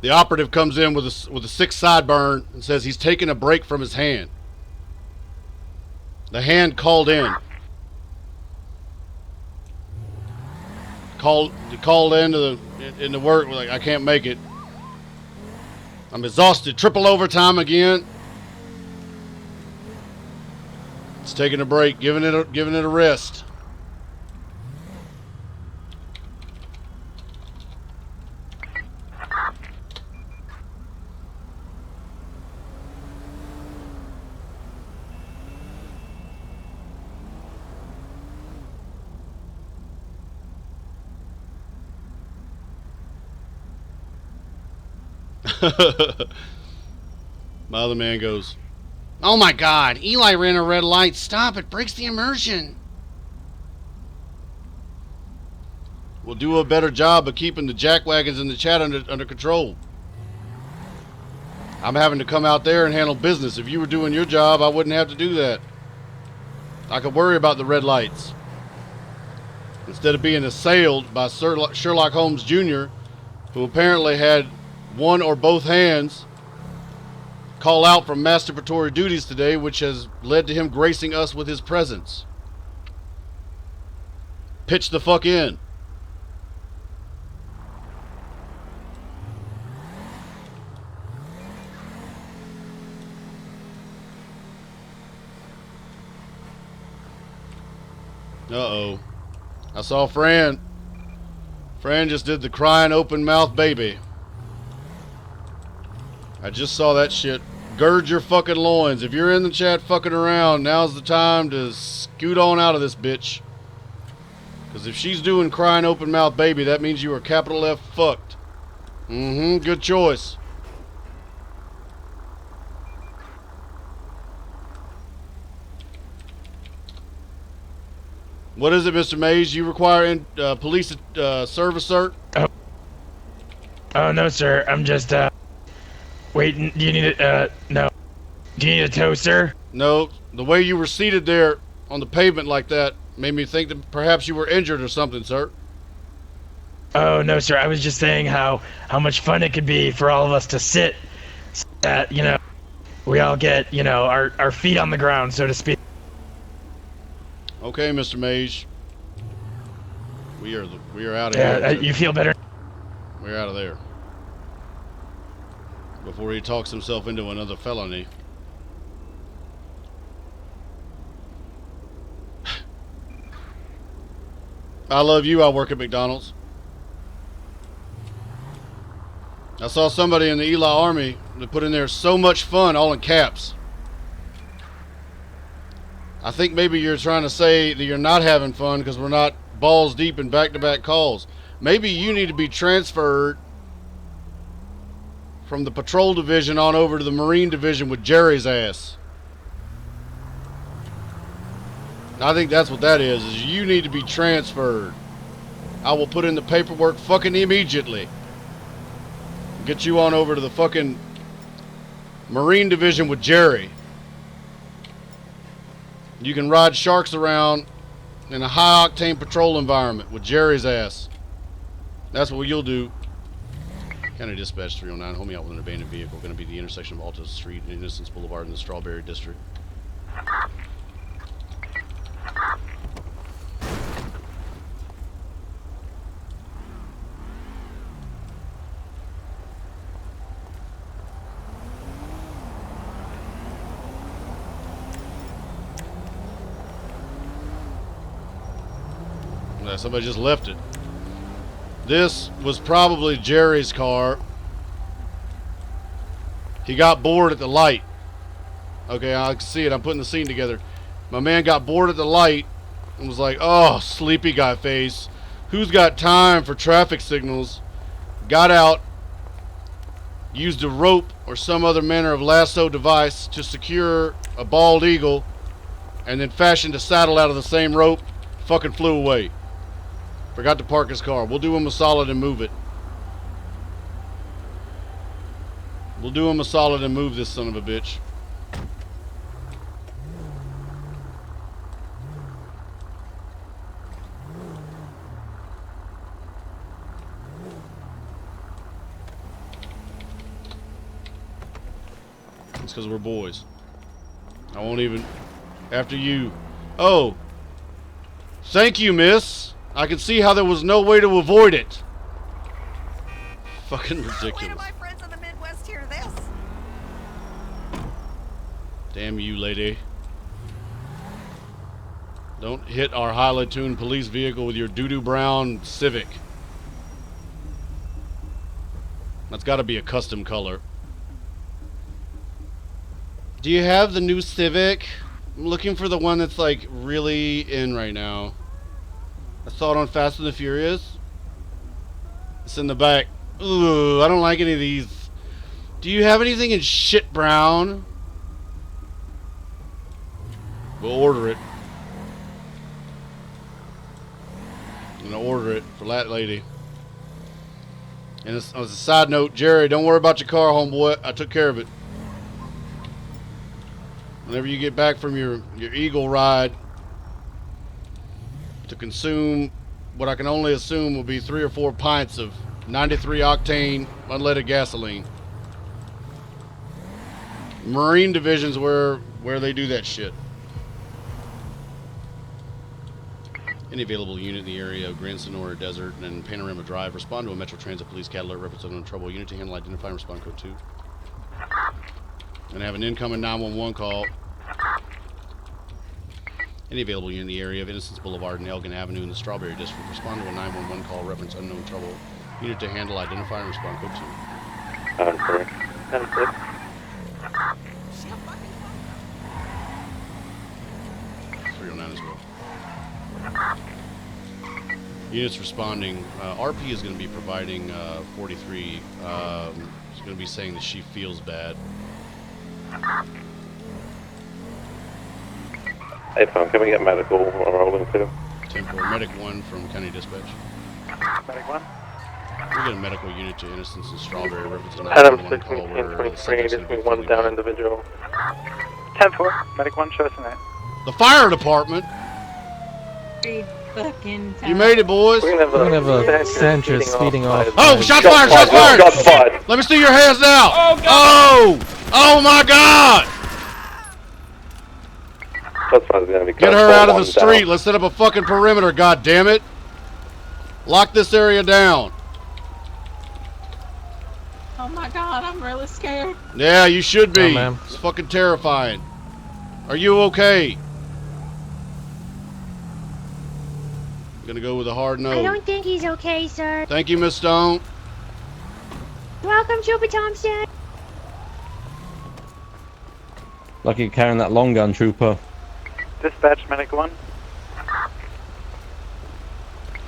The operative comes in with a sick sideburn and says he's taking a break from his hand. The hand called in. Called into work. Like, I can't make it. I'm exhausted. Triple overtime again. It's taking a break, giving it a rest. My other man goes, "Oh my God, Eli ran a red light. Stop, it breaks the immersion." We'll do a better job of keeping the jackwagons in the chat under control. I'm having to come out there and handle business. If you were doing your job, I wouldn't have to do that. I could worry about the red lights. Instead of being assailed by Sherlock Holmes Jr., who apparently had one or both hands call out from masturbatory duties today, which has led to him gracing us with his presence. Pitch the fuck in. Uh-oh. I saw Fran. Fran just did the crying open mouth baby. I just saw that shit. Gird your fucking loins. If you're in the chat fucking around, now's the time to scoot on out of this bitch. Because if she's doing crying open mouth baby, that means you are capital F fucked. Good choice. What is it, Mr. Mays? You require police service, sir? Oh, no, sir. I'm just, waiting. Do you need no. Do you need a tow, sir? No. The way you were seated there on the pavement like that made me think that perhaps you were injured or something, sir. Oh, no, sir. I was just saying how much fun it could be for all of us to sit so that, we all get, our feet on the ground, so to speak. Okay, Mr. Mage. We are out of here. Yeah, you feel better? We're out of there. Before he talks himself into another felony. I love you. I work at McDonald's. I saw somebody in the Eli Army that put in there so much fun, all in caps. I think maybe you're trying to say that you're not having fun because we're not balls deep in back-to-back calls. Maybe you need to be transferred from the patrol division on over to the Marine division with Jerry's ass. I think that's what that is you need to be transferred. I will put in the paperwork fucking immediately. Get you on over to the fucking Marine division with Jerry. You can ride sharks around in a high-octane patrol environment with Jerry's ass. That's what you'll do. County Dispatch 309, hold me out with an abandoned vehicle. Going to be the intersection of Alta Street and Innocence Boulevard in the Strawberry District. Somebody just left it. This was probably Jerry's car. He got bored at the light. Okay, I can see it. I'm putting the scene together. My man got bored at the light and was like, oh, sleepy guy face. Who's got time for traffic signals? Got out, used a rope or some other manner of lasso device to secure a bald eagle, and then fashioned a saddle out of the same rope. Fucking flew away. Forgot to park his car. We'll do him a solid and move it. We'll do him a solid and move this son of a bitch. It's because we're boys. I won't even... After you... Oh! Thank you, miss! I can see how there was no way to avoid it. Fucking ridiculous. Wait till my friends in the Midwest hear this. Damn you, lady. Don't hit our highly tuned police vehicle with your doo-doo brown Civic. That's gotta be a custom color. Do you have the new Civic? I'm looking for the one that's like really in right now. I saw it on Fast and the Furious. It's in the back. Ooh, I don't like any of these. Do you have anything in shit brown? We'll order it. I'm gonna order it for that lady. And as a side note, Jerry, don't worry about your car, homeboy. I took care of it. Whenever you get back from your Eagle ride, to consume what I can only assume will be 3 or 4 pints of 93 octane unleaded gasoline. Marine Division's where they do that shit. Any available unit in the area of Grand Sonora Desert and Panorama Drive, respond to a Metro Transit Police Cat alert reference unknown trouble. Unit to handle, identify, and respond code 2. And have an incoming 911 call. Any available unit in the area of Innocence Boulevard and Elgin Avenue in the Strawberry District, respond to a 911 call, reference unknown trouble. Unit to handle, identify, and respond code 2. 309 as well. Units responding. RP is going to be providing 43. She's going to be saying that she feels bad. Hey, phone, can we get medical rolling too? 10-4, Medic 1 from County Dispatch. Medic 1? We get a medical unit to Innocence and Strawberry Reference to Adam 911 6, call where the 23, subject's just gonna be one fully down bad. individual. 10-4, Medic 1, show us tonight. The fire department! Fucking You made it, boys! We're gonna have a Sanchez speeding off. Oh, shots fired! Shots fired! Shots fired! Let me see your hands now! Oh, God. Oh! Oh my God! Shots fired is gonna be Get her out of the one street. down. Let's set up a fucking perimeter, god damn it! Lock this area down. Oh my God, I'm really scared. Yeah, you should be. No, ma'am. It's fucking terrifying. Are you okay? Gonna go with a hard no. I don't think he's okay, sir. Thank you, Miss Stone. Welcome, Trooper Thompson. Lucky you're carrying that long gun, trooper. Dispatch, Medic 1.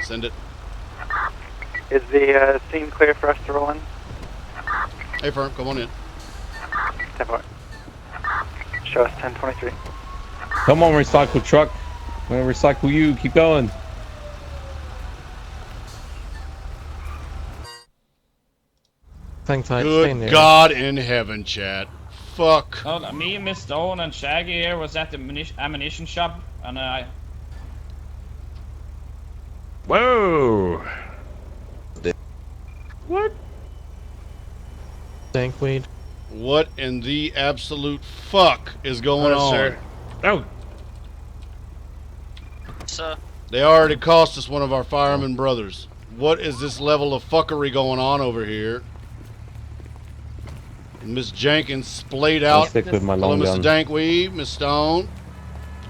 Send it. Is the scene clear for us to roll in? Hey, Firm, come on in. 10-4. Show us 10-23. Come on, recycle truck. I'm gonna recycle you. Keep going. Thanks, I Good God in heaven, chat. Fuck. Oh, me, Miss Stone, and Shaggy here was at the ammunition shop, and I... Whoa! What? Dankweed. What in the absolute fuck is going on? Sir. Oh, They already cost us one of our fireman brothers. What is this level of fuckery going on over here? Miss Jenkins splayed I'll out. stick with my Hello, long Mr. gun. Dankweed, Miss Stone.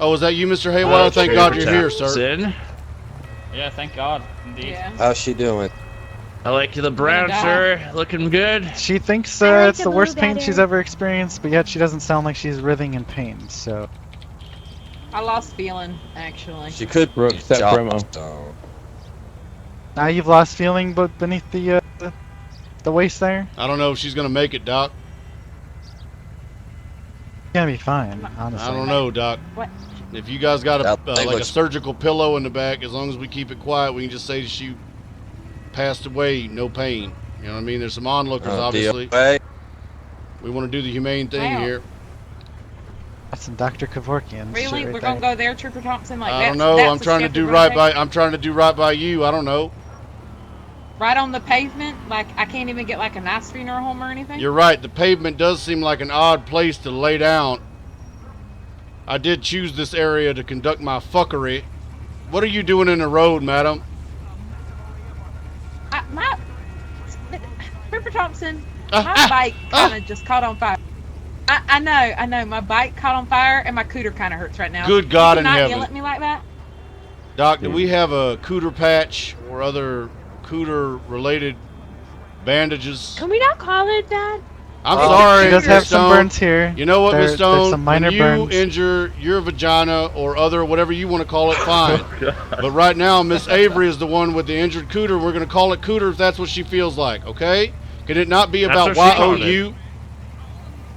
Oh, is that you, Mr. Haywire? Thank God you're here, sir. Sid. Yeah, thank God, indeed. Yeah. How's she doing? I like the brown, God. sir. Looking good. She thinks I like it's the the worst blue pain better. she's ever experienced, but yet she doesn't sound like she's writhing in pain, so... I lost feeling, actually. She could Brooke, set jump, promo. so. Now you've lost feeling but beneath the waist there? I don't know if she's gonna make it, Doc. She's gonna be fine, honestly. I don't know, Doc. What? If you guys got a That thing like a looks- surgical pillow in the back, as long as we keep it quiet, we can just say she passed away, no pain. You know what I mean? There's some onlookers, obviously. DOA. We want to do the humane thing Wow. here. That's some Dr. Kevorkian Really? shit We're right gonna there. go there, Trooper Thompson? Like I don't that's- know. that's I'm the trying to step do we're right gonna by. take? I'm trying to do right by you. I don't know. Right on the pavement? Like, I can't even get like a nice funeral home or anything? You're right. The pavement does seem like an odd place to lay down. I did choose this area to conduct my fuckery. What are you doing in the road, madam? Trooper Thompson, my bike kind of just caught on fire. I know. My bike caught on fire and my cooter kind of hurts right now. Good God you in cannot heaven. yell at me like that? Doc, do we have a cooter patch or other cooter-related bandages? Can we not call it that? I'm sorry, She does Miss have some Stone. burns here. You know what, Miss There's Stone? some minor when you burns. injure your vagina or other, whatever you want to call it, fine. But right now, Miss Avery is the one with the injured cooter. We're going to call it cooter if that's what she feels like, okay? Can it not be about That's what she YOU?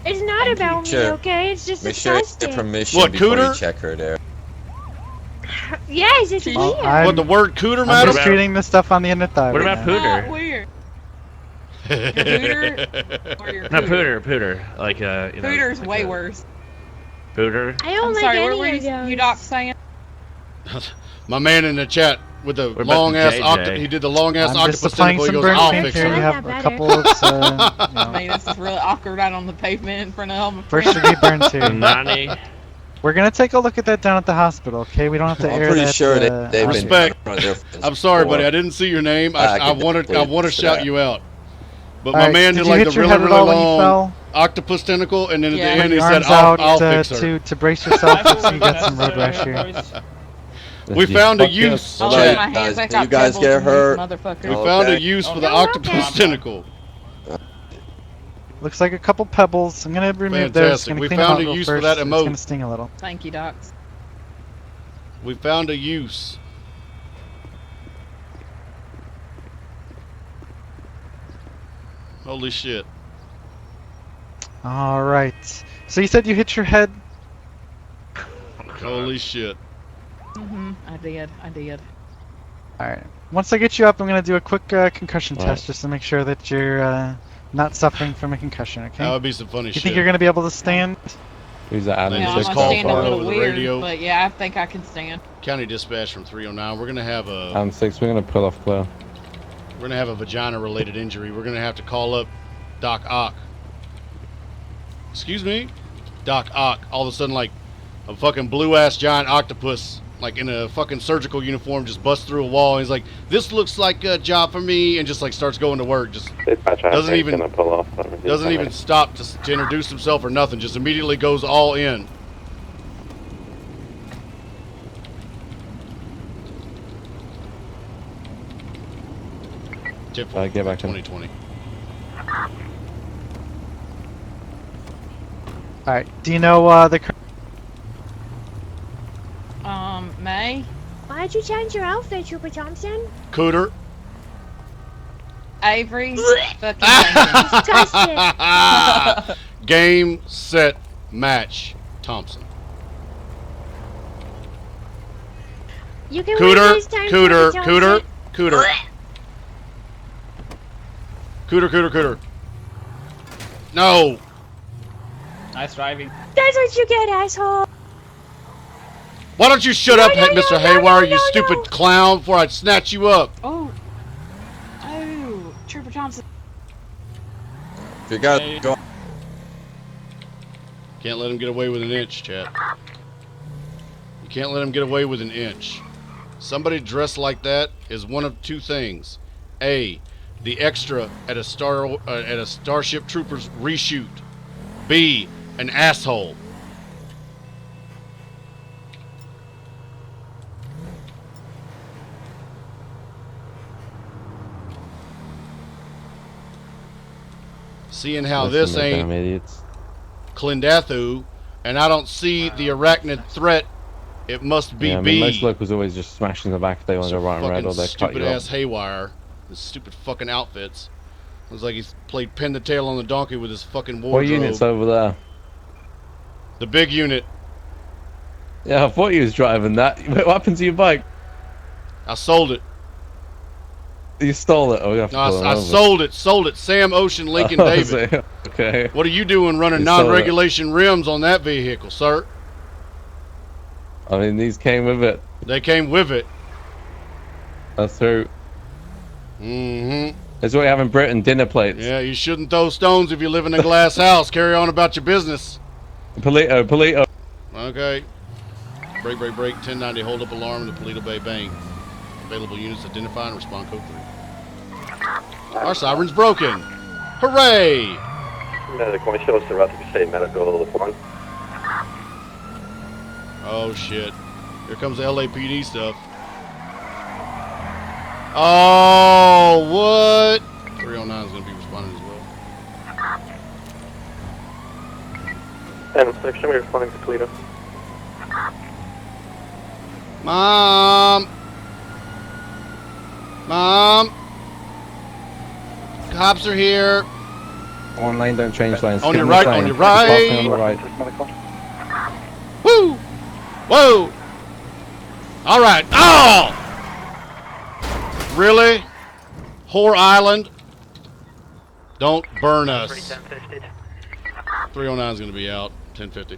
It's not about me, Sure. okay? It's just Make sure you disgusting. get permission What, before cooter? you check her there. Yes, it's weird. What, the word cooter, I'm madam? just treating this stuff on the end of thigh. What right about now. Pooter? Weird. Or your Not cooter? Pooter. Like, you know. Cooter's like way a worse. Pooter? I don't I'm like sorry, any what were of those. you doc saying? My man in the chat with the What about long the ass JJ? octopus. He did the long ass I'm just octopus applying tentacle. He some goes, burn I'll cream fix here. her. You have Not a better. couple of I mean, this is really awkward out on the pavement in front of all my first friends. degree burns here. Nani? We're gonna take a look at that down at the hospital, okay? We don't have to I'm air pretty that. sure they've been Respect. in front of their friends I'm sorry, before. buddy. I didn't see your name. I I could want to definitely shout that. you out. But All my right, man did did you like hit the your really, head at really all when you long fell? octopus tentacle, and then at Yeah. the end he Your said, arms I'll out fix her. to brace yourself so you get some road rash here. We found a Fuck yes. use. I'll Well, lay Chat. my hands guys, back you out guys pebbles get and these hurt. We motherfuckers. Oh. found a Okay. use for the Oh, octopus okay. tentacle. Looks like a couple pebbles. I'm gonna remove those. Fantastic. Gonna We clean them found out a real use for first. that It's emote. gonna sting a little. Thank you, docs. We found a use. Holy shit. All right. So you said you hit your head. Holy shit. I did. All right. Once I get you up, I'm gonna do a quick concussion All test right. just to make sure that you're not suffering from a concussion. Okay. That would be some funny You shit. think you're gonna be able to stand? Who's that Adam Yeah, Yeah, I'm I'm just gonna call stand a for it little over the weird, radio. but yeah, I think I can stand. County dispatch from 309. We're gonna have a Adam 6, we're gonna pull off clear. vagina related injury. We're gonna have to call up Doc Ock. Excuse me? Doc Ock. All of a sudden, like a fucking blue ass giant octopus, like in a fucking surgical uniform, just busts through a wall. And he's like, "This looks like a job for me," and just like starts going to work. Just doesn't even stop to introduce himself or nothing. Just immediately goes all in. Tip Get back in. 2020. All right. Do you know the? May? Why'd you change your outfit, Trooper Thompson? Cooter. Avery? Fucking thank you. Disgusting. Game, set, match. Thompson. You can Cooter, win this time, cooter, Trooper cooter, Thompson. cooter. Cooter, cooter, cooter. No. Nice driving. That's what you get, asshole. Why don't you shut up, no, Mr. no, Haywire, you no, stupid no. clown, before I snatch you up. Oh, Trooper Thompson. If you guys go, Can't let him get away with an inch, chat. You can't let him get away with an inch. Somebody dressed like that is one of two things: A, the extra at a Starship Troopers reshoot; B, an asshole. Seeing how Listen, this you ain't damn idiots. Clindathu, and I don't see the arachnid threat, it must be Yeah, I B. mean, most locals always just smash in the back if they want to go right and red, Fucking or they cut stupid you ass off. Haywire. His stupid fucking outfits. It was like he's played pin the tail on the donkey with his fucking What wardrobe. unit's over there? The big unit. Yeah, I thought you was driving that. What happened to your bike? I sold it. You stole it. Oh, you have to No, pull it I over. sold it. Sam Ocean Lincoln Oh, David. so- okay. What are you doing running You sold it. non-regulation rims on that vehicle, sir? I mean, these came with it. They came with it. That's true. Mm-hmm. That's what we have in Britain, dinner plates. Yeah, you shouldn't throw stones if you live in a glass house. Carry on about your business. Polito. Okay. Break, 1090, hold up alarm in the Polito Bay Bank. Available units identify and respond code 3. Our siren's broken. Hooray! Medical, we show us the route to state medical one. Oh shit. Here comes the LAPD stuff. Oh, what? 309 is going to be responding as well. And section, we're responding to Toledo. Mom! Cops are here. One lane, don't change lanes. On Keep your in right, the on lane. your right. On the right. Woo! Whoa! All right. Oh! Really? Whore Island? Don't burn us. 309 is going to be out. 1050.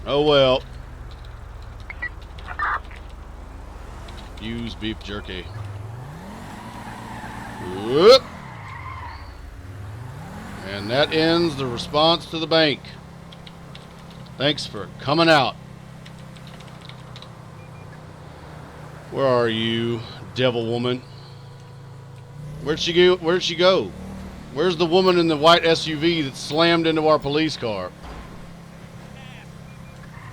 Oh well. Use beef jerky. Whoop. And that ends the response to the bank. Thanks for coming out. Where are you, devil woman? Where'd she go? Where'd she go? Where's the woman in the white SUV that slammed into our police car?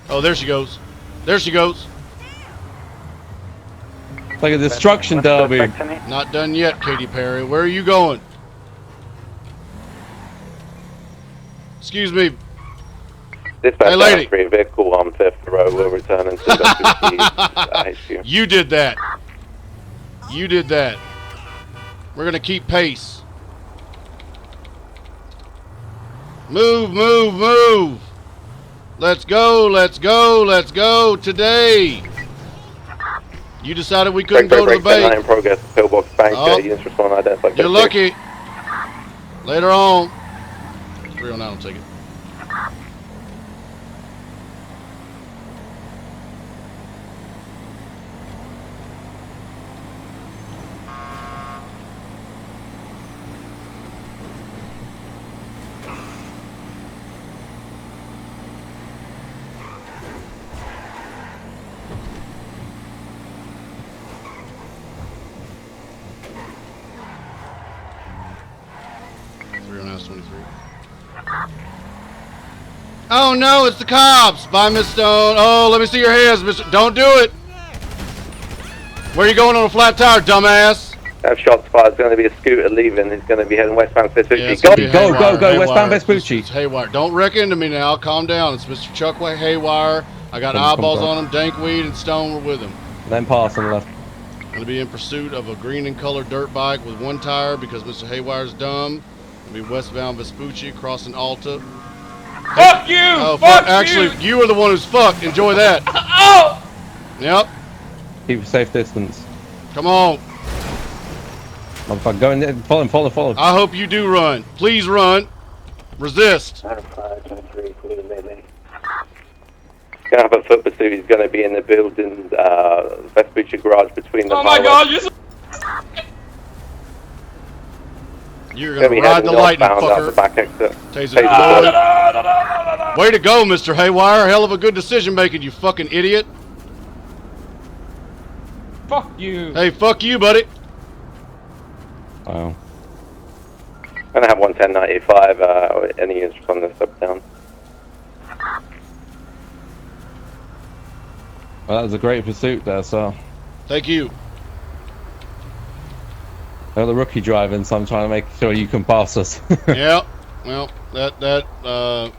Oh, there she goes. There she goes. It's like a destruction derby. Not done yet, Katy Perry. Where are you going? Excuse me. Dispatch Hey, lady. vehicle on 5th Row will return and HQ. You did that. You did that. We're going to keep pace. Move, move, move. Let's go, let's go, let's go today. You decided we couldn't go to the bank. In progress, pillbox bank, Oh. units respond identified. You're lucky. Later on. 309 will take it. Oh no, it's the cops! Bye, Miss Stone. Oh, let me see your hands, Mr. Don't do it! Where are you going on a flat tire, dumbass? Have shots fired. It's going to be a scooter leaving. He's going to be heading westbound Vespucci. Yeah, it's Go! gonna be haywire, Go, westbound haywire. Vespucci. It's haywire. Don't wreck into me now. Calm down. It's Mr. Chuckway Haywire. I got eyeballs on him. Dankweed and Stone were with him. Then pass on the left. Going to be in pursuit of a green and colored dirt bike with one tire because Mr. Haywire's dumb. Going to be westbound Vespucci, crossing Alta. Fuck you! Oh, fuck actually, you were the one who's fucked. Enjoy that. Oh! Yep. Keep a safe distance. Come on. Motherfucker, go in there. Follow. I hope you do run. Please run. Resist. Going to have a foot pursuit. He's going to be in the building, Vespucci garage between the. Oh my god, you. You're going to ride the lightning, fucker. The back exit. Taser deployed. Way to go, Mr. Haywire. Hell of a good decision making, you fucking idiot. Fuck you. Hey, fuck you, buddy. Wow. Going to have 11095. Any interest on this up down? Well, that was a great pursuit there, so. Thank you. They're the rookie driving, so I'm trying to make sure you can pass us. Yeah. Well, that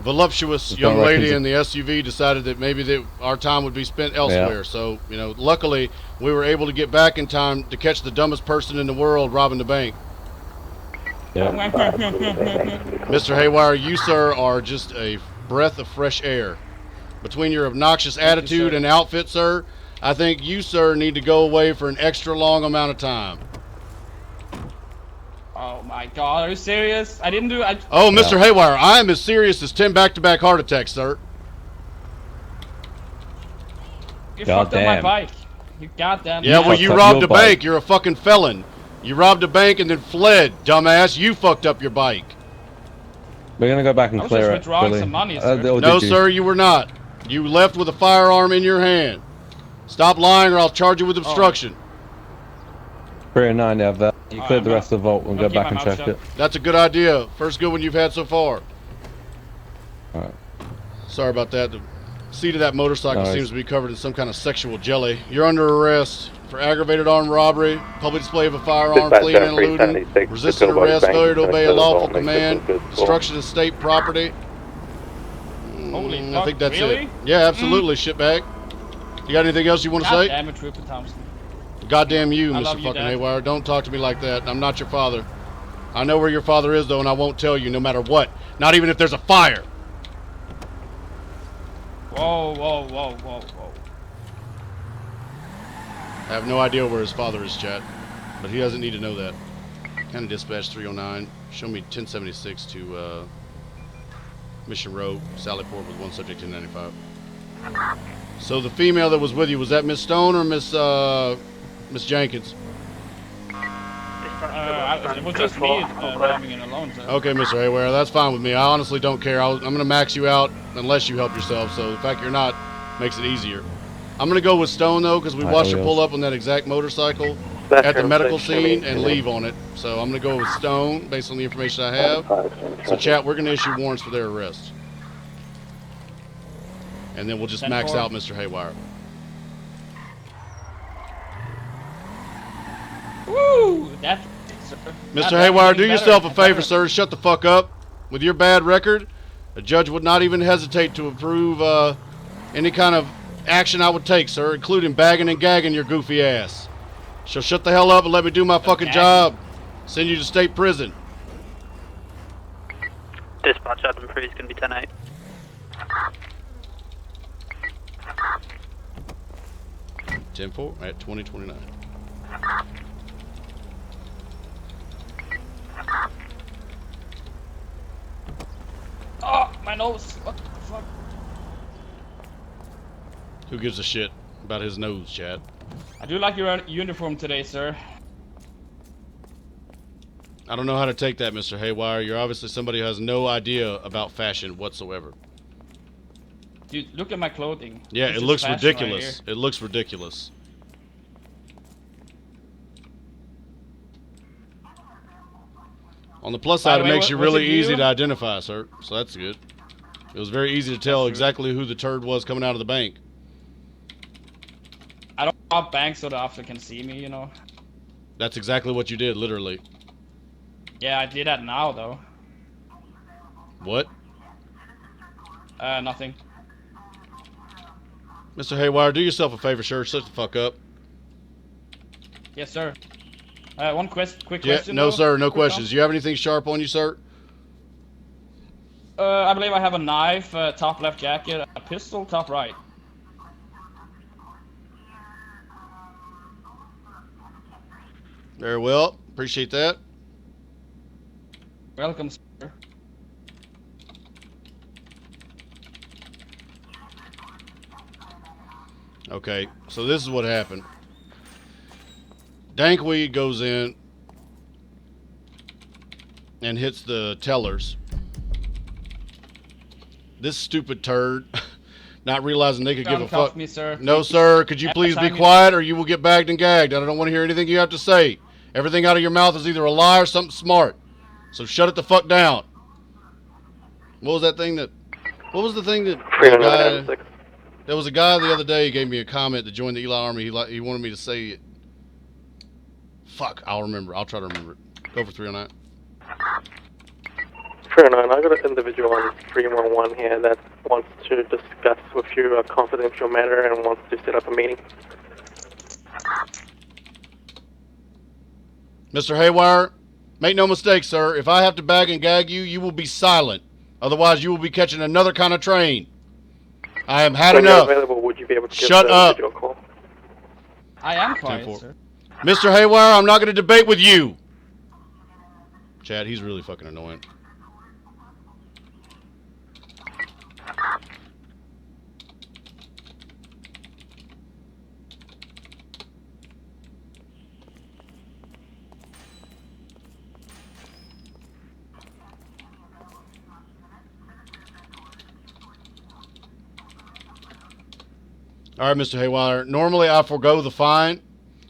voluptuous Just young don't reckon lady to- in the SUV decided that maybe our time would be spent elsewhere. Yeah. So, you know, luckily we were able to get back in time to catch the dumbest person in the world robbing the bank. Yeah. Mr. Haywire, you, sir, are just a breath of fresh air. Between your obnoxious attitude sir. and outfit, sir, I think you, sir, need to go away for an extra long amount of time. Oh my god, are you serious? I didn't do. Oh, Mr. Haywire, I am as serious as 10 back-to-back heart attacks, sir. You God fucked up my damn. bike. You goddamn. Yeah, well, fucked you up robbed your a bank. bike. You're a fucking felon. You robbed a bank and then fled, dumbass. You fucked up your bike. We're gonna go back and I was clear just it. withdrawing Billy. some money, sir. Oh, No, did you? sir, you were not. You left with a firearm in your hand. Stop lying or I'll charge you with obstruction. 309, yeah, that. You Alright, cleared the I'm rest of the vault. We'll I'm go gonna keep back and my check mouth it. That's a good idea. First good one you've had so far. Alright. Sorry about that. The seat of that motorcycle Nice. seems to be covered in some kind of sexual jelly. You're under arrest for aggravated armed robbery, public display of a firearm, Dispatch fleeing and 376, eluding, resisting Pillbox arrest, Bank, failure to obey a Minnesota lawful Vault, makes command, different goods destruction of state property. Holy I fuck, think that's really? it. Yeah, absolutely, shitbag. You got anything else you want to God say? damn it, Trooper Thompson. Goddamn you, I Mr. love you, fucking Dad. Haywire. Don't talk to me like that. I'm not your father. I know where your father is, though, and I won't tell you no matter what. Not even if there's a fire. Whoa, whoa, whoa, whoa, whoa. I have no idea where his father is, chat. But he doesn't need to know that. County Dispatch 309. Show me 1076 to Mission Road, Sallyport with one subject 1095. So the female that was with you, was that Miss Stone or Miss Jenkins? It was just me driving in alone, sir. Okay, Mr. Haywire, that's fine with me. I honestly don't care. I'm going to max you out unless you help yourself. So the fact you're not makes it easier. I'm going to go with Stone, though, because we watched her pull up on that exact motorcycle at the medical scene and leave on it. So I'm going to go with Stone based on the information I have. So, chat, we're going to issue warrants for their arrest. And then we'll just max out Mr. Haywire. Woo! That's sir. Mr. Haywire, do yourself a favor, sir. Shut the fuck up. With your bad record, a judge would not even hesitate to approve any kind of action I would take, sir, including bagging and gagging your goofy ass. So shut the hell up and let me do my fucking job. Send you to state prison. Dispatch Adam Free is going to be 10-8. Ten-4 at 2029. Oh, my nose. What the fuck? Who gives a shit about his nose, Chad? I do like your uniform today, sir. I don't know how to take that, Mr. Haywire. You're obviously somebody who has no idea about fashion whatsoever. Dude, look at my clothing. Yeah, This it is looks fashion ridiculous. right It looks ridiculous. On the plus By side, the it way, makes you was really it you? easy to identify, sir. So that's good. It was very easy to tell exactly who the turd was coming out of the bank. I don't rob banks so the officer can see me, you know. That's exactly what you did, literally. Yeah, I did that now, though. What? Nothing. Mr. Haywire, do yourself a favor, sir. Shut the fuck up. Yes, sir. One quick Yeah, question. no, though. sir. No Quick questions. Do you have anything sharp on you, sir? I believe I have a knife, top left jacket, a pistol, top right. Very well. Appreciate that. Welcome, sir. Okay, so this is what happened. Dankweed goes in and hits the tellers. This stupid turd, not realizing they could give a fuck. Me, sir. No, sir. Could you please be quiet or you will get bagged and gagged. I don't want to hear anything you have to say. Everything out of your mouth is either a lie or something smart. So shut it the fuck down. What was that thing that... What was the thing that... There was a guy the other day who gave me a comment to join the Eli Army. He wanted me to say it. Fuck, I'll remember. I'll try to remember it. Go for 309. 309, I got an individual on 311 here that wants to discuss with you a confidential matter and wants to set up a meeting. Mr. Haywire, make no mistake, sir. If I have to bag and gag you, you will be silent. Otherwise, you will be catching another kind of train. I have had enough. Available, would you be able to Shut up. a call? I am quiet, 10-4. sir. Mr. Haywire, I'm not going to debate with you. Chad, he's really fucking annoying. All right, Mr. Haywire. Normally, I forego the fine,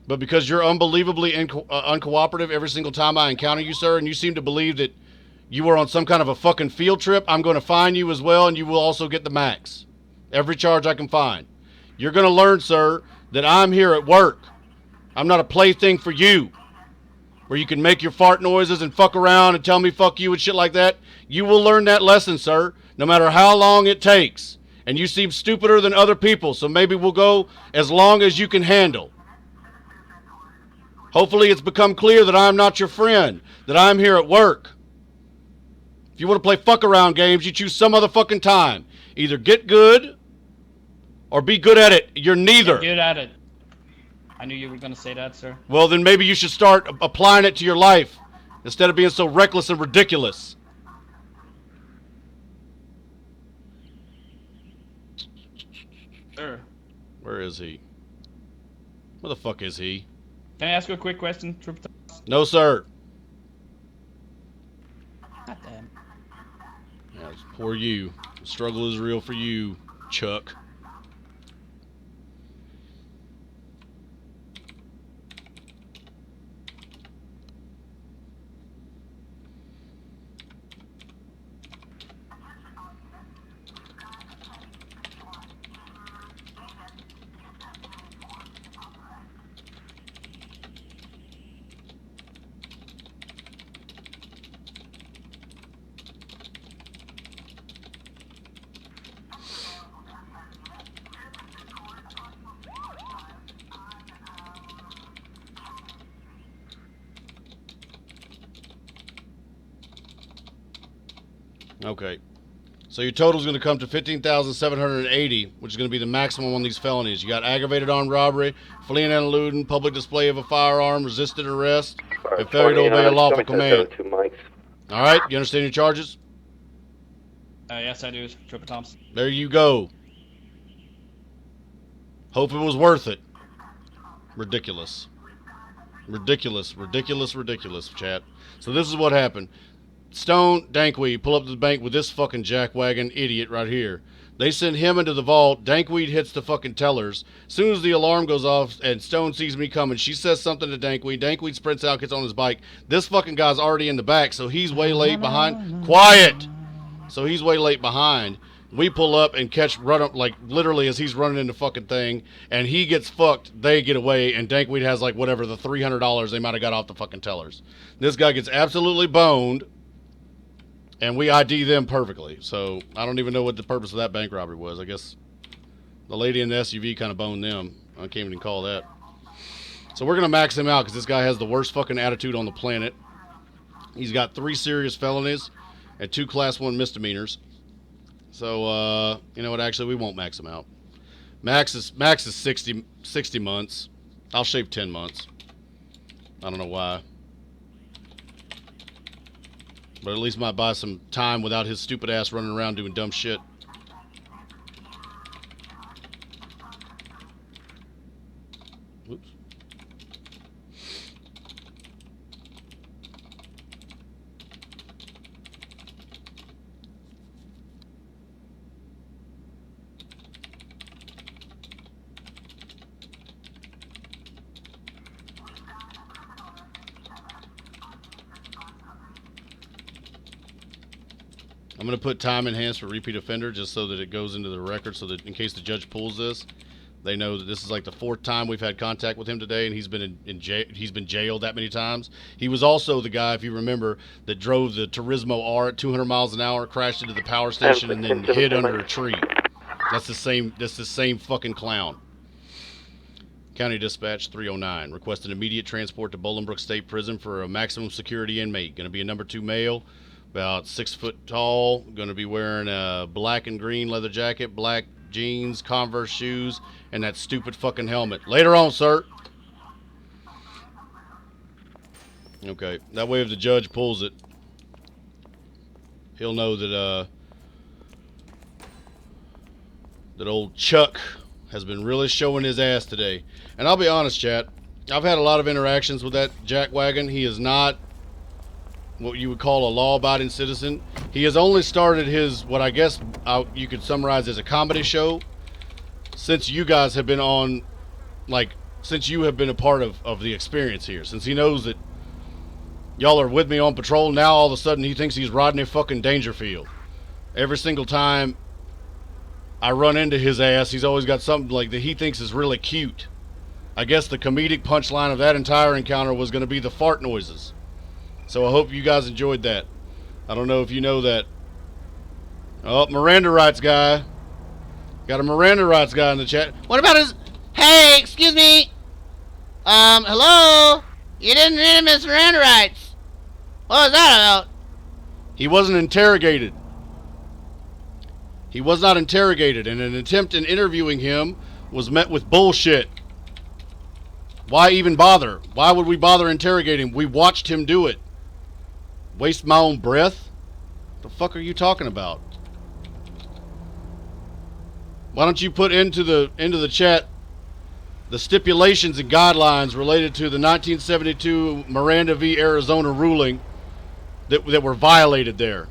but because you're unbelievably uncooperative every single time I encounter you, sir, and you seem to believe that you were on some kind of a fucking field trip, I'm going to fine you as well, and you will also get the max. Every charge I can find. You're going to learn, sir, that I'm here at work. I'm not a plaything for you, where you can make your fart noises and fuck around and tell me fuck you and shit like that. You will learn that lesson, sir, no matter how long it takes. And you seem stupider than other people, so maybe we'll go as long as you can handle. Hopefully it's become clear that I'm not your friend, that I'm here at work. If you want to play fuck around games, you choose some other fucking time. Either get good or be good at it. You're neither. Good at it. I knew you were gonna say that, sir. Well, then maybe you should start applying it to your life instead of being so reckless and ridiculous. Sir. Where is he? Where the fuck is he? Can I ask you a quick question, Trooper? No, sir. God damn. Yeah, it's poor you. The struggle is real for you, Chuck. Okay. So your total is going to come to $15,780, which is going to be the maximum on these felonies. You got aggravated armed robbery, fleeing and eluding, public display of a firearm, resisted arrest, and failure to obey a lawful command. All right, you understand your charges? Yes, I do, Trooper Thompson. There you go. Hope it was worth it. Ridiculous. Ridiculous, ridiculous, ridiculous, chat. So this is what happened. Stone, Dankweed pull up to the bank with this fucking jackwagon idiot right here. They send him into the vault. Dankweed hits the fucking tellers. As soon as the alarm goes off and Stone sees me coming, she says something to Dankweed. Dankweed sprints out, gets on his bike. This fucking guy's already in the back, so he's way late behind. Quiet! So he's way late behind. We pull up and run up, like, literally as he's running in the fucking thing, and he gets fucked, they get away, and Dankweed has, like, whatever, the $300 they might have got off the fucking tellers. This guy gets absolutely boned. And we ID them perfectly. So I don't even know what the purpose of that bank robbery was. I guess the lady in the SUV kind of boned them. I can't even call that. So we're going to max him out because this guy has the worst fucking attitude on the planet. He's got 3 serious felonies and 2 class 1 misdemeanors. So, you know what? Actually, we won't max him out. Max is 60 months. I'll shave 10 months. I don't know why. But at least might buy some time without his stupid ass running around doing dumb shit. Oops. I'm going to put time enhanced for repeat offender just so that it goes into the record, so that in case the judge pulls this, they know that this is like the 4th time we've had contact with him today, and he's been in jail. He's been jailed that many times. He was also the guy, if you remember, that drove the Turismo R at 200 miles an hour, crashed into the power station, and then hid under a tree. That's the same fucking clown. County Dispatch 309 requested immediate transport to Bolingbrook State Prison for a maximum security inmate. Going to be a number 2 male. About 6 foot tall, going to be wearing a black and green leather jacket, black jeans, Converse shoes, and that stupid fucking helmet. Later on, sir. Okay, that way if the judge pulls it, he'll know that that old Chuck has been really showing his ass today. And I'll be honest, chat, I've had a lot of interactions with that jackwagon. He is not what you would call a law-abiding citizen. He has only started his, what I guess you could summarize as a comedy show. since you guys have been on, like, since you have been a part of the experience here. Since he knows that y'all are with me on patrol, now all of a sudden he thinks he's Rodney fucking Dangerfield. Every single time I run into his ass, he's always got something like that he thinks is really cute. I guess the comedic punchline of that entire encounter was going to be the fart noises. So I hope you guys enjoyed that. I don't know if you know that. Oh, Miranda rights guy. Got a Miranda rights guy in the chat. What about his... Hey, excuse me. Hello? You didn't read him his Miranda rights. What was that about? He wasn't interrogated. He was not interrogated, and an attempt in interviewing him was met with bullshit. Why even bother? Why would we bother interrogating him? We watched him do it. Waste my own breath? What the fuck are you talking about? Why don't you put into the chat the stipulations and guidelines related to the 1972 Miranda v. Arizona ruling that were violated there?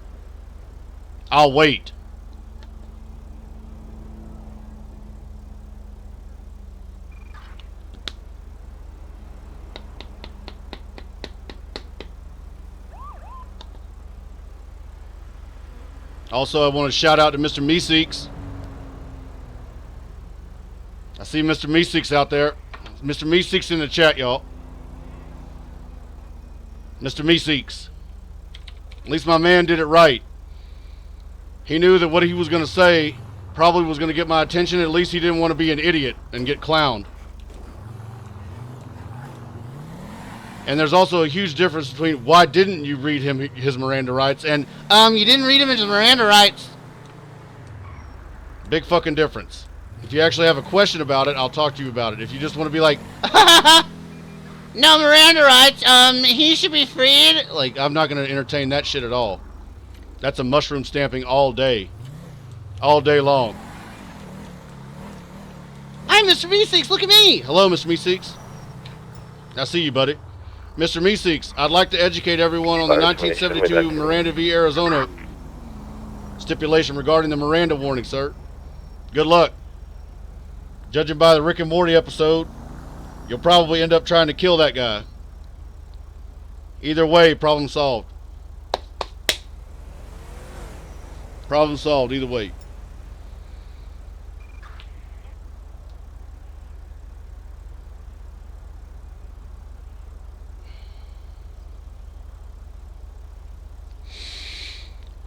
I'll wait. Also, I want to shout out to Mr. Meeseeks. I see Mr. Meeseeks out there. Mr. Meeseeks in the chat, y'all. Mr. Meeseeks. At least my man did it right. He knew that what he was going to say probably was going to get my attention. At least he didn't want to be an idiot and get clowned. And there's also a huge difference between why didn't you read him his Miranda rights and You didn't read him his Miranda rights. Big fucking difference. If you actually have a question about it, I'll talk to you about it. If you just want to be like, no Miranda rights, he should be freed. like, I'm not going to entertain that shit at all. That's a mushroom stamping all day. All day long. I'm Mr. Meeseeks, look at me. Hello, Mr. Meeseeks. I see you, buddy. Mr. Meeseeks, I'd like to educate everyone on the 1972 Miranda v. Arizona stipulation regarding the Miranda warning, sir. Good luck. Judging by the Rick and Morty episode, you'll probably end up trying to kill that guy. Either way, problem solved. Problem solved either way.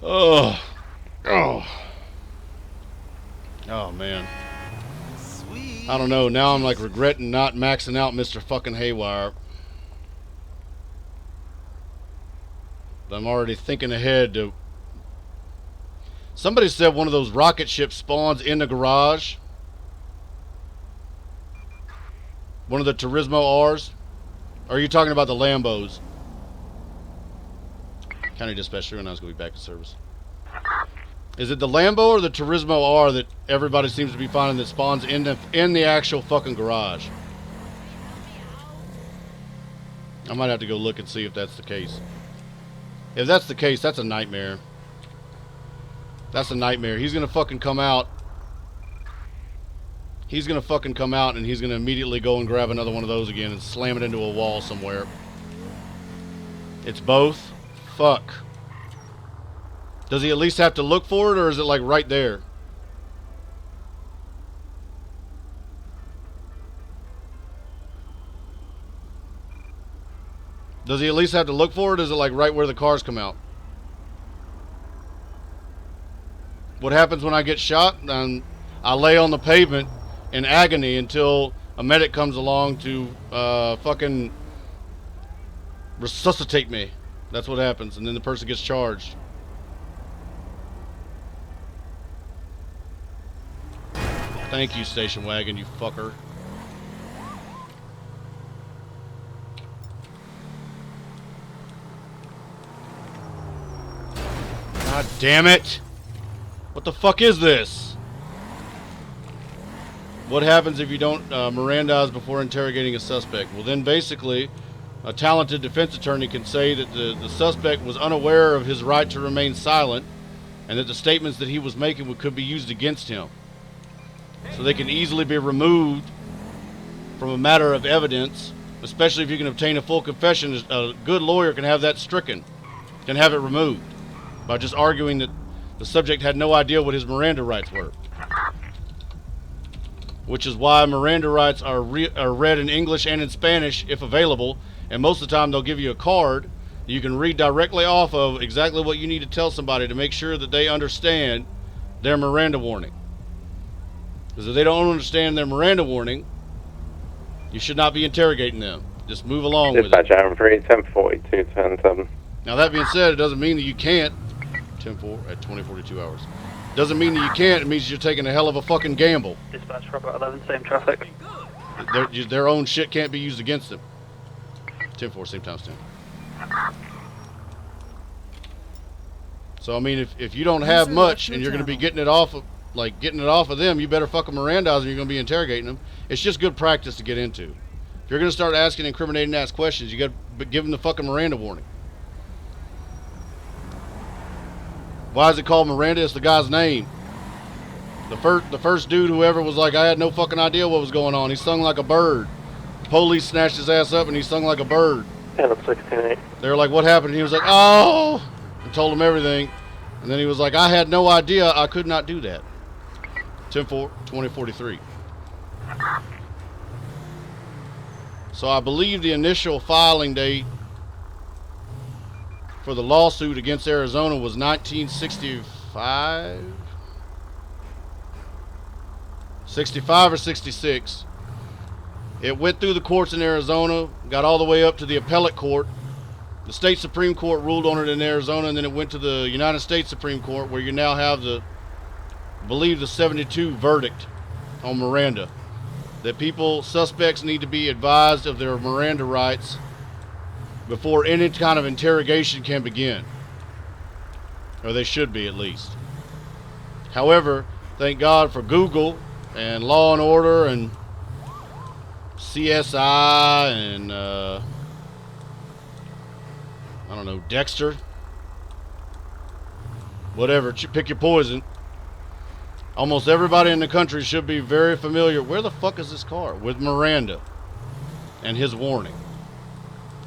Oh. Oh, man. I don't know. Now I'm like regretting not maxing out Mr. fucking Haywire. I'm already thinking ahead to... Somebody said one of those rocket ships spawns in the garage. One of the Turismo R's. Or are you talking about the Lambos? County Dispatch 319 is going to be back in service. Is it the Lambo or the Turismo R that everybody seems to be finding that spawns in the actual fucking garage? I might have to go look and see if that's the case. If that's the case, that's a nightmare. That's a nightmare. He's going to fucking come out. He's going to fucking come out and he's going to immediately go and grab another one of those again and slam it into a wall somewhere. It's both. Fuck. Does he at least have to look for it, or is it like right there? Does he at least have to look for it, or is it like right where the cars come out? What happens when I get shot? I lay on the pavement in agony until a medic comes along to fucking resuscitate me. That's what happens, and then the person gets charged. Thank you, station wagon, you fucker. God damn it! What the fuck is this? What happens if you don't Mirandize before interrogating a suspect? Well, then basically, a talented defense attorney can say that the suspect was unaware of his right to remain silent and that the statements that he was making could be used against him. so they can easily be removed from a matter of evidence, especially if you can obtain a full confession. A good lawyer can have that stricken, can have it removed by just arguing that the subject had no idea what his Miranda rights were. Which is why Miranda rights are read in English and in Spanish if available, and most of the time they'll give you a card you can read directly off of exactly what you need to tell somebody to make sure that they understand their Miranda warning. Because if they don't understand their Miranda warning, you should not be interrogating them. Just move along with it. Dispatch, I'm free, 1042, 10-7. Now that being said, it doesn't mean that you can't. 10-4 at 2042 hours. Doesn't mean that you can't. It means you're taking a hell of a fucking gamble. Dispatch, Robert 11, same traffic. Their own shit can't be used against them. 10-4, same times 10. So I mean, if you don't have much and you're going to be getting it off of them, you better fucking Mirandize and you're going to be interrogating them. It's just good practice to get into. If you're going to start asking incriminating ass questions, you got to give them the fucking Miranda warning. Why is it called Miranda? It's the guy's name. The first dude, whoever, was like, I had no fucking idea what was going on. He sung like a bird. Police snatched his ass up and he sung like a bird. 10-16-8. They were like, what happened? And he was like, oh, and told them everything. And then he was like, I had no idea. I could not do that. 10-4, 2043. So I believe the initial filing date for the lawsuit against Arizona was 1965? 65 or 66. It went through the courts in Arizona, got all the way up to the appellate court. The state Supreme Court ruled on it in Arizona, and then it went to the United States Supreme Court, where you now have I believe the 72 verdict on Miranda. That suspects need to be advised of their Miranda rights before any kind of interrogation can begin. Or they should be, at least. However, thank God for Google and Law and Order and CSI and I don't know, Dexter, whatever, pick your poison. Almost everybody in the country should be very familiar. Where the fuck is this car? With Miranda and his warning.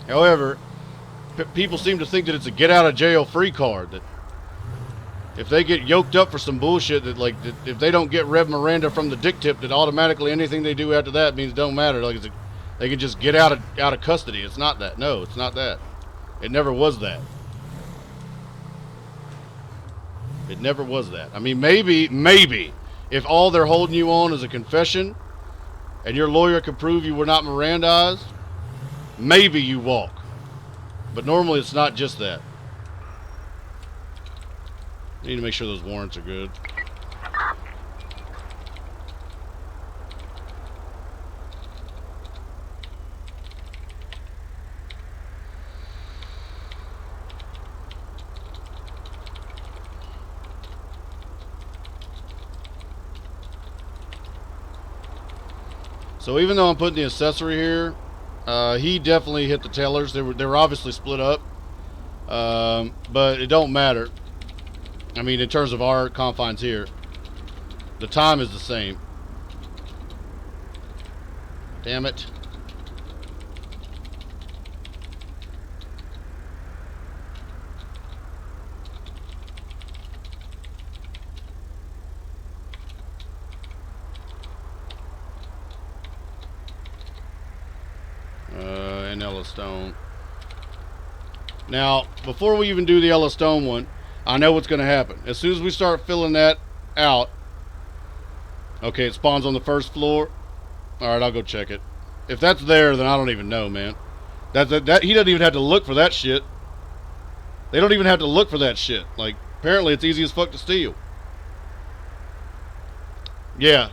However, people seem to think that it's a get out of jail free card, that if they get yoked up for some bullshit, that if they don't get Rev Miranda from the dick tip, that automatically anything they do after that means it don't matter. They can just get out of custody. It's not that. No, it's not that. It never was that. It never was that. I mean, maybe if all they're holding you on is a confession and your lawyer can prove you were not Mirandized, maybe you walk. But normally it's not just that. You need to make sure those warrants are good. So even though I'm putting the accessory here, he definitely hit the tellers. They were obviously split up, but it don't matter. I mean, in terms of our confines here, the time is the same. Damn it. And Yellowstone. Now, before we even do the Yellowstone one, I know what's going to happen. As soon as we start filling that out, okay, it spawns on the first floor. All right, I'll go check it. If that's there, then I don't even know, man. That he doesn't even have to look for that shit. They don't even have to look for that shit. Like, apparently it's easy as fuck to steal. Yeah.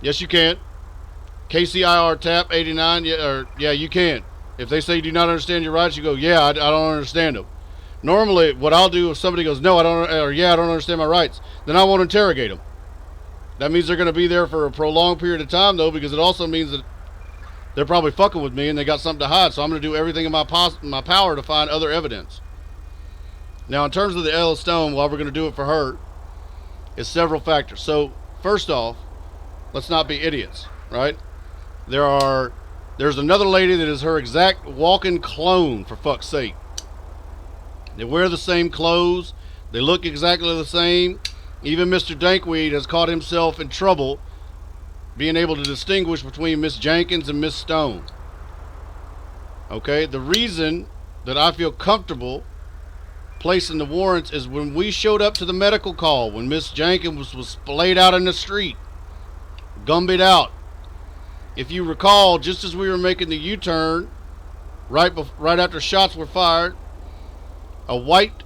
Yes, you can. KCIR tap 89. Yeah, you can. If they say you do not understand your rights, you go, yeah, I don't understand them. Normally, what I'll do if somebody goes, no, I don't, or yeah, I don't understand my rights, then I won't interrogate them. That means they're going to be there for a prolonged period of time, though, because it also means that they're probably fucking with me and they got something to hide. So I'm going to do everything in my power to find other evidence. Now, in terms of the Ella Stone, while we're going to do it for her, it's several factors. So, first off, Let's not be idiots, right? There's another lady that is her exact walking clone, for fuck's sake. They wear the same clothes. They look exactly the same. Even Mr. Dankweed has caught himself in trouble being able to distinguish between Miss Jenkins and Miss Stone. Okay, the reason that I feel comfortable placing the warrants is when we showed up to the medical call, when Miss Jenkins was splayed out in the street, gumbied out. If you recall, just as we were making the U-turn, right after shots were fired, a white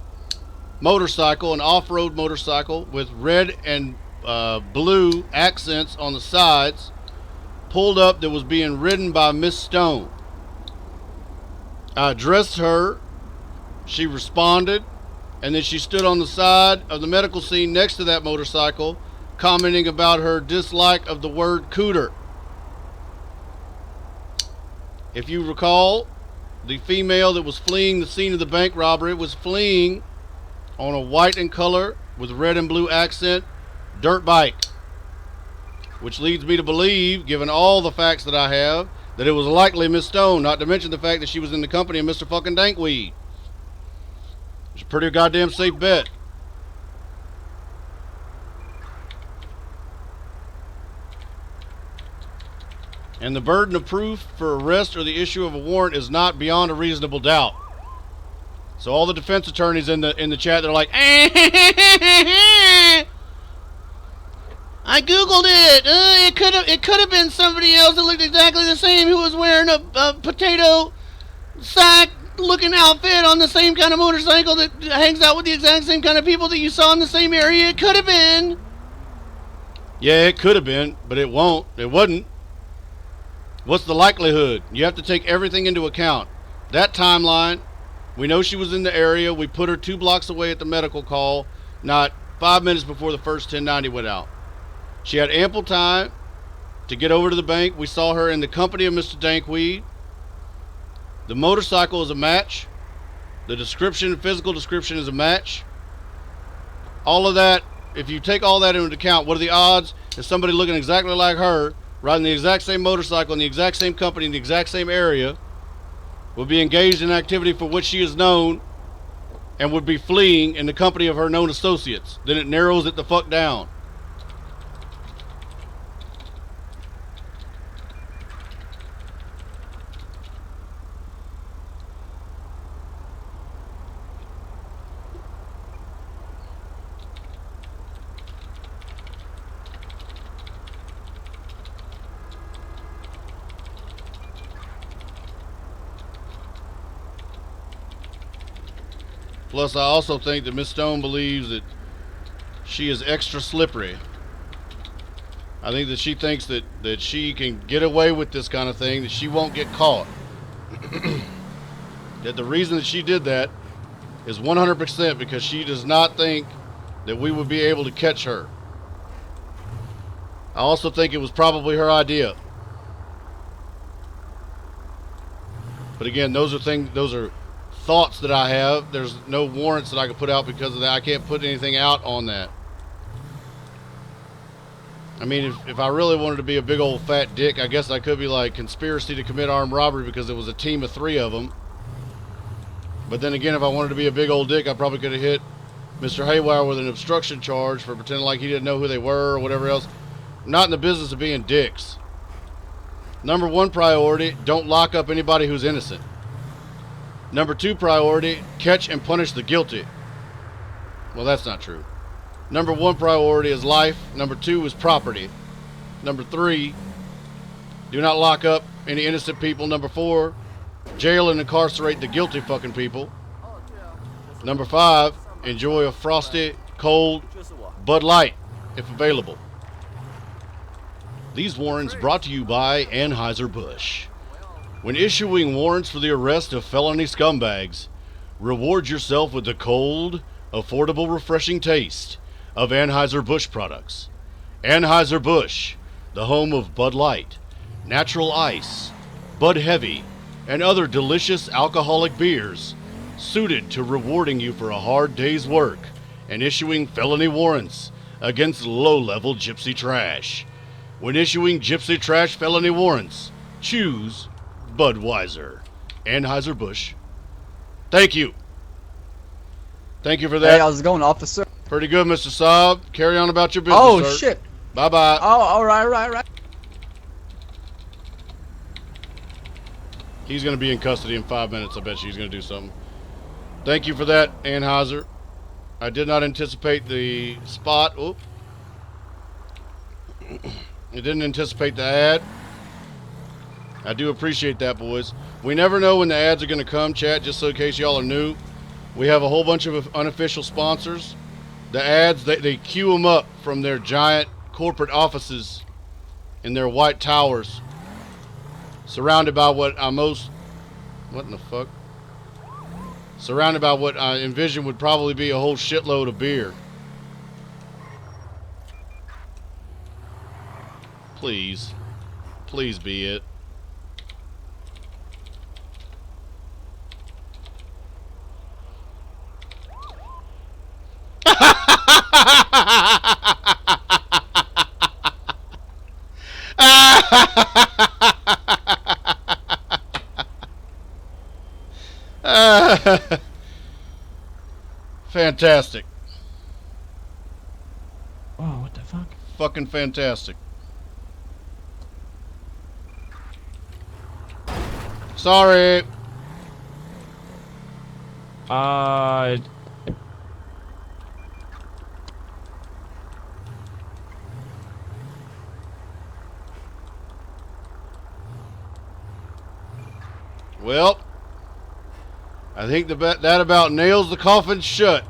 motorcycle, an off-road motorcycle with red and blue accents on the sides, pulled up that was being ridden by Miss Stone. I addressed her. She responded, and then she stood on the side of the medical scene next to that motorcycle, commenting about her dislike of the word cooter. If you recall, the female that was fleeing the scene of the bank robbery was fleeing on a white in color with red and blue accent dirt bike, which leads me to believe, given all the facts that I have, that it was likely Miss Stone, not to mention the fact that she was in the company of Mr. fucking Dankweed. It's a pretty goddamn safe bet. And the burden of proof for arrest or the issue of a warrant is not beyond a reasonable doubt. So all the defense attorneys in the chat, they're like, I googled it. It could have been somebody else that looked exactly the same, who was wearing a potato sack looking outfit on the same kind of motorcycle that hangs out with the exact same kind of people that you saw in the same area. It could have been. Yeah, it could have been, but it won't. It wouldn't. What's the likelihood? You have to take everything into account. That timeline, we know she was in the area. We put her 2 blocks away at the medical call, not 5 minutes before the first 1090 went out. She had ample time to get over to the bank. We saw her in the company of Mr. Dankweed. The motorcycle is a match. The description, physical description, is a match. All of that, if you take all that into account, what are the odds that somebody looking exactly like her, riding the exact same motorcycle in the exact same company in the exact same area, would be engaged in activity for which she is known and would be fleeing in the company of her known associates? Then it narrows it the fuck down. Plus, I also think that Miss Stone believes that she is extra slippery. I think that she thinks that she can get away with this kind of thing, that she won't get caught. That the reason that she did that is 100% because she does not think that we would be able to catch her. I also think it was probably her idea. But again, those are thoughts that I have. There's no warrants that I can put out because of that. I can't put anything out on that. I mean, if I really wanted to be a big old fat dick, I guess I could be like conspiracy to commit armed robbery because it was a team of 3 of them. But then again, if I wanted to be a big old dick, I probably could have hit Mr. Haywire with an obstruction charge for pretending like he didn't know who they were or whatever else. I'm not in the business of being dicks. Number 1 priority, don't lock up anybody who's innocent. Number 2 priority, catch and punish the guilty. Well, that's not true. Number 1 priority is life. Number 2 is property. Number 3, do not lock up any innocent people. Number 4, jail and incarcerate the guilty fucking people. Number 5, enjoy a frosty, cold Bud Light, if available. These warrants brought to you by Anheuser-Busch. When issuing warrants for the arrest of felony scumbags, reward yourself with the cold, affordable, refreshing taste of Anheuser-Busch products. Anheuser-Busch, the home of Bud Light, Natural Ice, Bud Heavy, and other delicious alcoholic beers, suited to rewarding you for a hard day's work and issuing felony warrants against low-level gypsy trash. When issuing gypsy trash felony warrants, choose Budweiser. Anheuser-Busch. Thank you. Thank you for that. Hey, how's it going, officer? Pretty good, Mr. Saab. Carry on about your business, Oh, sir. shit. Bye-bye. Oh, alright. He's going to be in custody in 5 minutes. I bet you he's going to do something. Thank you for that, Anheuser. I did not anticipate the spot. Oop. I didn't anticipate the ad. I do appreciate that, boys. We never know when the ads are going to come, chat, just so in case y'all are new. We have a whole bunch of unofficial sponsors. The ads, they queue them up from their giant corporate offices in their white towers, surrounded by what in the fuck? Surrounded by what I envision would probably be a whole shitload of beer. Please. Please be it. Fantastic. Oh, what the fuck? Fucking fantastic. Sorry. Well, I think that about nails the coffin shut.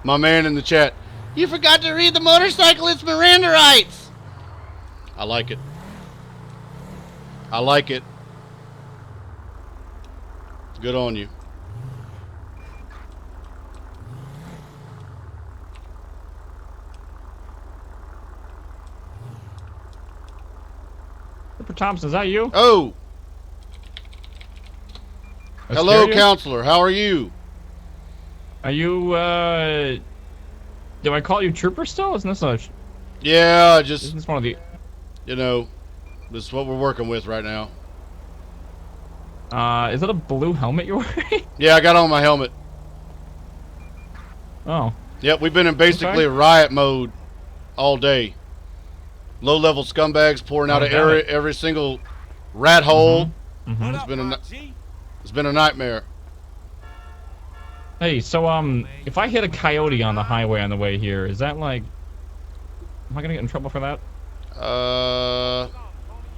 My man in the chat. You forgot to read the motorcyclist's Miranda rights. I like it. I like it. Good on you. Trooper Thompson, is that you? Oh. I Hello, scared you? counselor. How are you? Are you, do I call you Trooper still? Isn't this a... Yeah, I just... Isn't this one of the... You know, this is what we're working with right now. Is it a blue helmet you're wearing? Yeah, I got on my helmet. Oh. Yep, we've been in basically Okay. riot mode all day. Low-level scumbags pouring out of every single rat hole. It's been a nightmare. Hey, so, if I hit a coyote on the highway on the way here, is that, like... Am I gonna get in trouble for that?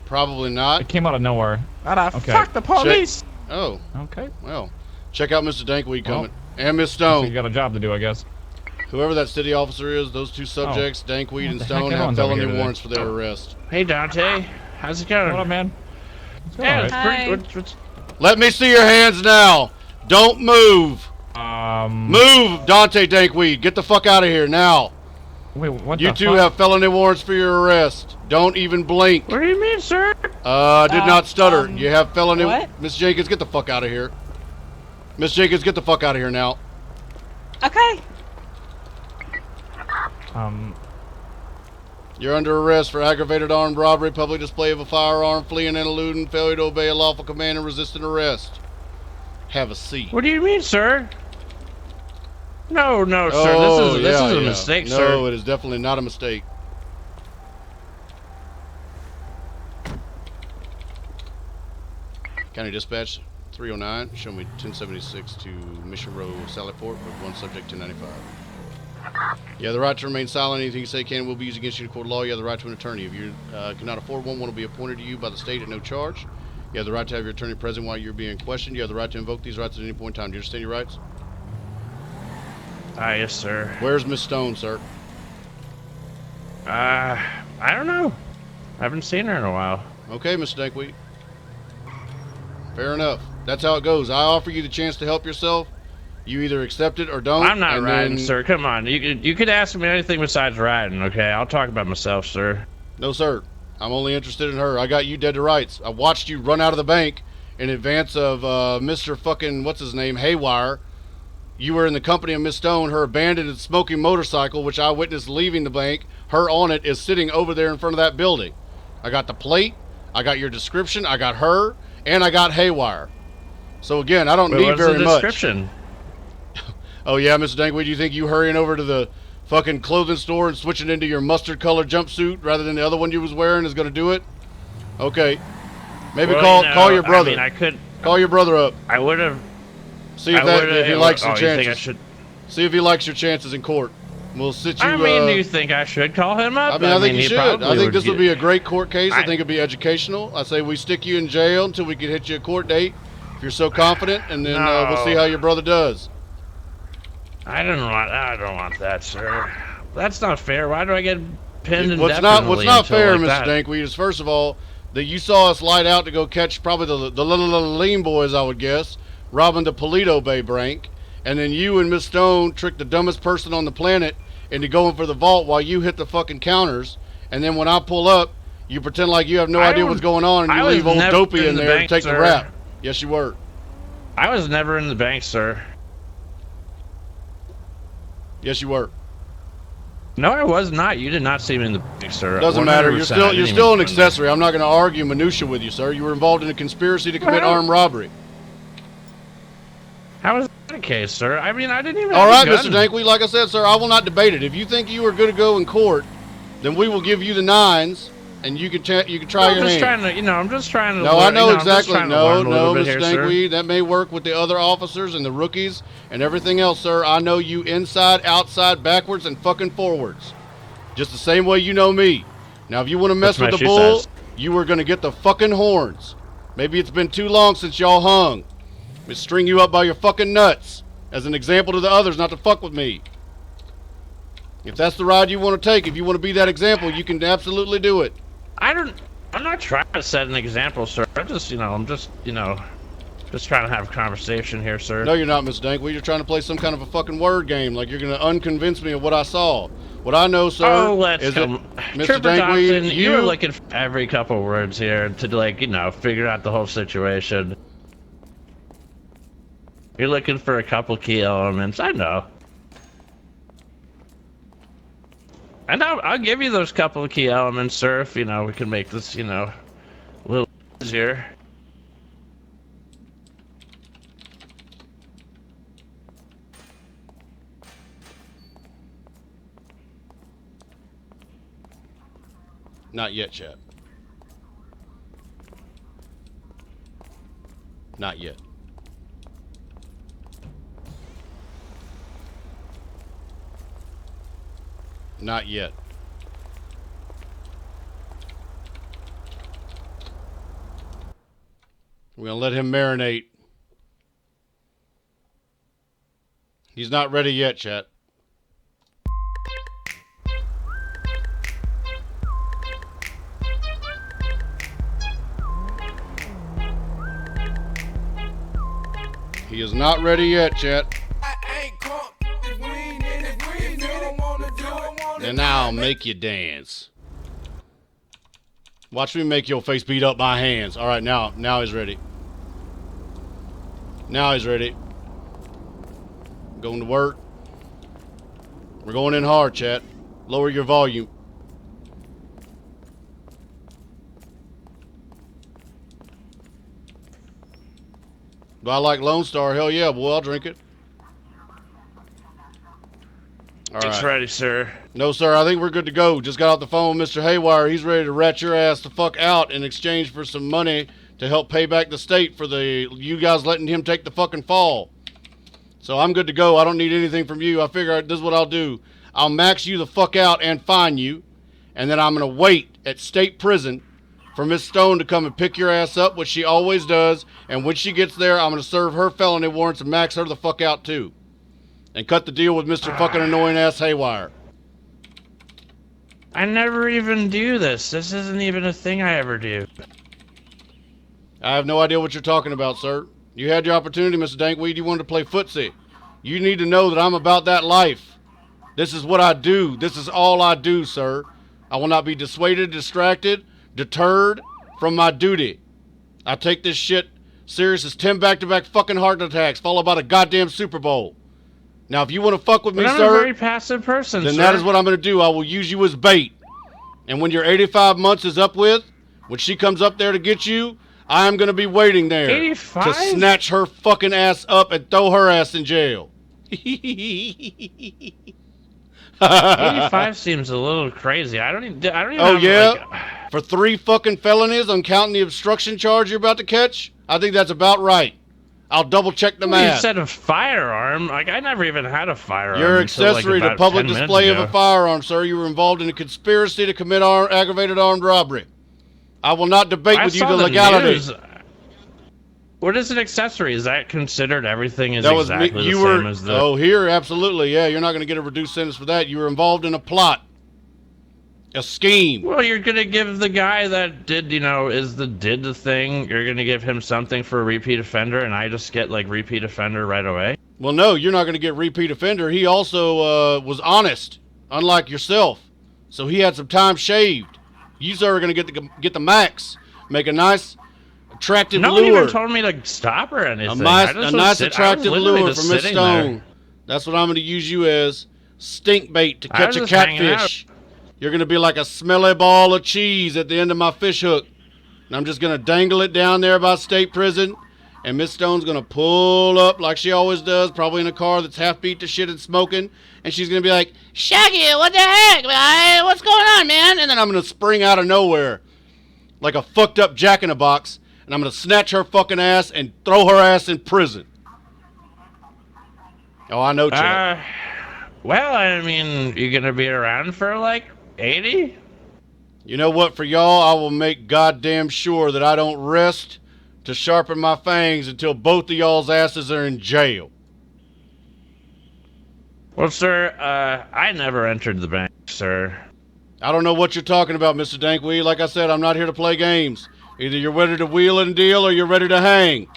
Probably not. It came out of nowhere. Okay. Fuck the police! Oh. Okay. Well, check out Mr. Dankweed coming. Well, And Miss So Stone. you got a job to do, I guess. Whoever that city officer is, those two subjects, Dankweed What and the Stone, heck? have Everyone's over felony here today. warrants for their arrest. Hey, Dante. How's it going? What up, man? It's going Yeah, alright. it's pretty... What's... Let me see your hands now. Don't move. Move, Dante Dankweed. Get the fuck out of here now. Wait, what You the two fuck? have felony warrants for your arrest. Don't even blink. What do you mean, sir? I did not stutter. You have felony... what? Miss Jenkins, get the fuck out of here. Miss Jenkins, get the fuck out of here now. Okay. You're under arrest for aggravated armed robbery, public display of a firearm, fleeing and eluding, failure to obey a lawful command, and resisting arrest. Have a seat. What do you mean, sir? No, sir. Oh, This is a mistake, no, sir. No, it is definitely not a mistake. County Dispatch 309, show me 1076 to Mission Row, Sallyport, with one subject 1095. You have the right to remain silent. Anything you say can and will be used against you in a court of law. You have the right to an attorney. If you cannot afford one will be appointed to you by the state at no charge. You have the right to have your attorney present while you're being questioned. You have the right to invoke these rights at any point in time. Do you understand your rights? Yes, sir. Where's Miss Stone, sir? I don't know. I haven't seen her in a while. Okay, Mr. Dankweed. Fair enough. That's how it goes. I offer you the chance to help yourself. You either accept it or don't. I'm not and riding, then... sir. Come on. You could ask me anything besides riding, okay? I'll talk about myself, sir. No, sir. I'm only interested in her. I got you dead to rights. I watched you run out of the bank in advance of Mr. fucking, what's his name, Haywire. You were in the company of Miss Stone. Her abandoned and smoking motorcycle, which I witnessed leaving the bank, her on it, is sitting over there in front of that building. I got the plate, I got your description, I got her, and I got Haywire. So again, I don't need very much. Description? Oh yeah, Mr. Dankweed, you think you hurrying over to the fucking clothing store and switching into your mustard colored jumpsuit rather than the other one you was wearing is going to do it? Okay. Maybe call your brother. I mean, I could call your brother up. I would have. See if he likes your chances. Think I should? See if he likes your chances in court. We'll sit you. I mean, do you think I should call him up? I think you should. I think this would would be a great court case. I think it'd be educational. I say we stick you in jail until we can hit you a court date, if you're so confident, and then we'll see how your brother does. I don't want that, sir. That's not fair. Why do I get pinned What's indefinitely? What's not fair, like Mr. Dankweed, is first of all that you saw us light out to go catch probably the little lean boys, I would guess, robbing the Polito Bay bank, and then you and Miss Stone tricked the dumbest person on the planet into going for the vault while you hit the fucking counters, and then when I pull up, you pretend like you have no idea what's going on, and you leave old Dopey in there to take the rap. Yes, you were. I was never in the bank, sir. Yes, you were. No, I was not. You did not see me in the bank, sir. Doesn't matter. You're still an accessory. I'm not going to argue minutia with you, sir. You were involved in a conspiracy to commit armed robbery. How is that the case, sir? I mean, I didn't even. All right, Mr. Dankweed. Like I said, sir, I will not debate it. If you think you are going to go in court, then we will give you the 9s, and you can try your hand. I'm just trying to. No, learn, I know exactly. No, Mr. Dankweed. That may work with the other officers and the rookies and everything else, sir. I know you inside, outside, backwards, and fucking forwards. Just the same way you know me. Now, if you want to mess with the bull, you are going to get the fucking horns. Maybe it's been too long since y'all hung. Let me string you up by your fucking nuts as an example to the others not to fuck with me. If that's the ride you want to take, if you want to be that example, you can absolutely do it. I'm not trying to set an example, sir. I'm just trying to have a conversation here, sir. No, you're not, Mr. Dankweed. You're trying to play some kind of a fucking word game, like you're going to unconvince me of what I saw. What I know, sir, is that Mr. Dankweed, you're looking for every couple words here to, figure out the whole situation. You're looking for a couple key elements. I know. And I'll give you those couple of key elements, sir, if, we can make this, a little easier. Not yet, Chad. Not yet. Not yet. We're going to let him marinate. He's not ready yet, chat. He is not ready yet, chat. And now I'll make you dance. Watch me make your face beat up by hands. All right, now he's ready. Now he's ready. Going to work. We're going in hard, chat. Lower your volume. Do I like Lone Star? Hell yeah, boy, I'll drink it. All right. It's ready, sir. No, sir, I think we're good to go. Just got off the phone with Mr. Haywire. He's ready to rat your ass the fuck out in exchange for some money to help pay back the state for you guys letting him take the fucking fall. So I'm good to go. I don't need anything from you. I figure this is what I'll do. I'll max you the fuck out and fine you, and then I'm going to wait at state prison for Miss Stone to come and pick your ass up, which she always does, and when she gets there, I'm going to serve her felony warrants and max her the fuck out too. And cut the deal with Mr. fucking annoying ass Haywire. I never even do this. This isn't even a thing I ever do. I have no idea what you're talking about, sir. You had your opportunity, Mr. Dankweed. You wanted to play footsie. You need to know that I'm about that life. This is what I do. This is all I do, sir. I will not be dissuaded, distracted, deterred from my duty. I take this shit Serious as 10 back-to-back fucking heart attacks, followed by the goddamn Super Bowl. Now, if you want to fuck with me, But I'm sir, a very passive person, then sir. that is what I'm going to do. I will use you as bait. And when your 85 months is up with, when she comes up there to get you, I am going to be waiting there 85? to snatch her fucking ass up and throw her ass in jail. 85 seems a little crazy. I don't even Oh, have, yeah? like, For 3 fucking felonies, I'm counting the obstruction charge you're about to catch? I think that's about right. I'll double check the well, you math. said a firearm. Like, I never even had a firearm. Your until, like, accessory to about public 10 minutes display of ago. a firearm, sir. You were involved in a conspiracy to commit aggravated armed robbery. I will not debate I with you saw the the legality. news. What is an accessory? Is that considered everything is That was exactly me. You the were. same as the... Oh, here, absolutely. Yeah, you're not going to get a reduced sentence for that. You were involved in a plot, a scheme. Well, you're gonna give the guy that did the thing. You're gonna give him something for a repeat offender, and I just get like repeat offender right away. Well, no, you're not going to get repeat offender. He also was honest, unlike yourself. So he had some time shaved. You, sir, are going to get the max. Make a nice, attractive No one lure. even told me to stop or anything. A nice attractive lure for Miss Stone. That's what I'm going to use you as. Stink bait to catch a catfish. You're going to be like a smelly ball of cheese at the end of my fish hook. And I'm just going to dangle it down there by state prison. And Miss Stone's going to pull up like she always does, probably in a car that's half beat to shit and smoking. And she's going to be like, Shaggy, what the heck? What's going on, man? And then I'm going to spring out of nowhere like a fucked up jack-in-a-box. And I'm going to snatch her fucking ass and throw her ass in prison. Oh, I know, Chuck. Well, I mean, you're going to be around for like 80? You know what? For y'all, I will make goddamn sure that I don't rest to sharpen my fangs until both of y'all's asses are in jail. Well, sir, I never entered the bank, sir. I don't know what you're talking about, Mr. Dankweed. Like I said, I'm not here to play games. Either you're ready to wheel and deal or you're ready to hang.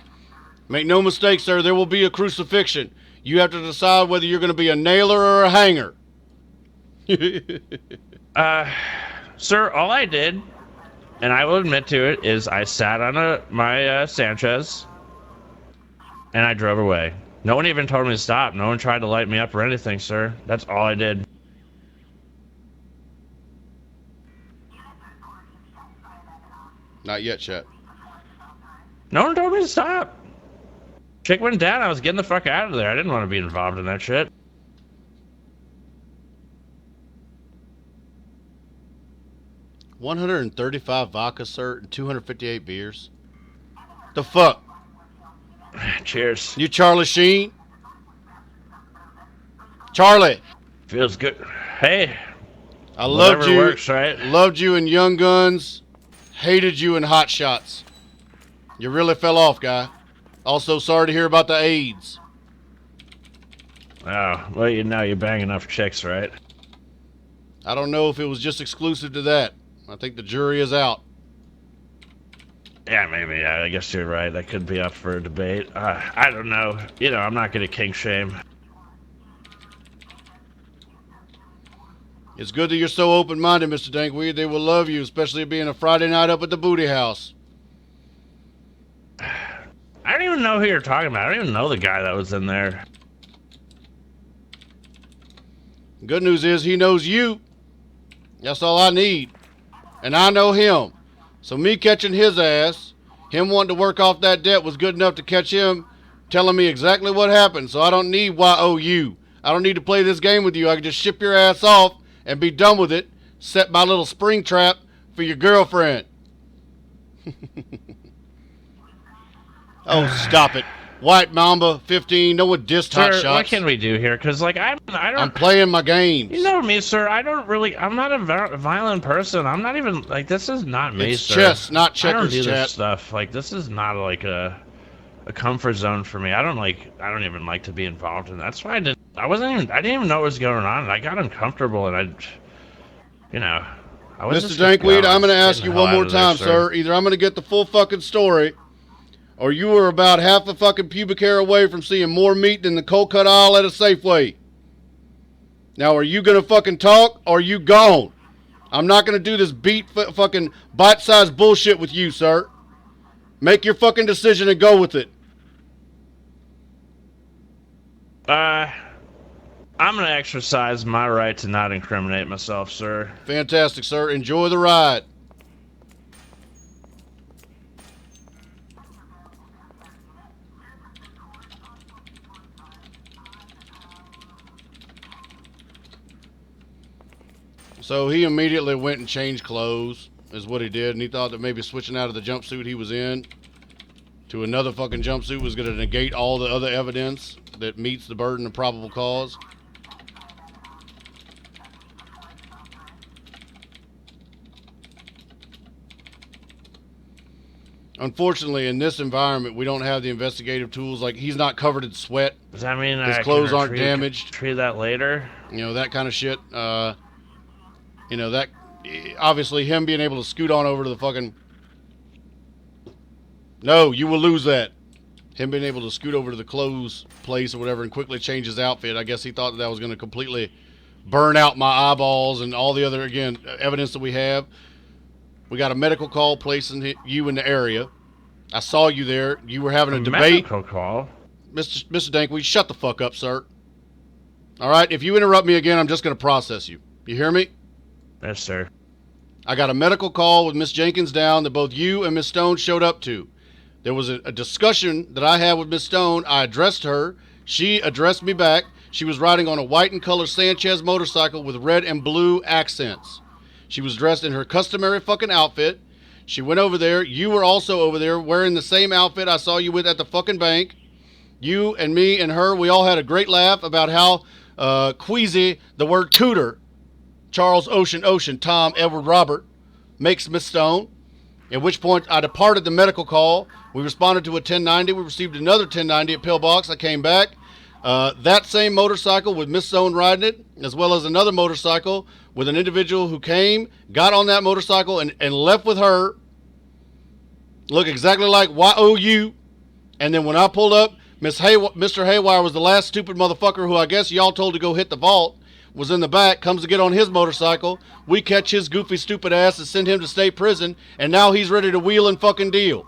Make no mistake, sir, there will be a crucifixion. You have to decide whether you're going to be a nailer or a hanger. Sir, all I did, and I will admit to it, is I sat on my Sanchez, and I drove away. No one even told me to stop. No one tried to light me up or anything, sir. That's all I did. Not yet, Chet. No one told me to stop. Chick went down. I was getting the fuck out of there. I didn't want to be involved in that shit. $135 vodka, sir, and 258 beers. The fuck? Cheers. You Charlie Sheen? Charlie. Feels good. Hey. I loved whatever you. Works, right? Loved you in Young Guns. Hated you in Hot Shots. You really fell off, guy. Also, sorry to hear about the AIDS. Oh, well, you know you're banging enough chicks, right? I don't know if it was just exclusive to that. I think the jury is out. Yeah, maybe. Yeah, I guess you're right. That could be up for a debate. I don't know. You know, I'm not going to kink shame. It's good that you're so open-minded, Mr. Dankweed. They will love you, especially being a Friday night up at the booty house. I don't even know who you're talking about. I don't even know the guy that was in there. Good news is he knows you. That's all I need. And I know him. So me catching his ass, him wanting to work off that debt was good enough to catch him telling me exactly what happened. So I don't need YOU. I don't need to play this game with you. I can just ship your ass off and be done with it. Set my little spring trap for your girlfriend. Oh, stop it. White Mamba, 15, no one dissed hot shots. Sir, what can we do here? Because, like, I'm playing my games. You know me, sir. I'm not a violent person. I'm not even, like, this is not me, It's sir. chess, not checkers, I don't do chat. this stuff. Like, this is not, like, a comfort zone for me. I don't even like to be involved in that. That's why I didn't even know what was going on. And I got uncomfortable, and I was Mr. just Dankweed, I'm going to getting ask the you hell one out more of there, time, sir. Either I'm going to get the full fucking story, or you were about half a fucking pubic hair away from seeing more meat than the cold cut aisle at a Safeway. Now, are you going to fucking talk, or are you gone? I'm not going to do this fucking bite-sized bullshit with you, sir. Make your fucking decision and go with it. I'm gonna exercise my right to not incriminate myself, sir. Fantastic, sir. Enjoy the ride. So he immediately went and changed clothes, is what he did, and he thought that maybe switching out of the jumpsuit he was in to another fucking jumpsuit was going to negate all the other evidence that meets the burden of probable cause. Unfortunately, in this environment, we don't have the investigative tools. Like, he's not covered in sweat. Does that mean his I clothes can aren't damaged? Treat that later. You know, that kind of shit. You know, that obviously him being able to scoot on over to the fucking. No, you will lose that. Him being able to scoot over to the clothes place or whatever and quickly change his outfit. I guess he thought that was going to completely burn out my eyeballs and all the other, again, evidence that we have. We got a medical call placing you in the area. I saw you there. You were having a debate. Medical call? Mr. Dankweed, shut the fuck up, sir. All right? If you interrupt me again, I'm just going to process you. You hear me? Yes, sir. I got a medical call with Miss Jenkins down that both you and Miss Stone showed up to. There was a discussion that I had with Miss Stone. I addressed her. She addressed me back. She was riding on a white and colored Sanchez motorcycle with red and blue accents. She was dressed in her customary fucking outfit. She went over there. You were also over there wearing the same outfit I saw you with at the fucking bank. You and me and her, we all had a great laugh about how queasy the word cooter, Charles Ocean, Tom, Edward, Robert, makes Miss Stone. At which point I departed the medical call. We responded to a 1090. We received another 1090 at Pillbox. I came back. That same motorcycle with Miss Stone riding it, as well as another motorcycle with an individual who came, got on that motorcycle, and left with her. Look exactly like YOU. And then when I pulled up, Mr. Haywire was the last stupid motherfucker who I guess y'all told to go hit the vault, was in the back, comes to get on his motorcycle. We catch his goofy, stupid ass and send him to state prison, and now he's ready to wheel and fucking deal.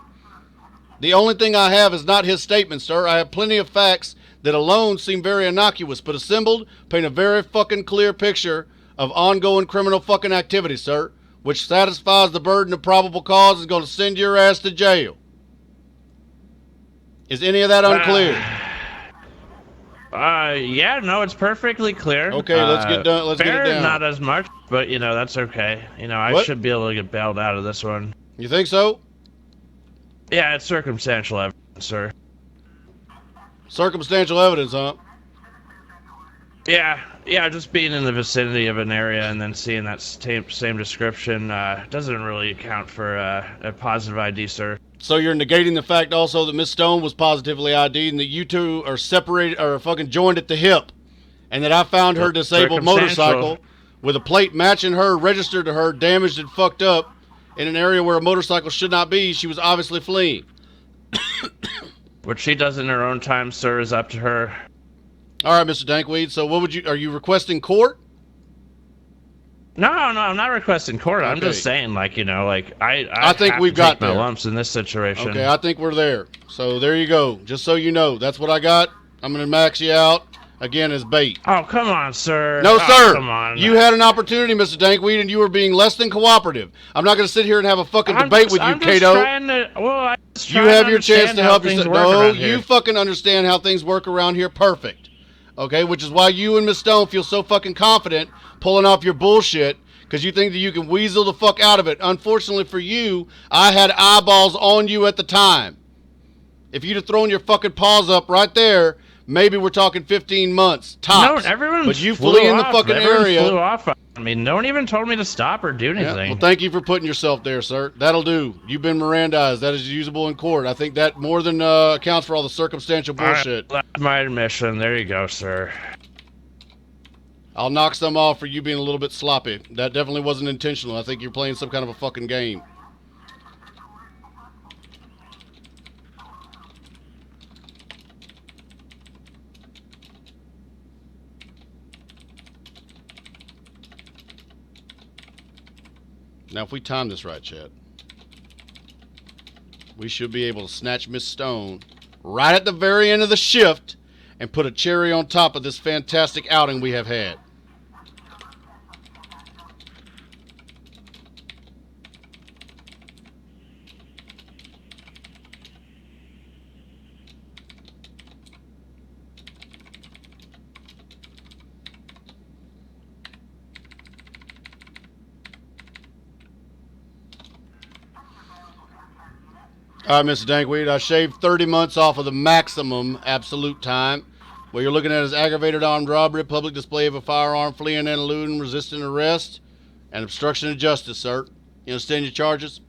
The only thing I have is not his statement, sir. I have plenty of facts that alone seem very innocuous, but assembled paint a very fucking clear picture of ongoing criminal fucking activity, sir, which satisfies the burden of probable cause and is going to send your ass to jail. Is any of that unclear? Yeah, no, it's perfectly clear. Okay, let's get done. Let's get it down. Not as much, but you know that's okay. You know, I should be able to get bailed out of this one. You think so? Yeah, it's circumstantial evidence, sir. Circumstantial evidence, huh? Yeah, just being in the vicinity of an area and then seeing that same description doesn't really account for a positive ID, sir. So you're negating the fact also that Miss Stone was positively ID'd and that you two are separated or fucking joined at the hip, and that I found her disabled motorcycle with a plate matching her, registered to her, damaged and fucked up in an area where a motorcycle should not be. She was obviously fleeing. What she does in her own time, sir, is up to her. All right, Mr. Dankweed. So are you requesting court? No, I'm not requesting court. Okay. I'm just saying, like, you know, like, I think we've got my lumps in this situation. Okay, I think we're there. So there you go. Just so you know, that's what I got. I'm going to max you out again as bait. Oh, come on, sir. No, sir. Come on. You had an opportunity, Mr. Dankweed, and you were being less than cooperative. I'm not going to sit here and have a fucking debate with you, Kato. You have your chance to help yourself. No, you fucking understand how things work around here perfect. Okay, which is why you and Miss Stone feel so fucking confident pulling off your bullshit, because you think that you can weasel the fuck out of it. Unfortunately for you, I had eyeballs on you at the time. If you'd have thrown your fucking paws up right there, maybe we're talking 15 months tops. No, everyone but you flee in the fucking area. Flew off. I mean, no one even told me to stop or do anything. Yeah, well, thank you for putting yourself there, sir. That'll do. You've been Mirandized. That is usable in court. I think that more than accounts for all the circumstantial bullshit. All right, that's my admission. There you go, sir. I'll knock some off for you being a little bit sloppy. That definitely wasn't intentional. I think you're playing some kind of a fucking game. Now, if we time this right, Chad, we should be able to snatch Miss Stone right at the very end of the shift and put a cherry on top of this fantastic outing we have had. All right, Mr. Dankweed, I shaved 30 months off of the maximum absolute time. What you're looking at is aggravated armed robbery, public display of a firearm, fleeing and eluding, resisting arrest, and obstruction of justice, sir. You understand your charges?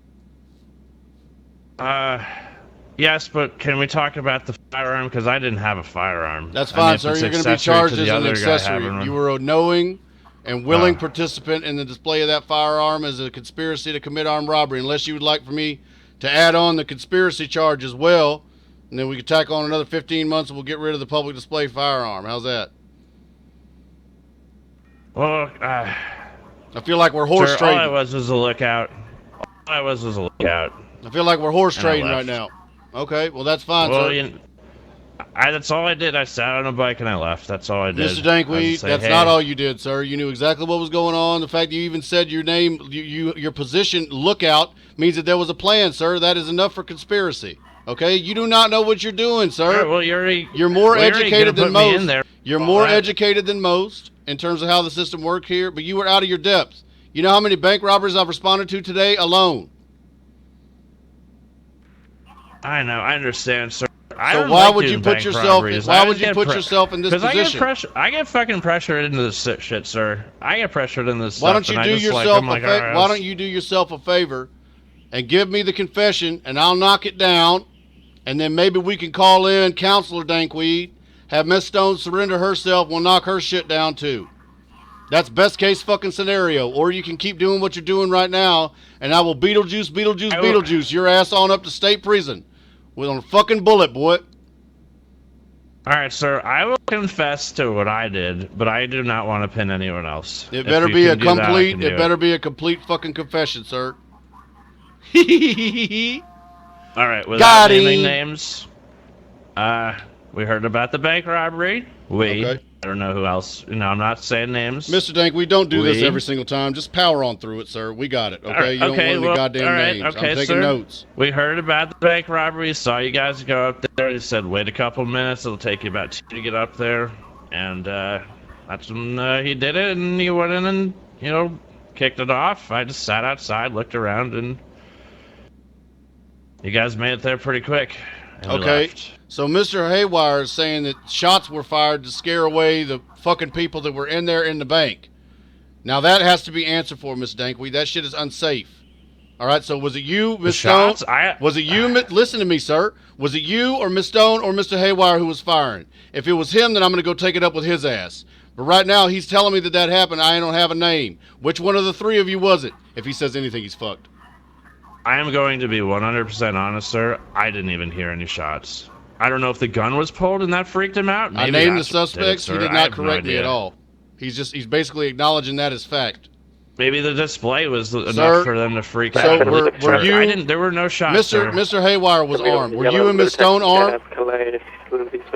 Yes, but can we talk about the firearm? Because I didn't have a firearm. That's fine, if sir. it's You're going to be accessory charged to as the an other guy accessory. having one. You were a knowing and willing participant in the display of that firearm as a conspiracy to commit armed robbery, unless you would like for me to add on the conspiracy charge as well, and then we could tack on another 15 months and we'll get rid of the public display firearm. How's that? Well, I feel like we're horse trading. All I was a lookout. All I was a lookout. I feel like we're horse And I trading right left. now. Okay, well that's fine, Well, sir. that's all I did. I sat on a bike and I left. That's all I did. Mr. Dankweed, Say, that's hey, not all you did, sir. You knew exactly what was going on. The fact you even said your name, your position, lookout, means that there was a plan, sir. That is enough for conspiracy. Okay? You do not know what you're doing, sir. All right, well, you're more well, educated than put me in most. there. You're All more that. educated than most in terms of how the system works here, but you were out of your depth. You know how many bank robberies I've responded to today alone? I know. I understand, sir. So why would you put yourself? Why would you put yourself in this position? I get fucking pressured into this shit, sir. I get pressured into this. Why don't stuff, you and do I just yourself like, a I'm like, favor? all right, Why don't you do yourself a favor and give me the confession, and I'll knock it down, and then maybe we can call in Counselor Dankweed, have Miss Stone surrender herself, we'll knock her shit down too. That's best case fucking scenario. Or you can keep doing what you're doing right now, and I will Beetlejuice your ass on up to state prison with on a fucking bullet, boy. All right, sir. I will confess to what I did, but I do not want to pin anyone else. It better be a complete. It better be a complete fucking confession, sir. All right, without Got naming him. names, we heard about the bank robbery. I don't know who else. I'm not saying names. Mr. Dank, we don't do this We- every single time. Just power on through it, sir. We got it, okay? All right, You don't want any goddamn all right, names. okay, I'm taking sir. notes. We heard about the bank robbery. Saw you guys go up there. They said wait a couple minutes. It'll take you about 2 to get up there. And that's when he did it. And he went in and kicked it off. I just sat outside, looked around, and you guys made it there pretty quick. And we Okay, left. so Mr. Haywire is saying that shots were fired to scare away the fucking people that were in there in the bank. Now that has to be answered for, Miss Dankweed. That shit is unsafe. All right, so was it you, Miss Stone? Was it you? Listen to me, sir. Was it you or Miss Stone or Mr. Haywire who was firing? If it was him, then I'm going to go take it up with his ass. But right now, he's telling me that happened. I don't have a name. Which one of the three of you was it? If he says anything, he's fucked. I am going to be 100% honest, sir. I didn't even hear any shots. I don't know if the gun was pulled and that freaked him out. I Maybe named the that's what suspects. did He it, did sir. I not have no correct me idea. at all. He's basically acknowledging that as fact. Maybe the display was enough Sir, for them to freak so out. were you? I didn't. There were no shots, sir. Mr. Haywire was armed. Were you and Miss Stone armed?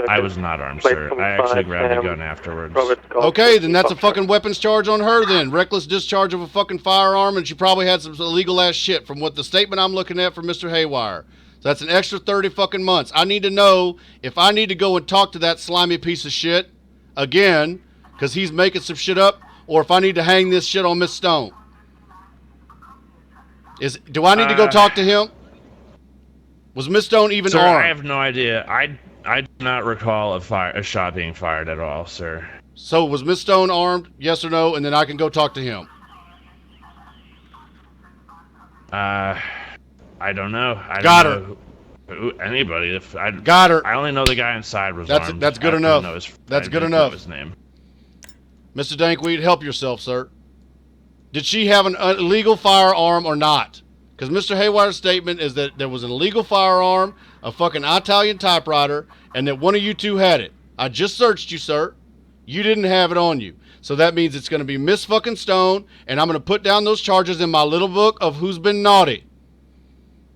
I was not armed, sir. I actually grabbed the gun afterwards. Okay, then that's a fucking weapons charge on her then. Reckless discharge of a fucking firearm, and she probably had some illegal ass shit from what the statement I'm looking at from Mr. Haywire. So that's an extra 30 fucking months. I need to know if I need to go and talk to that slimy piece of shit again, because he's making some shit up, or if I need to hang this shit on Miss Stone. Do I need to go talk to him? Was Miss Stone even Sir, armed? I have no idea. I do not recall a shot being fired at all, sir. So was Miss Stone armed? Yes or no? And then I can go talk to him. I don't know. I Got don't know anybody. Got her. I only know the guy inside was armed. That's good I don't enough. know his- That's I good didn't know enough. His name. Mr. Dankweed, help yourself, sir. Did she have an illegal firearm or not? Because Mr. Haywire's statement is that there was an illegal firearm, a fucking Italian typewriter, and that one of you two had it. I just searched you, sir. You didn't have it on you. So that means it's going to be Miss fucking Stone, and I'm going to put down those charges in my little book of who's been naughty.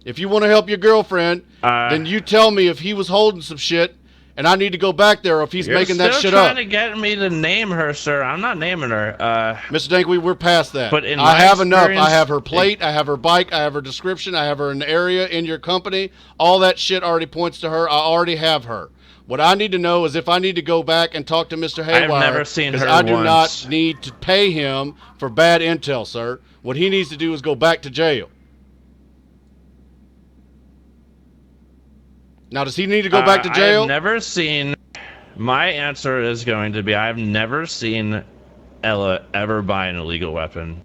If you want to help your girlfriend, then you tell me if he was holding some shit and I need to go back there or if he's making that shit You're up. still trying to get me to name her, sir. I'm not naming her. Mr. Dankweed, we're past that. But in I my have enough. I experience- have her plate. I have her bike. I have her description. I have her in the area in your company. All that shit already points to her. I already have her. What I need to know is if I need to go back and talk to Mr. Haywire. I've never seen her I do once. not need to pay him for bad intel, sir. What he needs to do is go back to jail. Now, does he need to go back to jail? I've never seen... My answer is going to be I've never seen Ella ever buy an illegal weapon.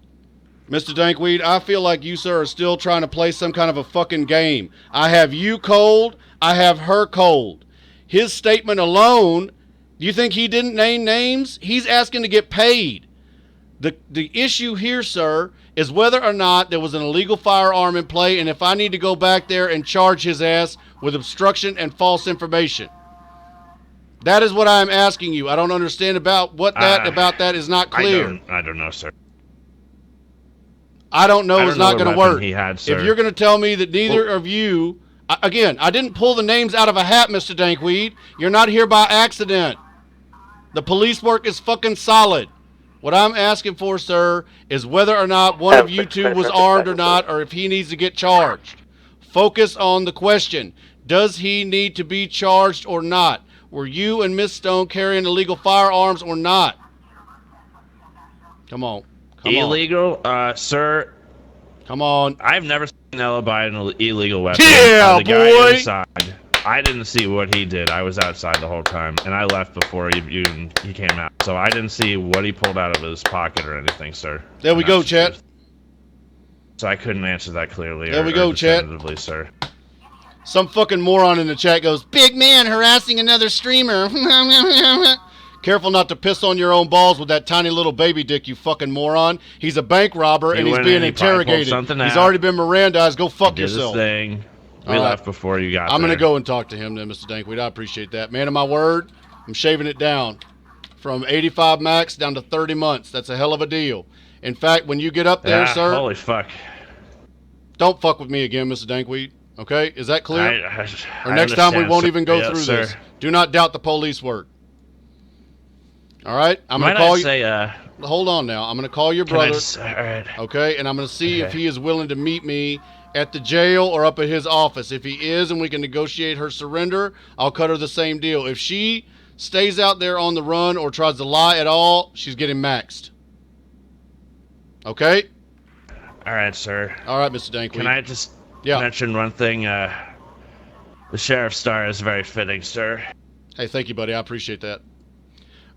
Mr. Dankweed, I feel like you, sir, are still trying to play some kind of a fucking game. I have you cold. I have her cold. His statement alone, do you think he didn't name names? He's asking to get paid. The issue here, sir, is whether or not there was an illegal firearm in play and if I need to go back there and charge his ass with obstruction and false information. That is what I'm asking you. I don't understand about about that is not clear. I don't know, sir. I don't know is not going to work. He had, sir. If you're going to tell me that neither of you, again, I didn't pull the names out of a hat, Mr. Dankweed. You're not here by accident. The police work is fucking solid. What I'm asking for, sir, is whether or not one of you two was armed or not, or if he needs to get charged. Focus on the question. Does he need to be charged or not? Were you and Miss Stone carrying illegal firearms or not? Come on. Illegal? Sir. Come on. I've never seen Ella buy an illegal weapon. Yeah, the guy boy! inside, I didn't see what he did. I was outside the whole time, and I left before he came out. So I didn't see what he pulled out of his pocket or anything, sir. There we go, chat. So I couldn't answer that clearly. There we go, chat. Definitively, sir. Some fucking moron in the chat goes, "Big man harassing another streamer." Careful not to piss on your own balls with that tiny little baby dick, you fucking moron. He's a bank robber and he's being interrogated. He's already been Mirandized. Go fuck yourself. His thing. We left before you got I'm there. going to go and talk to him then, Mr. Dankweed. I appreciate that. Man of my word, I'm shaving it down from 85 max down to 30 months. That's a hell of a deal. In fact, when you get up there, sir. Holy fuck. Don't fuck with me again, Mr. Dankweed. Okay? Is that clear? I or next time we understand, won't sir. even go Yes, through sir. this. Do not doubt the police work. All right? I'm going to Might call I you. say, hold on now. I'm going to call your Can I brother. just- all right. Okay? And I'm going to see if Okay. he is willing to meet me at the jail or up at his office. If he is and we can negotiate her surrender, I'll cut her the same deal. If she stays out there on the run or tries to lie at all, she's getting maxed. Okay? All right, sir. All right, Mr. Dankweed. Can I just mention one thing? The sheriff's star is very fitting, sir. Hey, thank you, buddy. I appreciate that.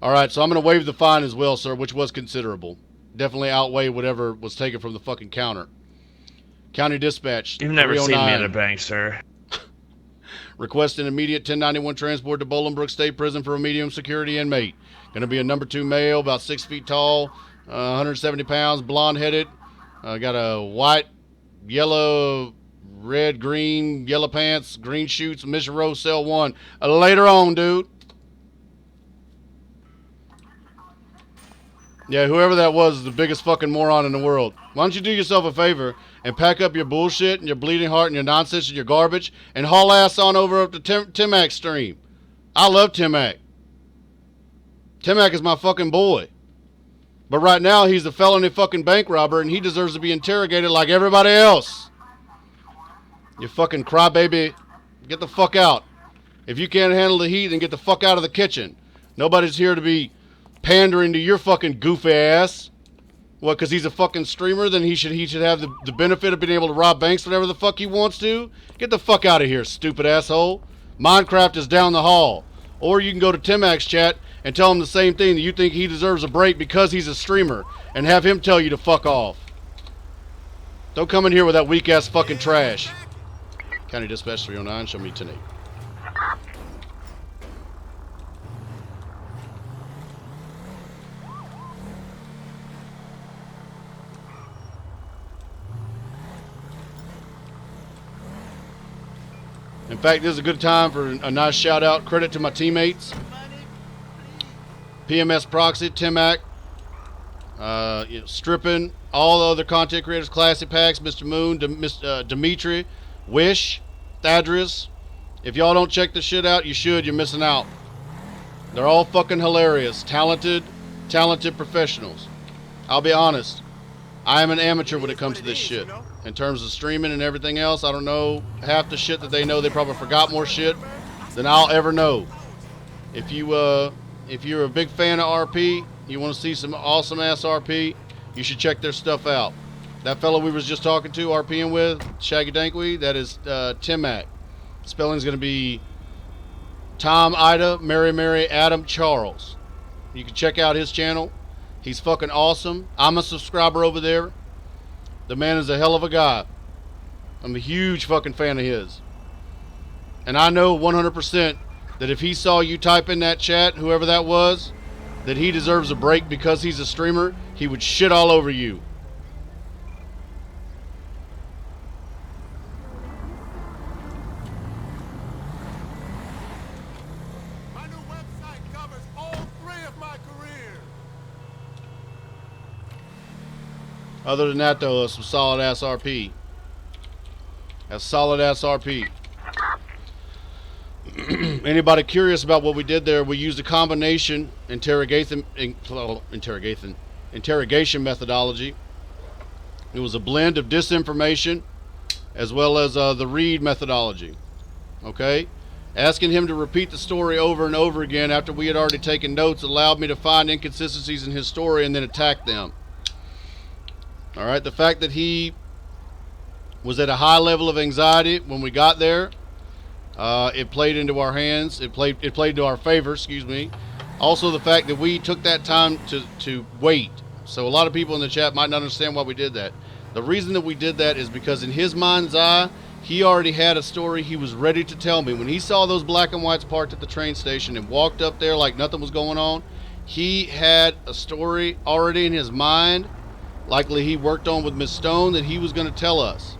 All right, so I'm going to waive the fine as well, sir, which was considerable. Definitely outweigh whatever was taken from the fucking counter. County Dispatch. You've never seen me 309. at a bank, sir. Request an immediate 1091 transport to Bolingbrook State Prison for a medium security inmate. Going to be a number 2 male, about 6 feet tall, 170 pounds, blonde-headed. Got a white, yellow, red, green, yellow pants, green shoots, Mission Row, cell 1. Later on, dude. Yeah, whoever that was is the biggest fucking moron in the world. Why don't you do yourself a favor and pack up your bullshit and your bleeding heart and your nonsense and your garbage and haul ass on over up to Timac's stream. I love Timac. Timac is my fucking boy. But right now, he's a felony fucking bank robber and he deserves to be interrogated like everybody else. You fucking crybaby. Get the fuck out. If you can't handle the heat, then get the fuck out of the kitchen. Nobody's here to be pandering to your fucking goofy ass. What, because he's a fucking streamer, then he should have the benefit of being able to rob banks whenever the fuck he wants to? Get the fuck out of here, stupid asshole. Minecraft is down the hall. Or you can go to Timac's chat and tell him the same thing, that you think he deserves a break because he's a streamer, and have him tell you to fuck off. Don't come in here with that weak ass fucking trash. County Dispatch 309, show me 10-8. In fact, this is a good time for a nice shout out. Credit to my teammates. PMS Proxy, Timac, Strippin', all the other content creators, Classic Packs, Mr. Moon, Dimitri, Wish, Thaddeus. If y'all don't check this shit out, you should. You're missing out. They're all fucking hilarious. Talented professionals. I'll be honest. I am an amateur when it comes to this shit. In terms of streaming and everything else, I don't know half the shit that they know. They probably forgot more shit than I'll ever know. If you're a big fan of RP, you want to see some awesome ass RP, you should check their stuff out. That fellow we was just talking to, RPing with, Shaggy Dankweed, that is Timac. Spelling's going to be Tom, Ida, Mary, Adam, Charles. You can check out his channel. He's fucking awesome. I'm a subscriber over there. The man is a hell of a guy. I'm a huge fucking fan of his. And I know 100% that if he saw you type in that chat, whoever that was, that he deserves a break because he's a streamer, he would shit all over you. Other than that, though, some solid ass RP. That's solid ass RP. Anybody curious about what we did there? We used a combination interrogation methodology. It was a blend of disinformation as well as the read methodology. Okay? Asking him to repeat the story over and over again after we had already taken notes allowed me to find inconsistencies in his story and then attack them. Alright, the fact that he was at a high level of anxiety when we got there, it played into our hands. It played into our favor, excuse me. Also the fact that we took that time to wait. So a lot of people in the chat might not understand why we did that. The reason that we did that is because in his mind's eye, he already had a story he was ready to tell me. When he saw those black and whites parked at the train station and walked up there like nothing was going on, he had a story already in his mind, likely he worked on with Miss Stone, that he was going to tell us.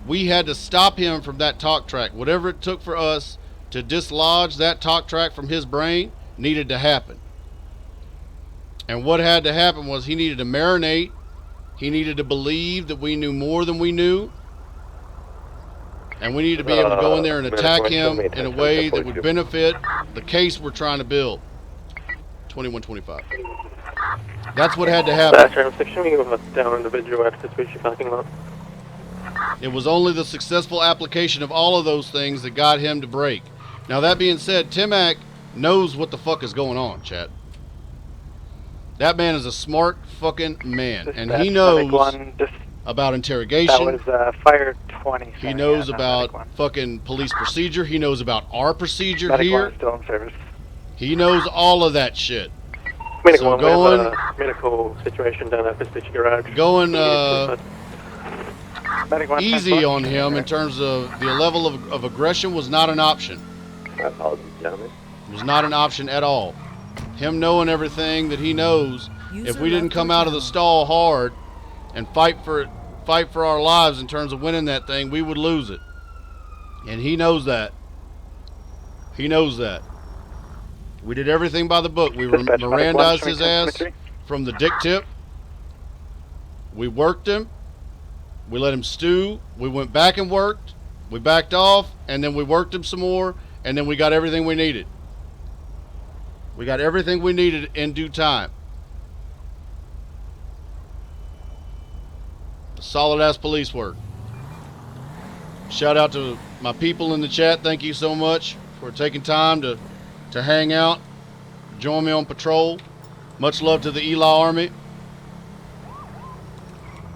We had to stop him from that talk track. Whatever it took for us to dislodge that talk track from his brain needed to happen. And what had to happen was he needed to marinate. He needed to believe that we knew more than we knew. And we needed to be able to go in there and attack him in a way that would benefit the case we're trying to build. 2125. That's what had to happen. It was only the successful application of all of those things that got him to break. Now that being said, Timac knows what the fuck is going on, chat. That man is a smart fucking man, and he knows about interrogation. That was fire 20. He knows about fucking police procedure. He knows about our procedure Medic here. one still in service. He knows all of that shit. Medic So one, going, we have a medical situation down at Vestige Garage. going Medic one, easy on him in terms of the level of aggression was not an option. My apologies, gentlemen. It was not an option at all. Him knowing everything that he knows, if we didn't come out of the stall hard and fight for our lives in terms of winning that thing, we would lose it. And he knows that. He knows that. We did everything by the book. We Mirandized his ass from the dick tip. We worked him. We let him stew. We went back and worked. We backed off, and then we worked him some more, and then we got everything we needed. We got everything we needed in due time. Solid ass police work. Shout out to my people in the chat. Thank you so much for taking time to hang out, join me on patrol. Much love to the Eli Army,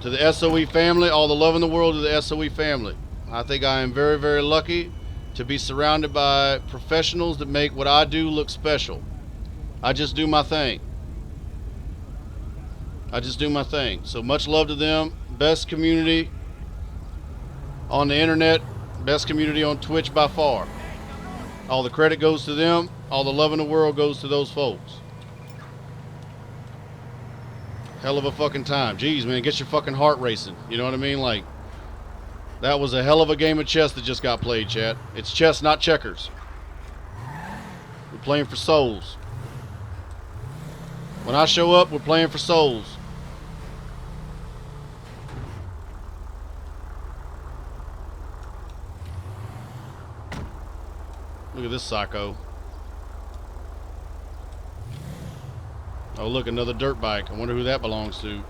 to the SOE family, all the love in the world to the SOE family. I think I am very, very lucky to be surrounded by professionals that make what I do look special. I just do my thing. I just do my thing. So much love to them. Best community on the internet, best community on Twitch by far. All the credit goes to them. All the love in the world goes to those folks. Hell of a fucking time. Jeez, man, get your fucking heart racing. You know what I mean? Like, that was a hell of a game of chess that just got played, chat. It's chess, not checkers. We're playing for souls. When I show up, we're playing for souls. at this psycho. Oh, look, another dirt bike. I wonder who that belongs to.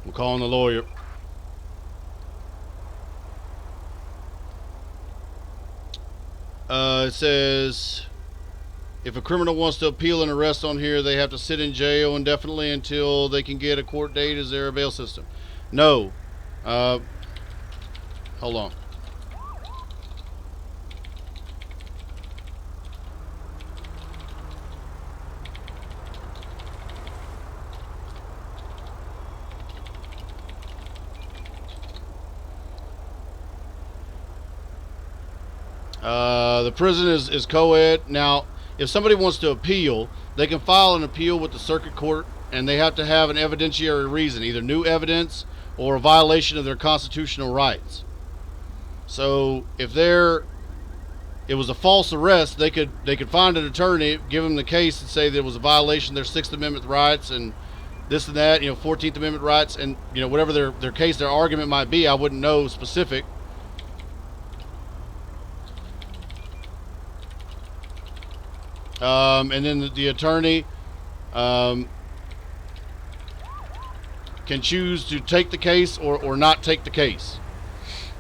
I'm calling the lawyer. It says, if a criminal wants to appeal an arrest on here, they have to sit in jail indefinitely until they can get a court date. Is there a bail system? No. Hold on. The prison is co-ed. Now, if somebody wants to appeal, they can file an appeal with the circuit court, and they have to have an evidentiary reason, either new evidence or a violation of their constitutional rights. So, if it was a false arrest, they could find an attorney, give them the case, and say there was a violation of their Sixth Amendment rights and this and that, 14th Amendment rights, and whatever their case, their argument might be. I wouldn't know specific. And then the attorney can choose to take the case or not take the case.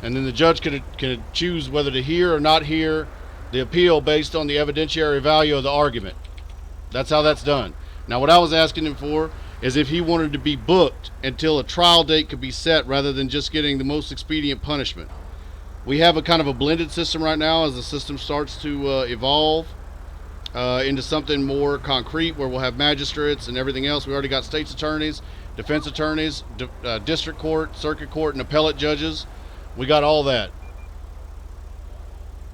And then the judge can choose whether to hear or not hear the appeal based on the evidentiary value of the argument. That's how that's done. Now, what I was asking him for is if he wanted to be booked until a trial date could be set rather than just getting the most expedient punishment. We have a kind of a blended system right now as the system starts to evolve into something more concrete where we'll have magistrates and everything else. We already got state's attorneys, defense attorneys, district court, circuit court, and appellate judges. We got all that.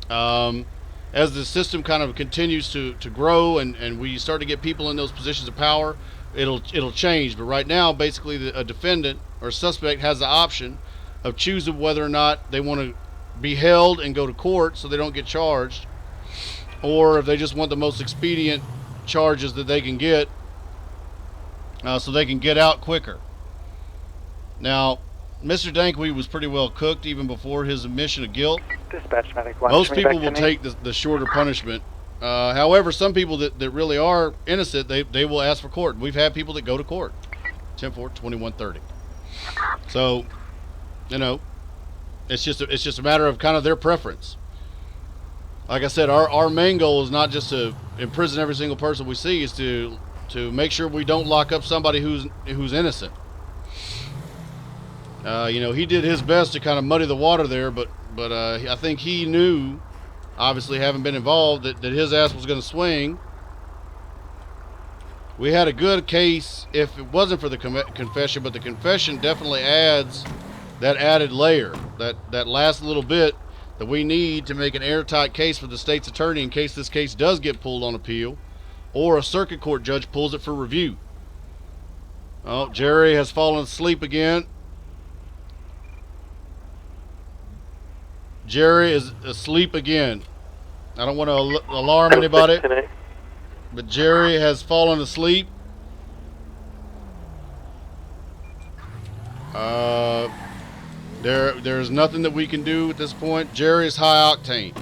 As the system kind of continues to grow and we start to get people in those positions of power, it'll change. But right now, basically, a defendant or suspect has the option of choosing whether or not they want to be held and go to court so they don't get charged, or if they just want the most expedient charges that they can get so they can get out quicker. Now, Mr. Dankwee was pretty well cooked even before his admission of guilt. Dispatch medic 1. Most people will take the shorter punishment. However, some people that really are innocent, they will ask for court. We've had people that go to court. 10-4-2130. So, it's just a matter of kind of their preference. Like I said, our main goal is not just to imprison every single person we see, is to make sure we don't lock up somebody who's innocent. He did his best to kind of muddy the water there, but I think he knew, obviously having been involved, that his ass was going to swing. We had a good case if it wasn't for the confession, but the confession definitely adds that added layer, that last little bit that we need to make an airtight case for the state's attorney in case this case does get pulled on appeal or a circuit court judge pulls it for review. Oh, Jerry has fallen asleep again. Jerry is asleep again. I don't want to alarm anybody, but Jerry has fallen asleep. There's nothing that we can do at this point. Jerry is high octane.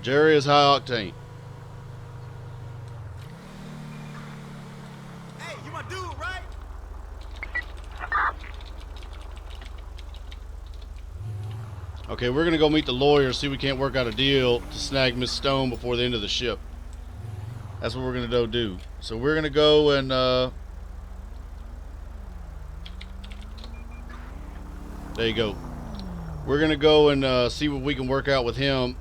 Jerry is high octane. Hey, you my dude, right? Okay, we're gonna go meet the lawyer, see if we can't work out a deal to snag Miss Stone before the end of the ship. That's what we're gonna go do. So we're gonna go and there you go. We're gonna go and see what we can work out with him.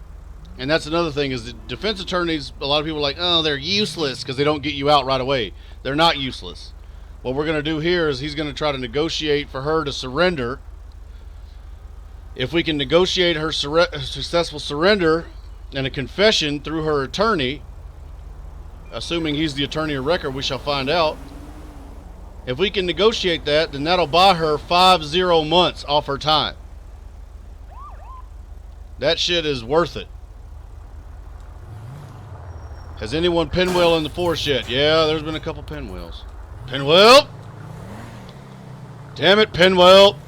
And that's another thing, is that defense attorneys, a lot of people are like, oh, they're useless because they don't get you out right away. They're not useless. What we're gonna do here is he's gonna try to negotiate for her to surrender. If we can negotiate her successful surrender and a confession through her attorney, assuming he's the attorney of record, we shall find out. If we can negotiate that, then that'll buy her 50 months off her time. That shit is worth it. Has anyone pinwheel in the force yet? Yeah, there's been a couple pinwheels. Pinwheel! Damn it, pinwheel!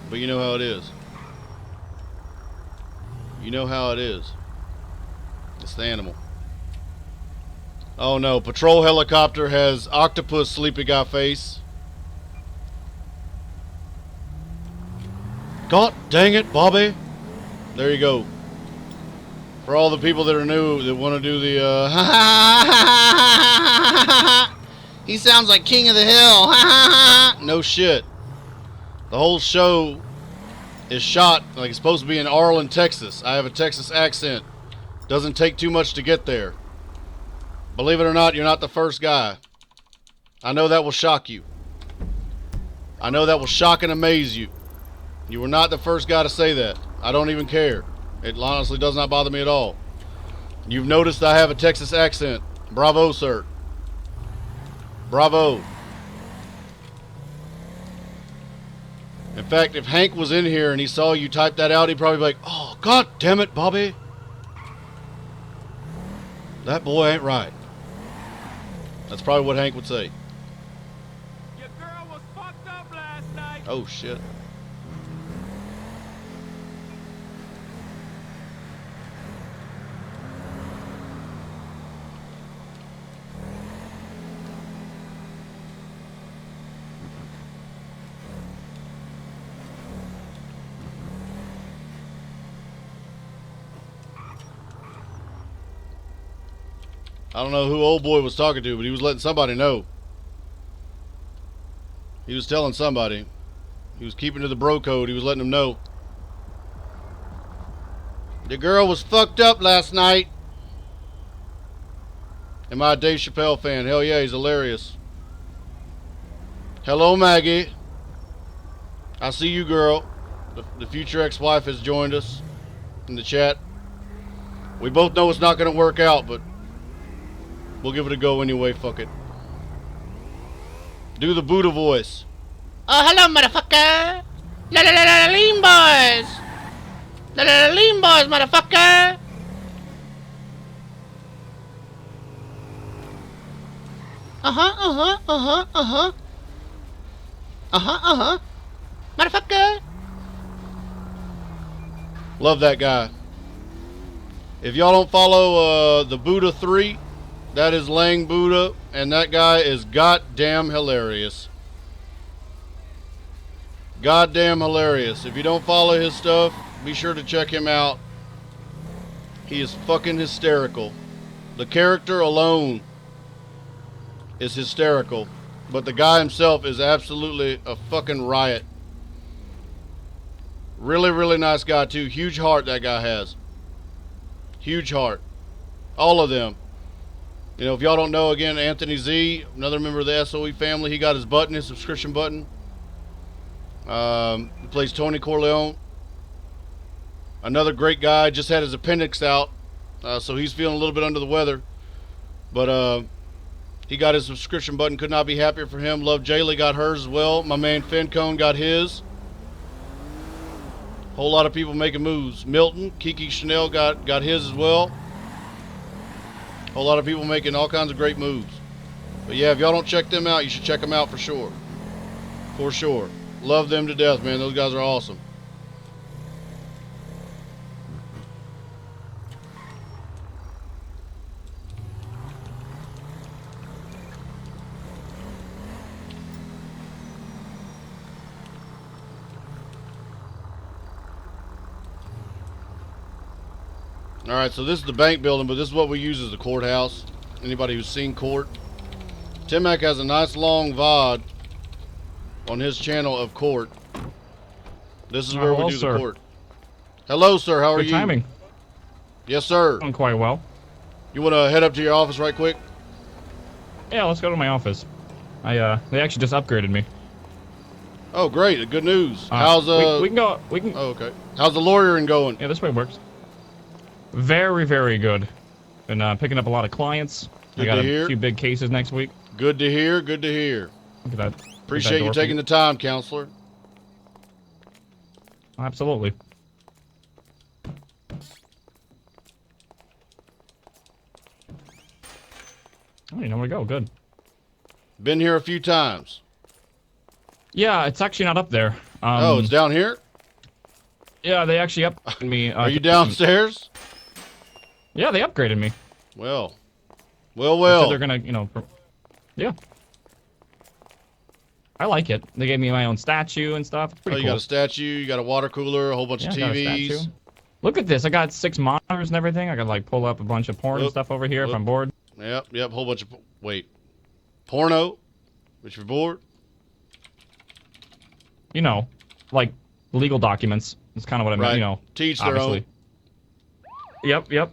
But you know how it is. You know how it is. It's the animal. Oh no, patrol helicopter has octopus sleepy guy face. God dang it, Bobby. There you go. For all the people that are new that want to do the He sounds like King of the Hill. no shit. The whole show is shot like it's supposed to be in Arlen, Texas. I have a Texas accent. Doesn't take too much to get there. Believe it or not, you're not the first guy. I know that will shock you. I know that will shock and amaze you. You were not the first guy to say that. I don't even care. It honestly does not bother me at all. You've noticed I have a Texas accent. Bravo, sir. Bravo. In fact, if Hank was in here and he saw you type that out, he'd probably be like, oh, God damn it, Bobby. That boy ain't right. That's probably what Hank would say. Your girl was fucked up last night. Oh, shit. I don't know who old boy was talking to, but he was letting somebody know. He was telling somebody. He was keeping to the bro code. He was letting them know. The girl was fucked up last night. Am I a Dave Chappelle fan? Hell yeah, he's hilarious. Hello, Maggie. I see you, girl. The future ex-wife has joined us in the chat. We both know it's not going to work out, but we'll give it a go anyway, fuck it. Do the Buddha voice. Oh, hello, motherfucker. La la la la la lean boys. La la la lean boys, motherfucker. Motherfucker. Love that guy. If y'all don't follow the Buddha 3, that is Lang Buddha, and that guy is goddamn hilarious. Goddamn hilarious. If you don't follow his stuff, be sure to check him out. He is fucking hysterical. The character alone is hysterical, but the guy himself is absolutely a fucking riot. Really, really nice guy too. Huge heart that guy has. Huge heart. All of them. You know, if y'all don't know, again, Anthony Z, another member of the SOE family, he got his button, his subscription button. He plays Tony Corleone. Another great guy, just had his appendix out, so he's feeling a little bit under the weather. But he got his subscription button, could not be happier for him. Love Jaylee got hers as well. My man Fincone got his. Whole lot of people making moves. Milton, Kiki Chanel got his as well. Whole lot of people making all kinds of great moves. But yeah, if y'all don't check them out, you should check them out for sure. For sure. Love them to death, man. Those guys are awesome. Alright, so this is the bank building, but this is what we use as the courthouse. Anybody who's seen court. Tim-Mac has a nice long VOD on his channel of court. This is where we do the court. Hello, sir. How are you? Good timing. Yes, sir. I'm quite well. You want to head up to your office right quick? Yeah, let's go to my office. They actually just upgraded me. Oh, great. Good news. How's we can go. We can. Oh, okay. How's the lawyering going? Yeah, this way works. Very, very good. Been picking up a lot of clients. Good I got to hear. a few big cases next week. Good to hear. Good to hear. Look at that. Appreciate you taking the time, counselor. Absolutely. Oh, you know where to go. Good. Been here a few times. Yeah, it's actually not up there. Oh, it's down here? Yeah, they actually upgraded me. Are you downstairs? Yeah, they upgraded me. Well. They said they're gonna, you know, yeah. I like it. They gave me my own statue and stuff. It's pretty you cool. got a statue, you got a water cooler, a whole bunch of I got a TVs. statue. Look at this. I got 6 monitors and everything. I could like pull up a bunch of porn and stuff over here if I'm bored. Yep, whole bunch of... Wait. Porno? If you're bored? You know, like legal documents. That's kind of what I mean, you know. Teach their own. Yep.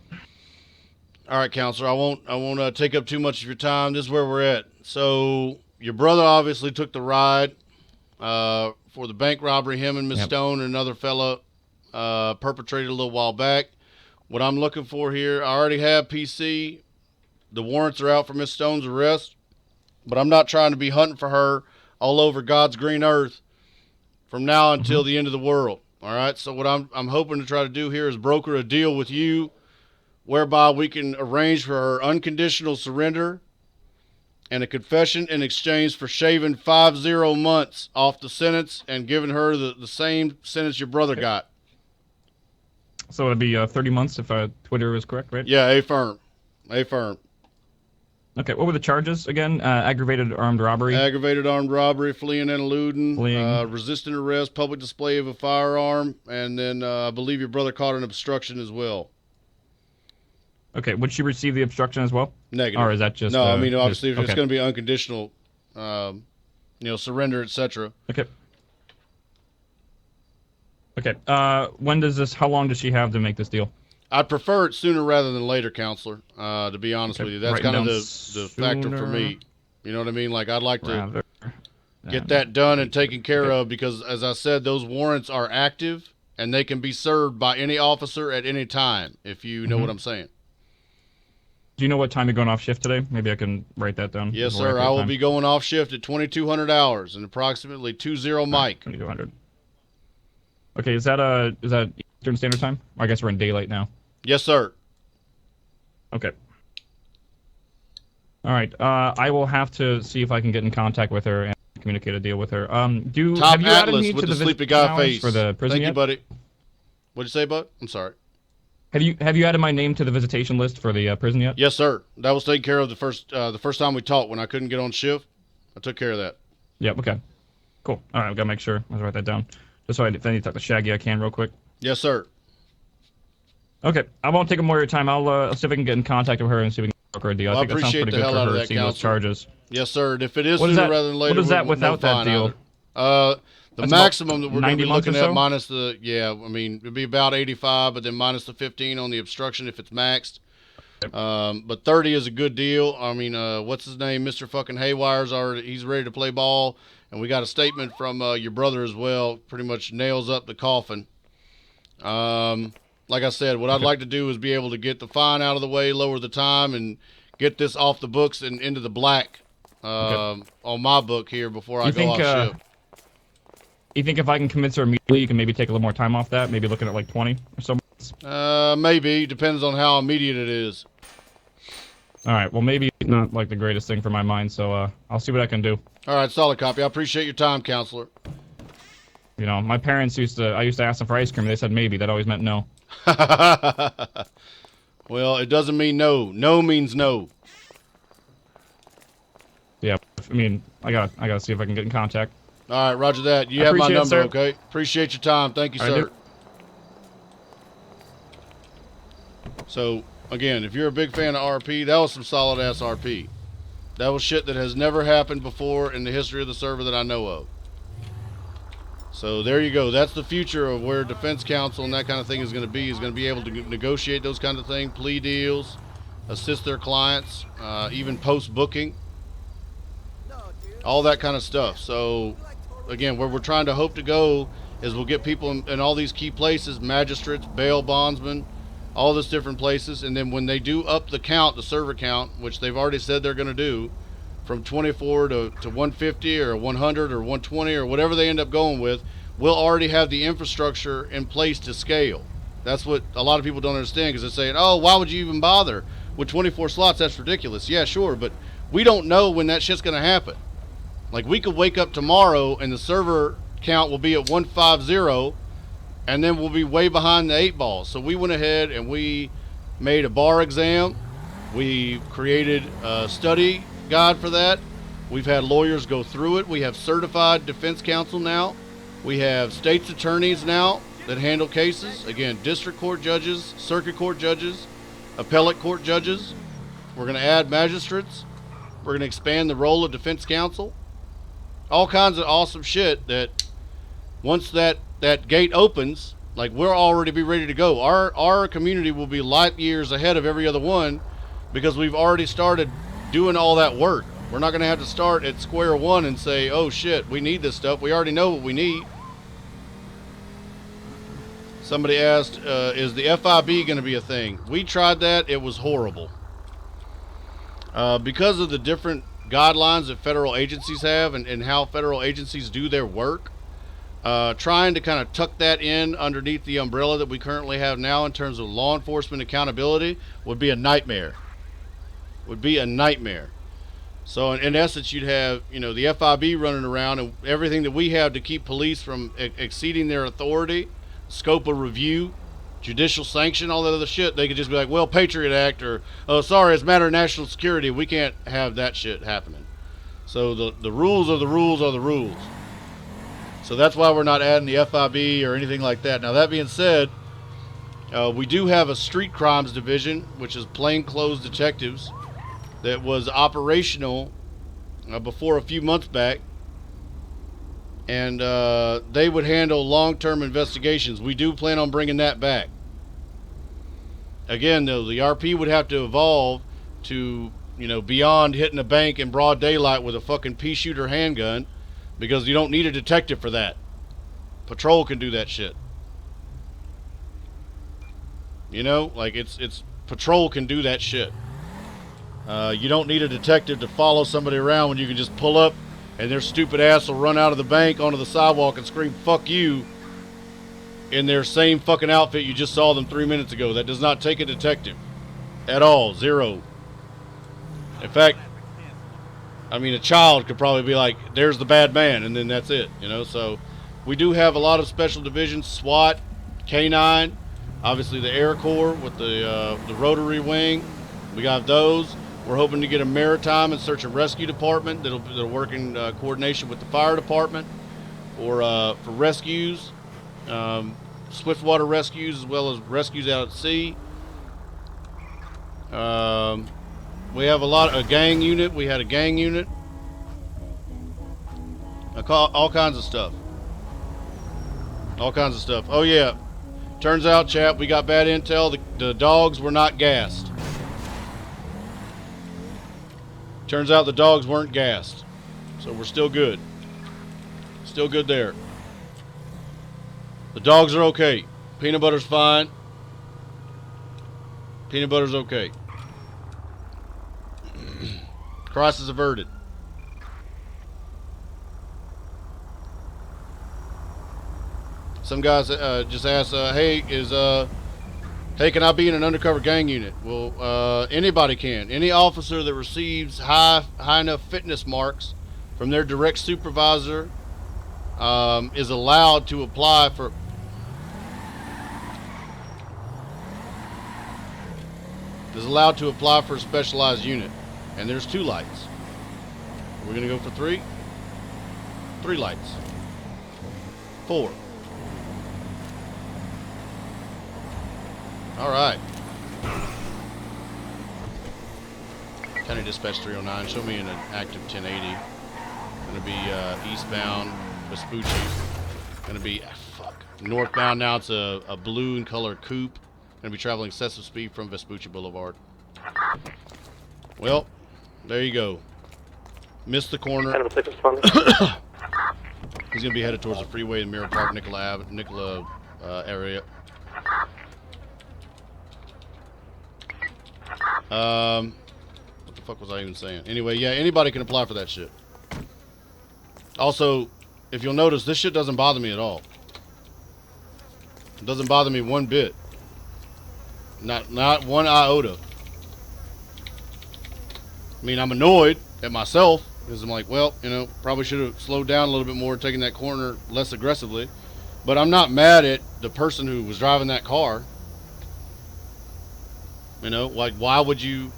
All right, counselor. I won't take up too much of your time. This is where we're at. So your brother obviously took the ride for the bank robbery. Him and Miss Stone and another fella perpetrated a little while back. What I'm looking for here, I already have PC. The warrants are out for Miss Stone's arrest, but I'm not trying to be hunting for her all over God's green earth from now until the end of the world. All right. So what I'm hoping to try to do here is broker a deal with you, whereby we can arrange for her unconditional surrender and a confession in exchange for shaving 50 months off the sentence and giving her the same sentence your brother got. So it'd be 30 months if Twitter is correct, right? Yeah, affirm. Okay, what were the charges again? Aggravated armed robbery? Aggravated armed robbery, fleeing and eluding, resisting arrest, public display of a firearm, and then I believe your brother caught an obstruction as well. Okay, would she receive the obstruction as well? Negative. Or is that just... No, I mean, obviously, just, it's going to be unconditional, surrender, etc. Okay. Okay, when does this... How long does she have to make this deal? I'd prefer it sooner rather than later, counselor, to be honest with you. That's kind of the factor for me. You know what I mean? Like, I'd like to get that done and taken care of because, as I said, those warrants are active and they can be served by any officer at any time, if you know what I'm saying. Do you know what time you're going off shift today? Maybe I can write that down. Yes, sir. I will be going off shift at 2200 hours and approximately 20 Mike. 2200. Okay, is that Eastern Standard Time? I guess we're in daylight now. Yes, sir. Okay. All right. I will have to see if I can get in contact with her and communicate a deal with her. Have you added me to the sleepy guy face for the prison yet? Thank you, buddy. What'd you say, bud? I'm sorry. Have you added my name to the visitation list for the prison yet? Yes, sir. That was taken care of the first time we talked when I couldn't get on shift. I took care of that. Yep. Okay. Cool. All right. I've got to make sure. Let's write that down. Just so if I need to talk to Shaggy, I can real quick. Yes, sir. Okay. I won't take up more of your time. I'll see if I can get in contact with her and see if we can broker a deal. Well, I think that sounds pretty good for her seeing those charges. Yes, sir. And if it is sooner rather than later, what is that without that deal? The maximum that we're going to be looking at minus the, it'd be about 85, but then minus the 15 on the obstruction if it's maxed. But 30 is a good deal. I mean, what's his name? Mr. fucking Haywire's already, he's ready to play ball. And we got a statement from your brother as well. Pretty much nails up the coffin. Like I said, what I'd like to do is be able to get the fine out of the way, lower the time, and get this off the books and into the black on my book here before I go off shift. You think if I can convince her immediately, you can maybe take a little more time off that? Maybe looking at like 20 or so? Maybe. Depends on how immediate it is. All right. Well, maybe not like the greatest thing for my mind, so I'll see what I can do. All right. Solid copy. I appreciate your time, counselor. You know, my parents I used to ask them for ice cream. They said maybe. That always meant no. Well, it doesn't mean no. No means no. Yeah. I mean, I gotta see if I can get in contact. All right, roger that. You have my number, okay? Appreciate your time. Thank you, sir. So, again, if you're a big fan of RP, that was some solid-ass RP. That was shit that has never happened before in the history of the server that I know of. So, there you go. That's the future of where defense counsel and that kind of thing is going to be. Is going to be able to negotiate those kind of things, plea deals, assist their clients, even post-booking. All that kind of stuff. So, again, where we're trying to hope to go is we'll get people in all these key places, magistrates, bail bondsmen, all these different places, and then when they do up the count, the server count, which they've already said they're going to do, from 24 to 150 or 100 or 120 or whatever they end up going with, we'll already have the infrastructure in place to scale. That's what a lot of people don't understand, because they're saying, oh, why would you even bother with 24 slots? That's ridiculous. Yeah, sure, but we don't know when that shit's going to happen. Like, we could wake up tomorrow and the server count will be at 150, and then we'll be way behind the 8 ball. So we went ahead and we made a bar exam. We created a study guide for that. We've had lawyers go through it. We have certified defense counsel now. We have state's attorneys now that handle cases. Again, district court judges, circuit court judges, appellate court judges. We're going to add magistrates. We're going to expand the role of defense counsel. All kinds of awesome shit that once that gate opens, like, we'll already be ready to go. Our community will be light years ahead of every other one, because we've already started doing all that work. We're not going to have to start at square one and say, oh shit, we need this stuff. We already know what we need. Somebody asked, is the FIB going to be a thing? We tried that. It was horrible. Because of the different guidelines that federal agencies have and how federal agencies do their work, trying to kind of tuck that in underneath the umbrella that we currently have now in terms of law enforcement accountability would be a nightmare. Would be a nightmare. So in essence, you'd have, you know, the FIB running around, and everything that we have to keep police from exceeding their authority, scope of review, judicial sanction, all that other shit. They could just be like, well, Patriot Act, or, oh, sorry, it's a matter of national security. We can't have that shit happening. So the rules are the rules are the rules. So that's why we're not adding the FIB or anything like that. Now, that being said, we do have a street crimes division, which is plainclothes detectives, that was operational before a few months back, and they would handle long-term investigations. We do plan on bringing that back. Again, though, the RP would have to evolve to, you know, beyond hitting a bank in broad daylight with a fucking pea shooter handgun, because you don't need a detective for that. Patrol can do that shit. You know, like, it's patrol can do that shit. You don't need a detective to follow somebody around when you can just pull up and their stupid ass will run out of the bank onto the sidewalk and scream fuck you in their same fucking outfit you just saw them 3 minutes ago. That does not take a detective at all. Zero. In fact, I mean, a child could probably be like, there's the bad man, and then that's it, you know. So we do have a lot of special divisions: SWAT, K9, obviously the Air Corps with the rotary wing. We got those. We're hoping to get a maritime and search and rescue department that'll work in coordination with the fire department, or for rescues, swiftwater rescues, as well as rescues out at sea. We have a gang unit. We had a gang unit. All kinds of stuff. All kinds of stuff. Oh yeah, turns out, chat, we got bad intel. The dogs were not gassed. Turns out the dogs weren't gassed. So we're still good. Still good there. The dogs are okay. Peanut butter's fine. Peanut butter's okay. Crisis averted. Some guys just asked, hey, can I be in an undercover gang unit? Well, anybody can. Any officer that receives high enough fitness marks from their direct supervisor is allowed to apply for. Is allowed to apply for a specialized unit, and there's 2 lights. We're gonna go for 3. 3 lights. 4. All right. County Dispatch 309, show me an active 1080. Gonna be eastbound Vespucci. Gonna be northbound now. It's a blue in color coupe. Gonna be traveling excessive speed from Vespucci Boulevard. Well, there you go. Missed the corner. He's gonna be headed towards the freeway in Mirror Park, Nicola area. What the fuck was I even saying? Anyway, yeah, anybody can apply for that shit. Also, if you'll notice, this shit doesn't bother me at all. It doesn't bother me one bit. Not one iota. I mean, I'm annoyed at myself because I'm like, well, you know, probably should have slowed down a little bit more, taking that corner less aggressively. But I'm not mad at the person who was driving that car. You know, like, why would you?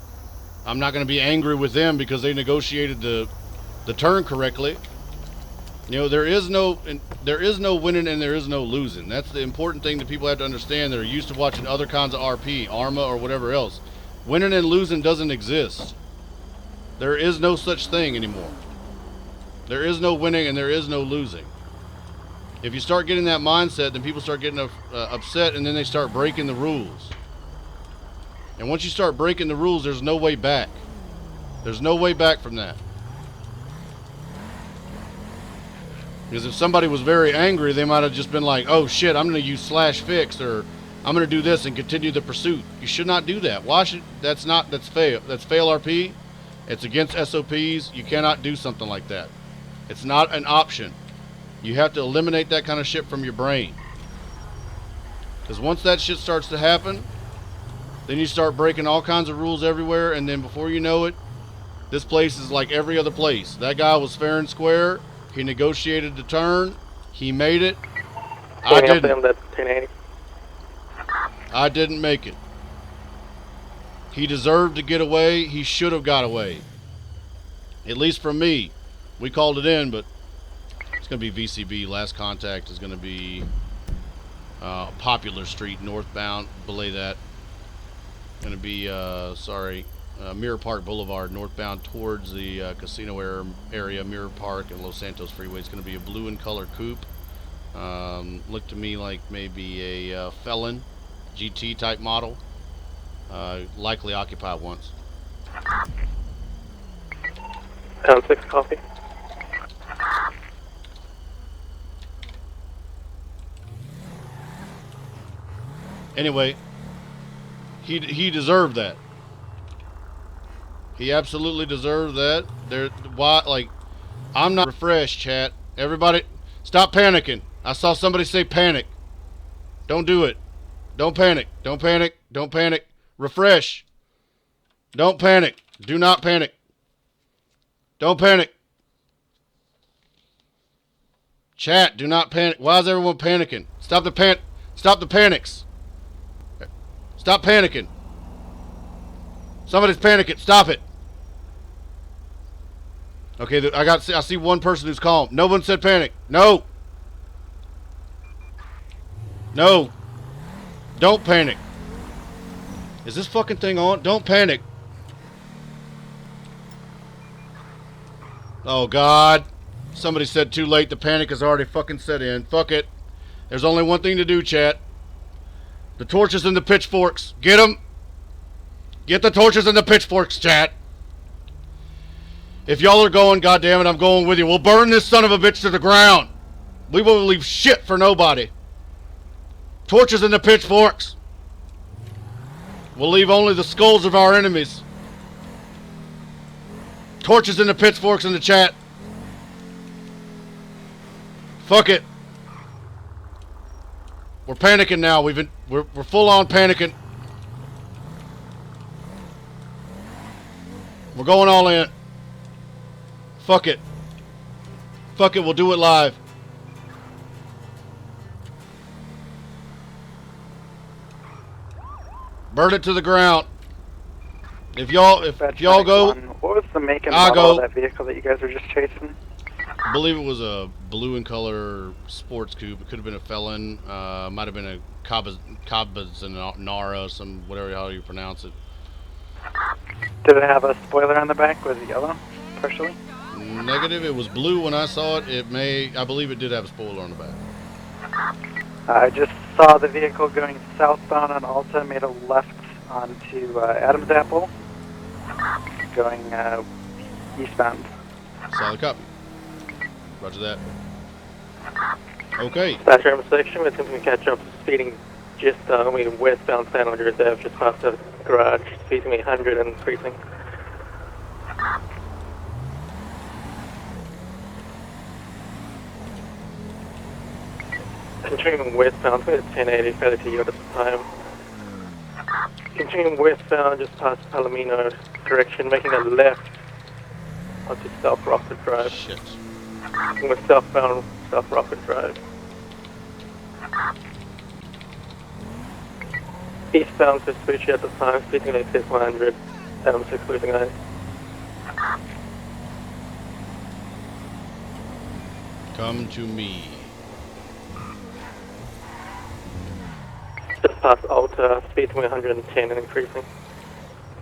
I'm not going to be angry with them because they negotiated the turn correctly. You know, there is no winning and there is no losing. That's the important thing that people have to understand that are used to watching other kinds of RP, ARMA, or whatever else. Winning and losing doesn't exist. There is no such thing anymore. There is no winning and there is no losing. If you start getting that mindset, then people start getting upset, and then they start breaking the rules. And once you start breaking the rules, there's no way back. There's no way back from that. Because if somebody was very angry, they might have just been like, oh shit, I'm going to use /fix, or I'm going to do this and continue the pursuit. You should not do that. Why should, that's fail. That's fail RP. It's against SOPs. You cannot do something like that. It's not an option. You have to eliminate that kind of shit from your brain. Because once that shit starts to happen, then you start breaking all kinds of rules everywhere, and then before you know it, this place is like every other place. That guy was fair and square. He negotiated the turn. He made it. I didn't. I didn't make it. He deserved to get away. He should have got away. At least from me. We called it in, but it's going to be VCB. Last contact is going to be Popular Street, northbound. Belay that. Going to be, Mirror Park Boulevard, northbound towards the casino area, Mirror Park and Los Santos Freeway. It's going to be a blue in color coupe. Looked to me like maybe a Felon GT type model. Likely occupied once. Pound 6 coffee. Anyway, he deserved that. He absolutely deserved that. I'm not refreshed, chat. Everybody, stop panicking. I saw somebody say panic. Don't do it. Don't panic. Don't panic. Don't panic. Refresh. Don't panic. Do not panic. Don't panic. Chat, do not panic. Why is everyone panicking? Stop the panics. Stop panicking. Somebody's panicking. Stop it. Okay, I see one person who's calm. No one said panic. No. No. Don't panic. Is this fucking thing on? Don't panic. Oh, God. Somebody said too late. The panic has already fucking set in. Fuck it. There's only one thing to do, chat. The torches and the pitchforks. Get them. Get the torches and the pitchforks, chat. If y'all are going, goddammit, I'm going with you. We'll burn this son of a bitch to the ground. We won't leave shit for nobody. Torches and the pitchforks. We'll leave only the skulls of our enemies. Torches and the pitchforks in the chat. Fuck it. We're panicking now. We're full on panicking. We're going all in. Fuck it. Fuck it. We'll do it live. Burn it to the ground. If y'all go, what was the make and I'll model of go. that vehicle that you guys were just chasing? I believe it was a blue in color sports coupe. It could have been a Felon. Might have been a Cabazanara, some whatever how you pronounce it. Did it have a spoiler on the back? Was it yellow, partially? Negative. It was blue when I saw it. I believe it did have a spoiler on the back. I just saw the vehicle going southbound on Alta, made a left onto Adams Apple, going eastbound. Solid copy. Roger that. Okay. Dispatcher intersection, we think we catch up speeding just westbound San Andreas Ave, just past the garage, facing 100 and precinct. Continuing westbound, it's 1080, fairly to you at the time. Continuing westbound, just past Palomino direction, making a left onto South Rocket Drive. Shit. We're southbound, South Rocket Drive. Eastbound Vespucci at the time, speeding like 100, 6 losing eyes. Come to me. Just past Alta, speed to 110 and increasing.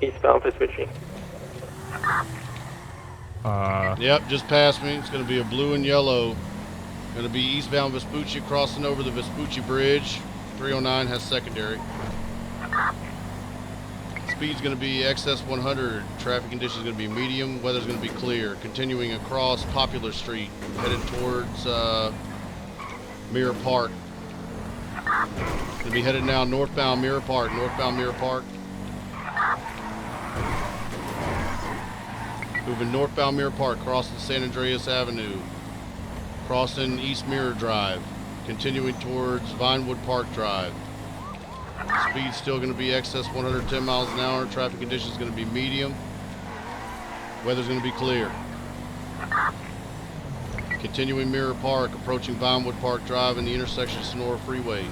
Eastbound Vespucci. Yep, just past me. It's going to be a blue and yellow. Going to be eastbound Vespucci crossing over the Vespucci Bridge. 309 has secondary. Speed's going to be excess 100. Traffic conditions going to be medium. Weather's going to be clear. Continuing across Popular Street, headed towards Mirror Park. Going to be headed now northbound Mirror Park. Northbound Mirror Park. Moving northbound Mirror Park, crossing San Andreas Avenue. Crossing East Mirror Drive. Continuing towards Vinewood Park Drive. Speed's still going to be excess 110 miles an hour. Traffic conditions going to be medium. Weather's going to be clear. Continuing Mirror Park, approaching Vinewood Park Drive and the intersection of Sonora Freeway.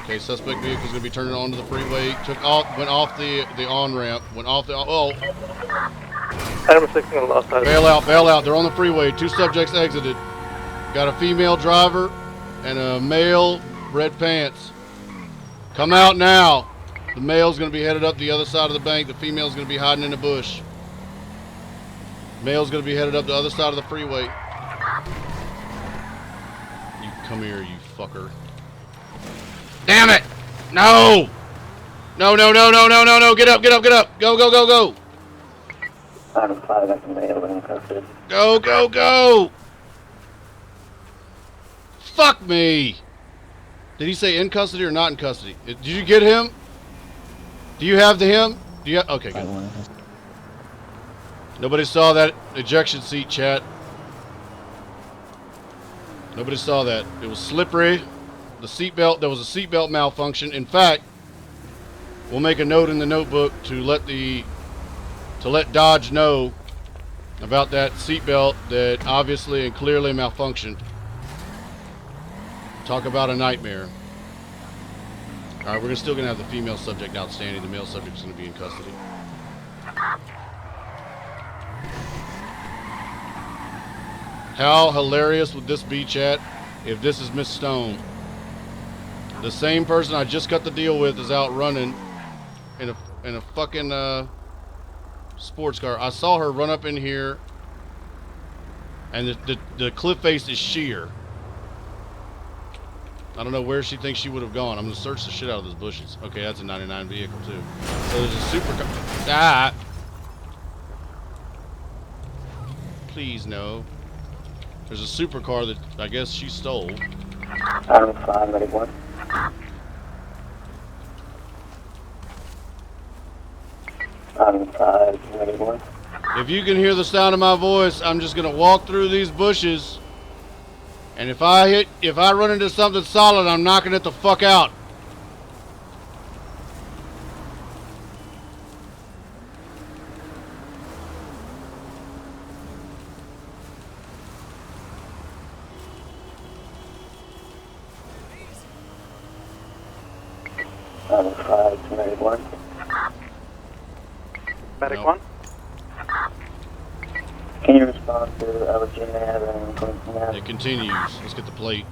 Okay, suspect vehicle's going to be turning onto the freeway. Went off the on-ramp. Went off the... Oh! Bail out, bail out. They're on the freeway. 2 subjects exited. Got a female driver and a male, red pants. Come out now. The male's going to be headed up the other side of the bank. The female's going to be hiding in the bush. Male's going to be headed up the other side of the freeway. You come here, you fucker. Damn it! No! No, no, no, no, no, no, no. Get up, get up, get up. Go, go, go, go. Item 5, that's a male in custody. Go, go, go. Fuck me. Did he say in custody or not in custody? Did you get him? Do you have him? Do you? Okay, good. Nobody saw that ejection seat, chat. Nobody saw that. It was slippery. The seatbelt. There was a seatbelt malfunction. In fact, we'll make a note in the notebook to let Dodge know about that seatbelt that obviously and clearly malfunctioned. Talk about a nightmare. All right, we're still going to have the female subject outstanding. The male subject is going to be in custody. How hilarious would this be, chat, if this is Miss Stone? The same person I just cut the deal with is out running in a fucking sports car. I saw her run up in here, and the cliff face is sheer. I don't know where she thinks she would have gone. I'm going to search the shit out of those bushes. Okay, that's a 99 vehicle, too. So there's a supercar. Ah! Please, no. There's a supercar that I guess she stole. Item 5, ready 1. Item 5, ready 1. If you can hear the sound of my voice, I'm just going to walk through these bushes. And if I run into something solid, I'm knocking it the fuck out. Item 5, medic 1. Medic 1. Can you respond to Alexander and Clinton? It continues. Let's get the plate.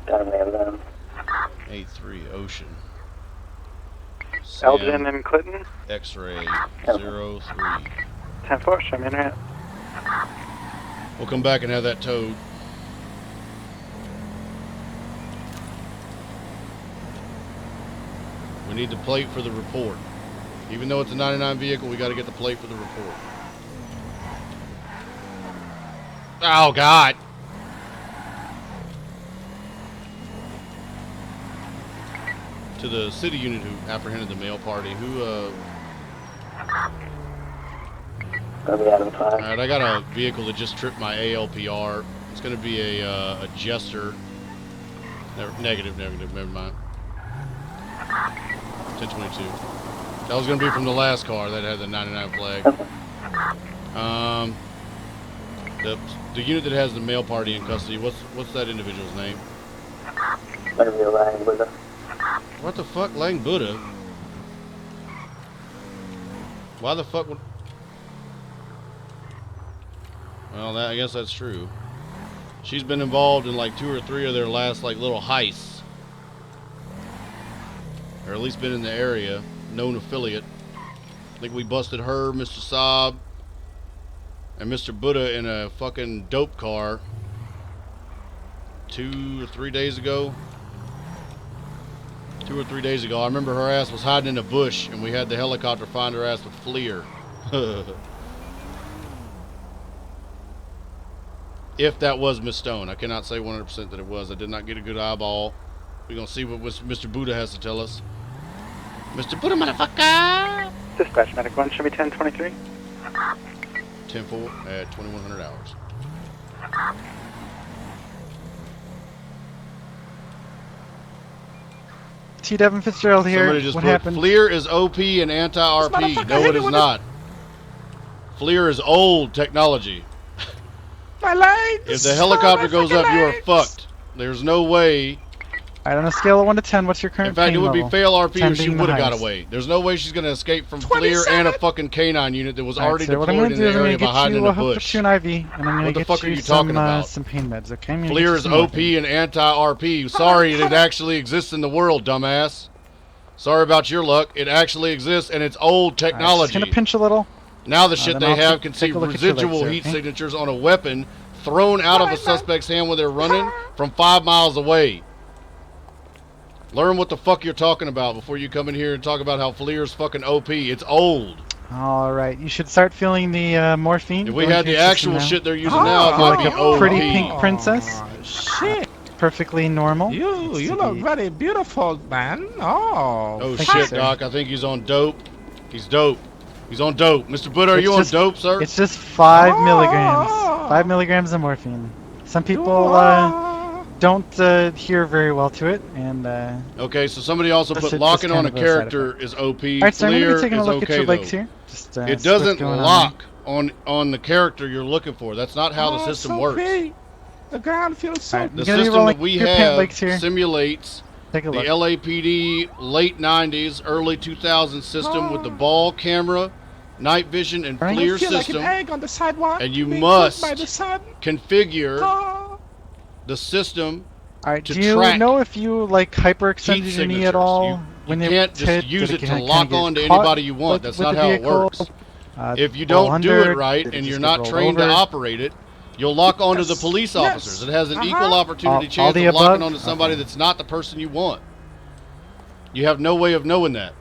Got a nail down. 83 Ocean. Elgin and Clinton. X-ray 03. 10-4, show me in hand. We'll come back and have that towed. We need the plate for the report. Even though it's a 99 vehicle, we got to get the plate for the report. Oh, God. To the city unit who apprehended the male party, who, Alright, I got a vehicle that just tripped my ALPR. It's going to be a Jester. Negative, never mind. 1022. That was gonna be from the last car that had the 99 flag. The unit that has the male party in custody, what's that individual's name? What the fuck, Lang Buddha? Why the fuck would... Well, I guess that's true. She's been involved in like 2 or 3 of their last like little heists. Or at least been in the area. Known affiliate. I think we busted her, Mr. Saab, and Mr. Buddha in a fucking dope car 2 or 3 days ago. 2 or 3 days ago. I remember her ass was hiding in a bush and we had the helicopter find her ass with FLIR. If that was Miss Stone. I cannot say 100% that it was. I did not get a good eyeball. We're going to see what Mr. Buddha has to tell us. Mr. Buddha, motherfucker! Dispatch medic 1, show me 1023. 10-4 at 2100 hours. T. Devin Fitzgerald here. Somebody just what put, happened? FLIR is OP and anti-RP. No, it is not. FLIR is old technology. My legs! If the helicopter goes up, you are fucked. There's no way. Alright, on a scale of 1 to 10, what's your current In fact, pain it would be level? fail RP 10 if she being the would have got highest. away. There's no way she's going to escape from FLIR and a fucking canine unit that was already Alright, so what I'm deployed gonna in do the is I'm area gonna get behind you in a hooked up bush. to an IV, and I'm gonna What the get fuck are you you talking about? some pain meds, okay? I'm gonna get FLIR you is some OP morphine. and anti-RP. Sorry, it actually exists in the world, dumbass. Sorry about your luck. It actually exists, and it's old technology. Just gonna pinch a little. Now the shit then they I'll have can see take a look at your residual legs heat there, okay? signatures on a weapon thrown out of a suspect's hand when they're running from 5 miles away. Learn what the fuck you're talking about before you come in here and talk about how FLIR's fucking OP. It's old. Alright, you should start feeling the morphine. If we going had through the your actual system shit they're now. using now, it might Like be a OP. pretty pink princess. Shit. Perfectly normal. You look very beautiful, man. Oh Thank shit, you, sir. Doc. I think he's on dope. He's dope. He's on dope. Mr. Buddha, are you on dope, sir? It's just 5 milligrams. 5 milligrams of morphine. Some people don't hear very well to it, and Okay, so somebody also That's put just locking on kind a of a side character is OP. Alright, so I'm gonna be FLIR taking a is look at okay your legs though. here. Just, It see what's doesn't going on lock on the character you're looking for. That's not how the Oh, system so works. pretty. The ground feels so The gonna be system rolling that we your pant have legs here. simulates Take a the look. LAPD late 90s, early 2000s system with the ball camera, night vision, and Right. FLIR feel like system. an egg on the sidewalk. And you being must cooked by the sun. configure the system Alright, to do you track know if you like hyperextended heat your knee signatures. at all You when can't hit? just Did use it to kinda lock get on to caught anybody you want. with That's not the how it vehicle? works. If you roll don't do it under? right Did it and just you're get not rolled trained to over? operate it, you'll lock onto the Yes. police Yes. officers. It has an Uh-huh. equal opportunity All chance the of locking above? onto somebody that's not the person you want. You have no way of knowing that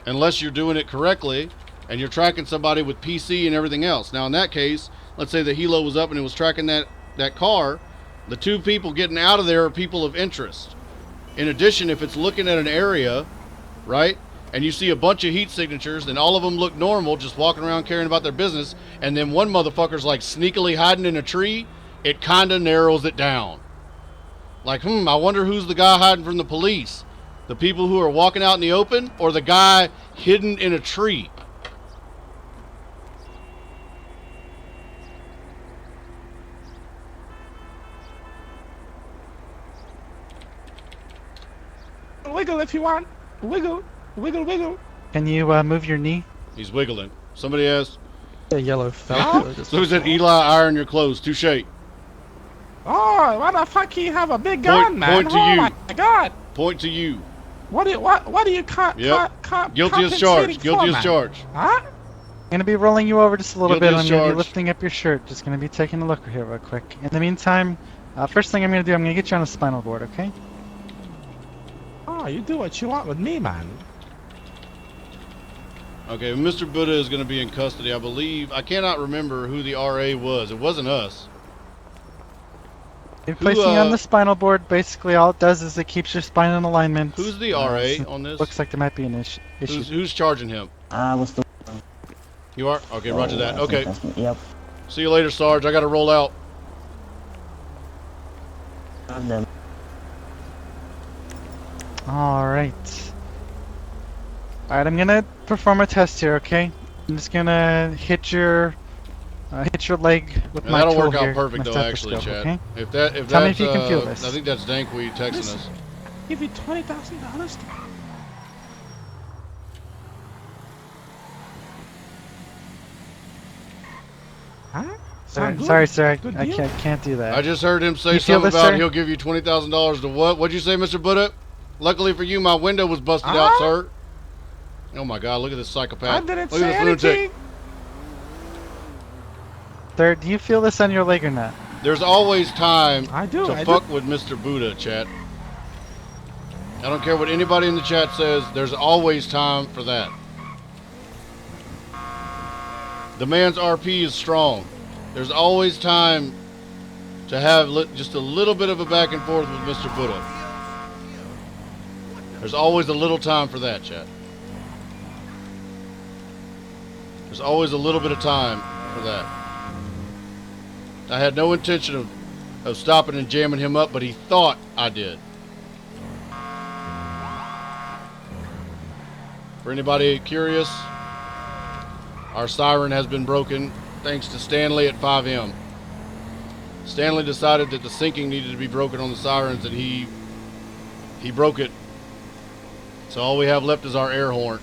unless you're doing it correctly and you're tracking somebody with PC and everything else. Now in that case, let's say the helo was up and it was tracking that car, the 2 people getting out of there are people of interest. In addition, if it's looking at an area, right, and you see a bunch of heat signatures and all of them look normal, just walking around caring about their business, and then one motherfucker's like sneakily hiding in a tree, it kind of narrows it down. Like, I wonder who's the guy hiding from the police. The people who are walking out in the open, or the guy hidden in a tree? Wiggle if you want. Wiggle, wiggle, wiggle. Can you move your knee? He's wiggling. Somebody asked. The yellow So is that Eli, iron your clothes? Touche. Oh, why the fuck you have a big gun, man? Point to oh you. my god. Point to you. What do you Yep. Guilty as charged. Guilty as charged. Huh? I'm gonna be rolling you over just a little Guilty bit. as I'm gonna be charged. lifting up your shirt. Just gonna be taking a look here real quick. In the meantime, first thing I'm gonna do, I'm gonna get you on a spinal board, okay? Oh, you do what you want with me, man. Okay, Mr. Buddha is going to be in custody, I believe. I cannot remember who the RA was. It wasn't us. You're placing you on the spinal board. Basically, all it does is it keeps your spine in alignment. Who's the RA so on this? Looks like there might be an issue. Who's charging him? What's the... You are? Okay, roger that. I think Okay. that's me. Yep. See you later, Sarge. I got to roll out. Alright. Alright, I'm gonna perform a test here, okay? I'm just gonna hit your leg with Yeah, my that'll tool work out here, perfect my though, actually, stethoscope, Chad. okay? If Tell me that's if you can feel this. I think that's Dankweed texting us. Give you $20,000. Huh? Sorry, sir. I can't do that. I just heard him say You feel something this, about sir? he'll give you $20,000 to what? What'd you say, Mr. Buddha? Luckily for you, my window was busted out, sir. Oh my God! Look at this psychopath. I didn't Look say at this lunatic. anything. Sir, do you feel this on your leg or not? There's always time I do. to fuck with Mr. Buddha, chat. I don't care what anybody in the chat says. There's always time for that. The man's RP is strong. There's always time to have just a little bit of a back and forth with Mr. Buddha. There's always a little time for that, chat. There's always a little bit of time for that. I had no intention of stopping and jamming him up, but he thought I did. For anybody curious, our siren has been broken thanks to Stanley at 5M. Stanley decided that the syncing needed to be broken on the sirens, and he broke it. So all we have left is our air horn.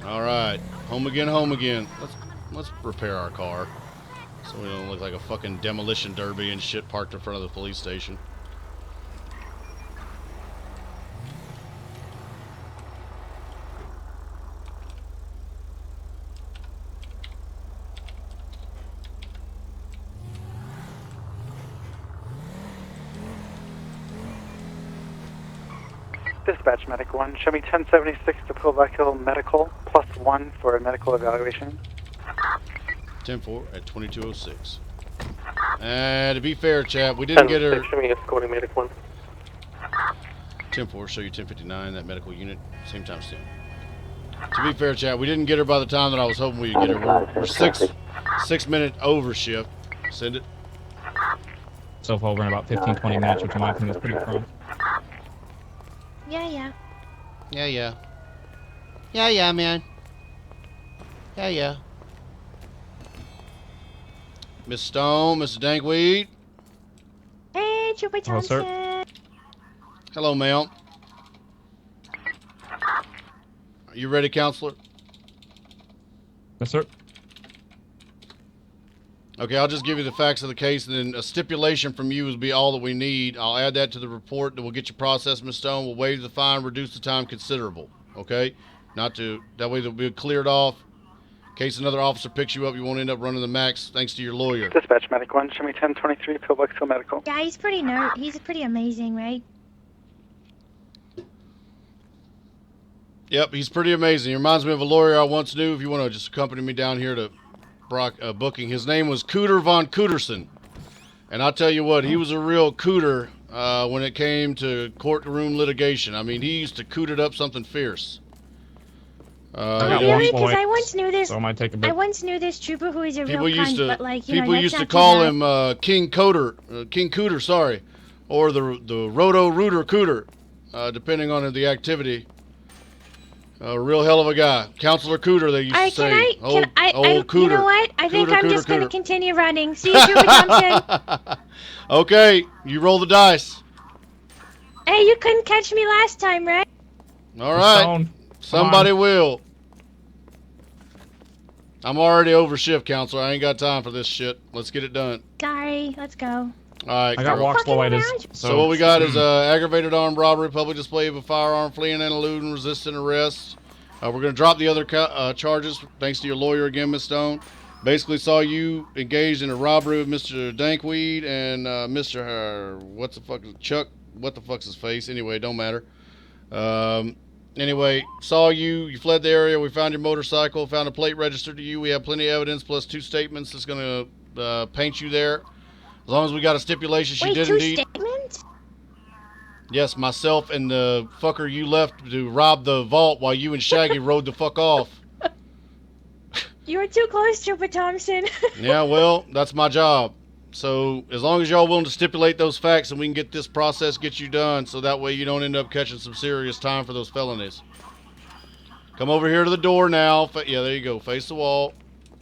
All right, home again, home again. Let's repair our car so we don't look like a fucking demolition derby and shit parked in front of the police station. Dispatch Medic 1, show me 1076 to Pillback Hill Medical, +1 for a medical evaluation. 10-4 at 2206. To be fair, chap, we didn't get her. Show me escorting Medic 1. 10-4, show you 1059, that medical unit, same time stamp. To be fair, chat, we didn't get her by the time that I was hoping we'd get her. We're 6 minute over shift. Send it. So far, we're in about 15-20 minutes, which in my opinion is pretty prompt. Yeah. Yeah, man. Yeah. Miss Stone, Mr. Dankweed. Hey, Trooper Hello, Thompson. sir. Hello, ma'am. Are you ready, counselor? Yes, sir. Okay, I'll just give you the facts of the case, and then a stipulation from you will be all that we need. I'll add that to the report that will get you processed, Miss Stone. We'll waive the fine, reduce the time considerable. Okay? That way they'll be cleared off. In case another officer picks you up, you won't end up running the max thanks to your lawyer. Dispatch Medic 1, show me 1023 Pillback Hill Medical. Yeah, he's pretty amazing, right? Yep, he's pretty amazing. He reminds me of a lawyer I once knew. If you want to just accompany me down here to booking. His name was Cooter von Cooterson. And I'll tell you what, he was a real cooter when it came to courtroom litigation. I mean, he used to coot it up something fierce. Really? Because I once knew this. So I might take a bit. I once knew this trooper who is a real cunt, but like, you know, people that's used to not call too him bad. King Cooter, sorry, or the Roto Rooter Cooter, depending on the activity. A real hell of a guy. Counselor Cooter, they used to say. Old Cooter. You know what? I think I'm just going to continue running. See you, Trooper Thompson. Okay, you roll the dice. Hey, you couldn't catch me last time, right? All right. Somebody will. I'm already over shift, counselor. I ain't got time for this shit. Let's get it done. Sorry, let's go. All right. I got walk slowitis. So what we got is aggravated armed robbery, public display of a firearm, fleeing and eluding, resisting arrest. We're going to drop the other charges, thanks to your lawyer again, Miss Stone. Basically saw you engaged in a robbery with Mr. Dankweed and Mr. Chuck. What the fuck's his face? Anyway, don't matter. Anyway, saw you. You fled the area. We found your motorcycle. Found a plate registered to you. We have plenty of evidence plus 2 statements that's going to paint you there. As long as we got a stipulation she did indeed. 2 statements? Yes, myself and the fucker you left to rob the vault while you and Shaggy rode the fuck off. You were too close, Trooper Thompson. Yeah, well, that's my job. So as long as y'all willing to stipulate those facts and we can get this process, get you done, so that way you don't end up catching some serious time for those felonies. Come over here to the door now. Yeah, there you go. Face the wall.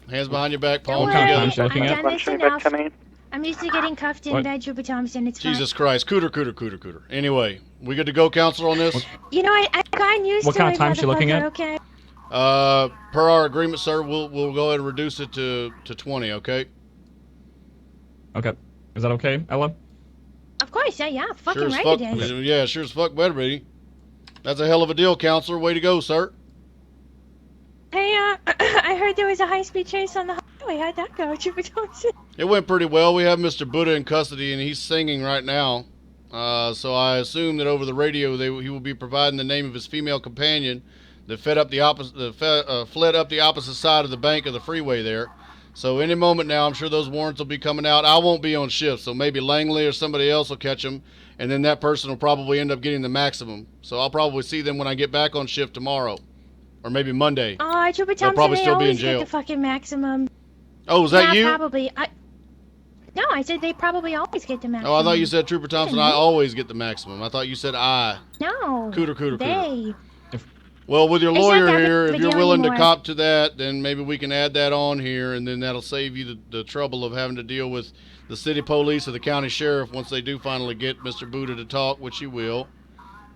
Hands behind your back. Palms together. I've done this enough. I'm used to getting cuffed in bed, Trooper Thompson. It's Jesus Christ. Cooter. Anyway, we good to go, counselor, on this? You know, I've gotten used to it. What kind of time is she looking at? Okay. Per our agreement, sir, we'll go ahead and reduce it to 20, okay? Okay. Is that okay, Ella? Of course, yeah. Fucking sure right it is. Yeah, sure as fuck better be. That's a hell of a deal, counselor. Way to go, sir. Hey, I heard there was a high-speed chase on the highway. How'd that go, Trooper Thompson? It went pretty well. We have Mr. Buddha in custody, and he's singing right now. So I assume that over the radio he will be providing the name of his female companion that fled up the opposite side of the bank of the freeway there. So any moment now, I'm sure those warrants will be coming out. I won't be on shift, so maybe Langley or somebody else will catch them, and then that person will probably end up getting the maximum. So I'll probably see them when I get back on shift tomorrow, or maybe Monday. Oh, Trooper Thompson, probably still be in always jail. get the fucking maximum. Oh, is that you? Probably. No, I said they probably always get the maximum. Oh, I thought you said Trooper Thompson. I always get the maximum. I thought you said I. No. Cooter. They. Well, with your It's lawyer not that here, big if of a you're deal willing to anymore. cop to that, then maybe we can add that on here, and then that'll save you the trouble of having to deal with the city police or the county sheriff once they do finally get Mr. Buddha to talk, which he will.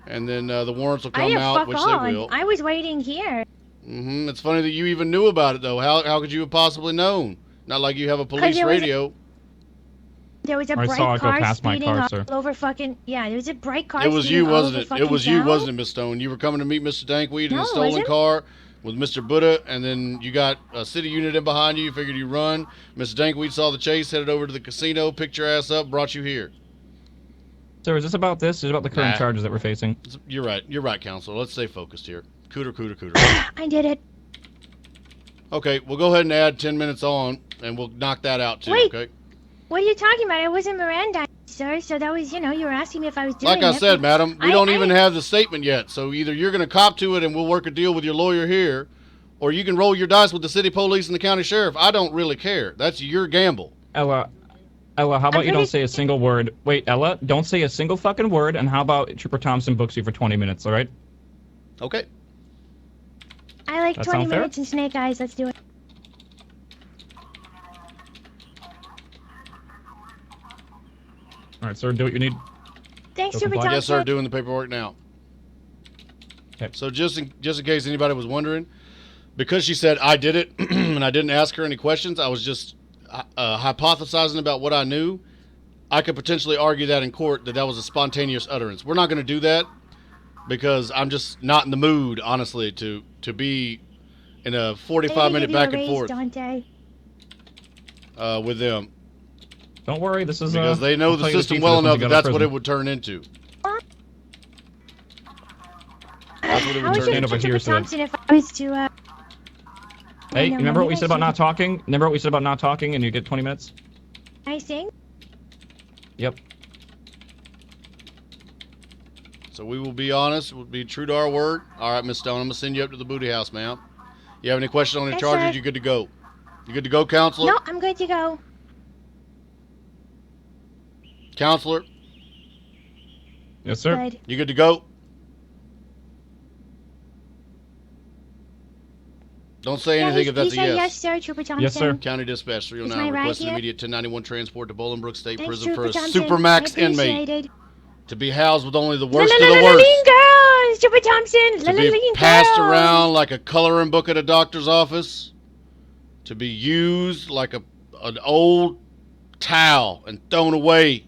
And then the warrants will come out, which they will. I was waiting here. It's funny that you even knew about it, though. How could you have possibly known? Not like you have a police radio. There was a I bright saw it go car past my speeding car, all sir. over fucking... Yeah, there was a bright car It was you, speeding all wasn't over it? fucking It was you, town. wasn't it, Miss Stone? You were coming to meet Mr. Dankweed in No, his it stolen wasn't. car with Mr. Buddha, and then you got a city unit in behind you. You figured you'd run. Mr. Dankweed saw the chase, headed over to the casino, picked your ass up, brought you here. Sir, is this about this? Is it about the current Nah. charges that we're facing? You're right, Counselor. Let's stay focused here. Cooter. I did it. Okay, we'll go ahead and add 10 minutes on, and we'll knock that out too, Wait. okay? What are you talking about? I wasn't Miranda, sir, so that was, you were asking me if I was doing Like I it. said, madam, we don't even have the statement yet, so either you're going to cop to it and we'll work a deal with your lawyer here, or you can roll your dice with the city police and the county sheriff. I don't really care. That's your gamble. Ella, how about you don't say a single word? Wait, Ella, don't say a single fucking word, and how about Trooper Thompson books you for 20 minutes, all right? Okay. I like That 20 sound fair? minutes and snake eyes. Let's do it. All right, sir, do what you need. Thanks, Go Trooper comply. Thompson. Yes, sir, doing the paperwork now. Okay. So just in case anybody was wondering, because she said I did it and I didn't ask her any questions, I was just hypothesizing about what I knew. I could potentially argue that in court that was a spontaneous utterance. We're not going to do that because I'm just not in the mood, honestly, to be in a 45-minute back and forth Dante. with them. Don't worry, this is because they know I'll the tell you system truth well when we enough get that out of that's what prison. it would turn into. That's what it How would would turn you into. do Trooper Thompson if I was to, Hey, no, remember what we maybe said I about not shouldn't. talking? Remember what we said about not talking and you get 20 minutes? I sing? Yep. So we will be honest. We'll be true to our word. All right, Miss Stone, I'm going to send you up to the booty house, ma'am. You have any questions on the Yes, charges? sir. You good to go? You good to go, counselor? No, I'm good to go. Counselor? Yes, sir. Good. You good to go? Don't say anything if that's he a said yes. yes, sir, Trooper Thompson. County Dispatch Is my 309 ride requesting here? immediate 1091 transport to Bolingbrook State Thanks, Prison for Trooper a Thompson. supermax I inmate appreciate it. to be housed with only the worst of La, the la, la, worst. lean girls, Trooper Thompson. To La, la, be lean passed girls. around like a coloring book at a doctor's office. To be used like an old towel and thrown away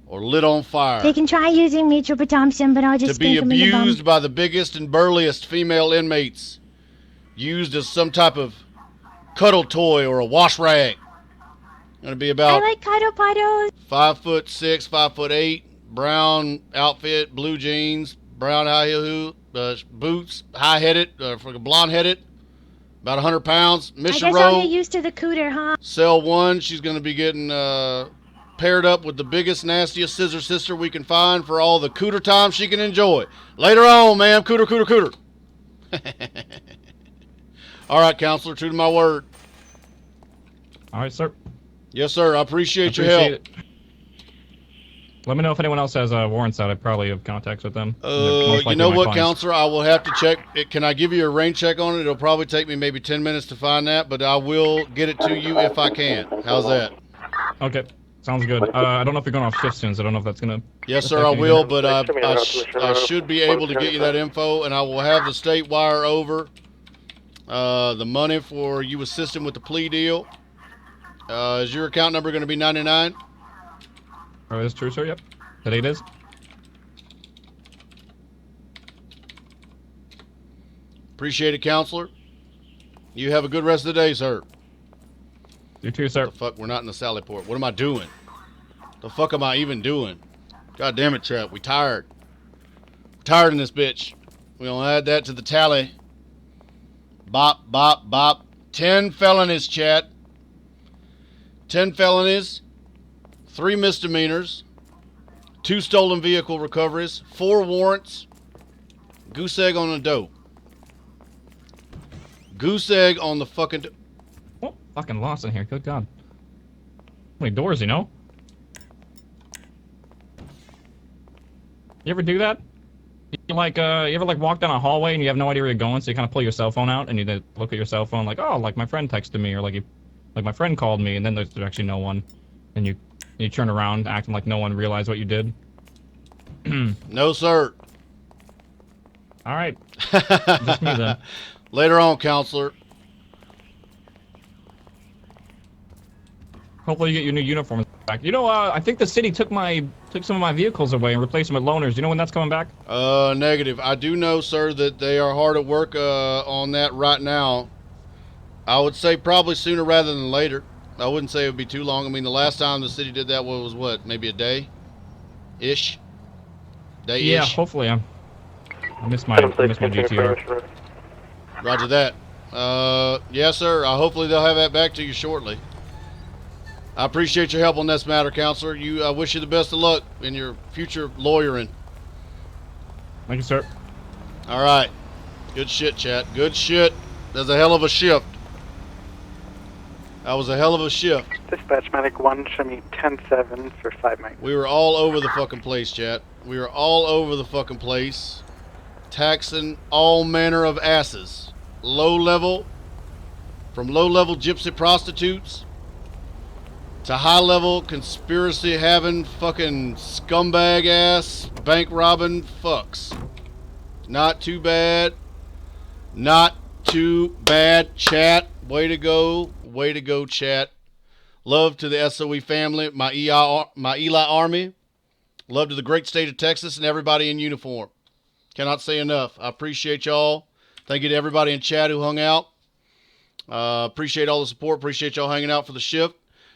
or lit on fire. They can try using me, Trooper Thompson, but I'll just To be stink 'em in the bum. abused by the biggest and burliest female inmates. Used as some type of cuddle toy or a wash rag. Going to be I about like cuddle puddles. 5'6", 5'8", brown outfit, blue jeans, brown high heel boots, high-headed, fucking blonde-headed, about 100 pounds. I Mission guess I'll row. get used to the cooter, huh? Cell 1, she's going to be getting paired up with the biggest, nastiest scissor sister we can find for all the cooter time she can enjoy. Later on, ma'am. Cooter, cooter, cooter. All right, counselor, true to my word. All right, sir. Yes, sir. I appreciate your help. It. Let me know if anyone else has warrants out. I probably have contacts with them. You know what, counselor? I will have to check. Can I give you a rain check on it? It'll probably take me maybe 10 minutes to find that, but I will get it to you if I can. How's that? Okay. Sounds good. I don't know if you're going off shift soon, so I don't know if that's going to... Yes, sir, I will, but I should be able to get you that info, and I will have the state wire over the money for you assisting with the plea deal. Is your account number going to be 99? Oh, that's true, sir. Yep. Today it is. Appreciate it, counselor. You have a good rest of the day, sir. You too, sir. The fuck, we're not in the Sallyport. What am I doing? The fuck am I even doing? God damn it, Trap. We tired. We're tired in this bitch. We're gonna add that to the tally. Bop, bop, bop. 10 felonies, chat. 10 felonies. 3 misdemeanors. 2 stolen vehicle recoveries. 4 warrants. Goose egg on the dope. Goose egg on the fucking... Oh, fucking lost in here. Good God. How many doors, you know? You ever do that? You ever walk down a hallway and you have no idea where you're going, so you kind of pull your cell phone out and you then look at your cell phone like, oh, like my friend texted me, or like my friend called me, and then there's actually no one, and you turn around acting like no one realized what you did. No, sir. All right. Just me then. Later on, counselor. Hopefully you get your new uniforms back. You know, I think the city took some of my vehicles away and replaced them with loaners. Do you know when that's coming back? Negative. I do know, sir, that they are hard at work on that right now. I would say probably sooner rather than later. I wouldn't say it would be too long. I mean, the last time the city did that was what, maybe a day-ish? Day-ish? Yeah, hopefully. I miss my GTR. Roger that. Yes, sir. Hopefully they'll have that back to you shortly. I appreciate your help on this matter, counselor. I wish you the best of luck in your future lawyering. Thank you, sir. All right. Good shit, chat. Good shit. That's a hell of a shift. That was a hell of a shift. Dispatch medic 1, show me 10-7 for 5 mics. We were all over the fucking place, chat. We were all over the fucking place. Taxing all manner of asses. From low-level gypsy prostitutes to high-level conspiracy-having fucking scumbag-ass bank-robbing fucks. Not too bad. Not too bad, chat. Way to go. Way to go, chat. Love to the SOE family, my Eli Army. Love to the great state of Texas and everybody in uniform. Cannot say enough. I appreciate y'all. Thank you to everybody in chat who hung out. Appreciate all the support. Appreciate y'all hanging out for the shift.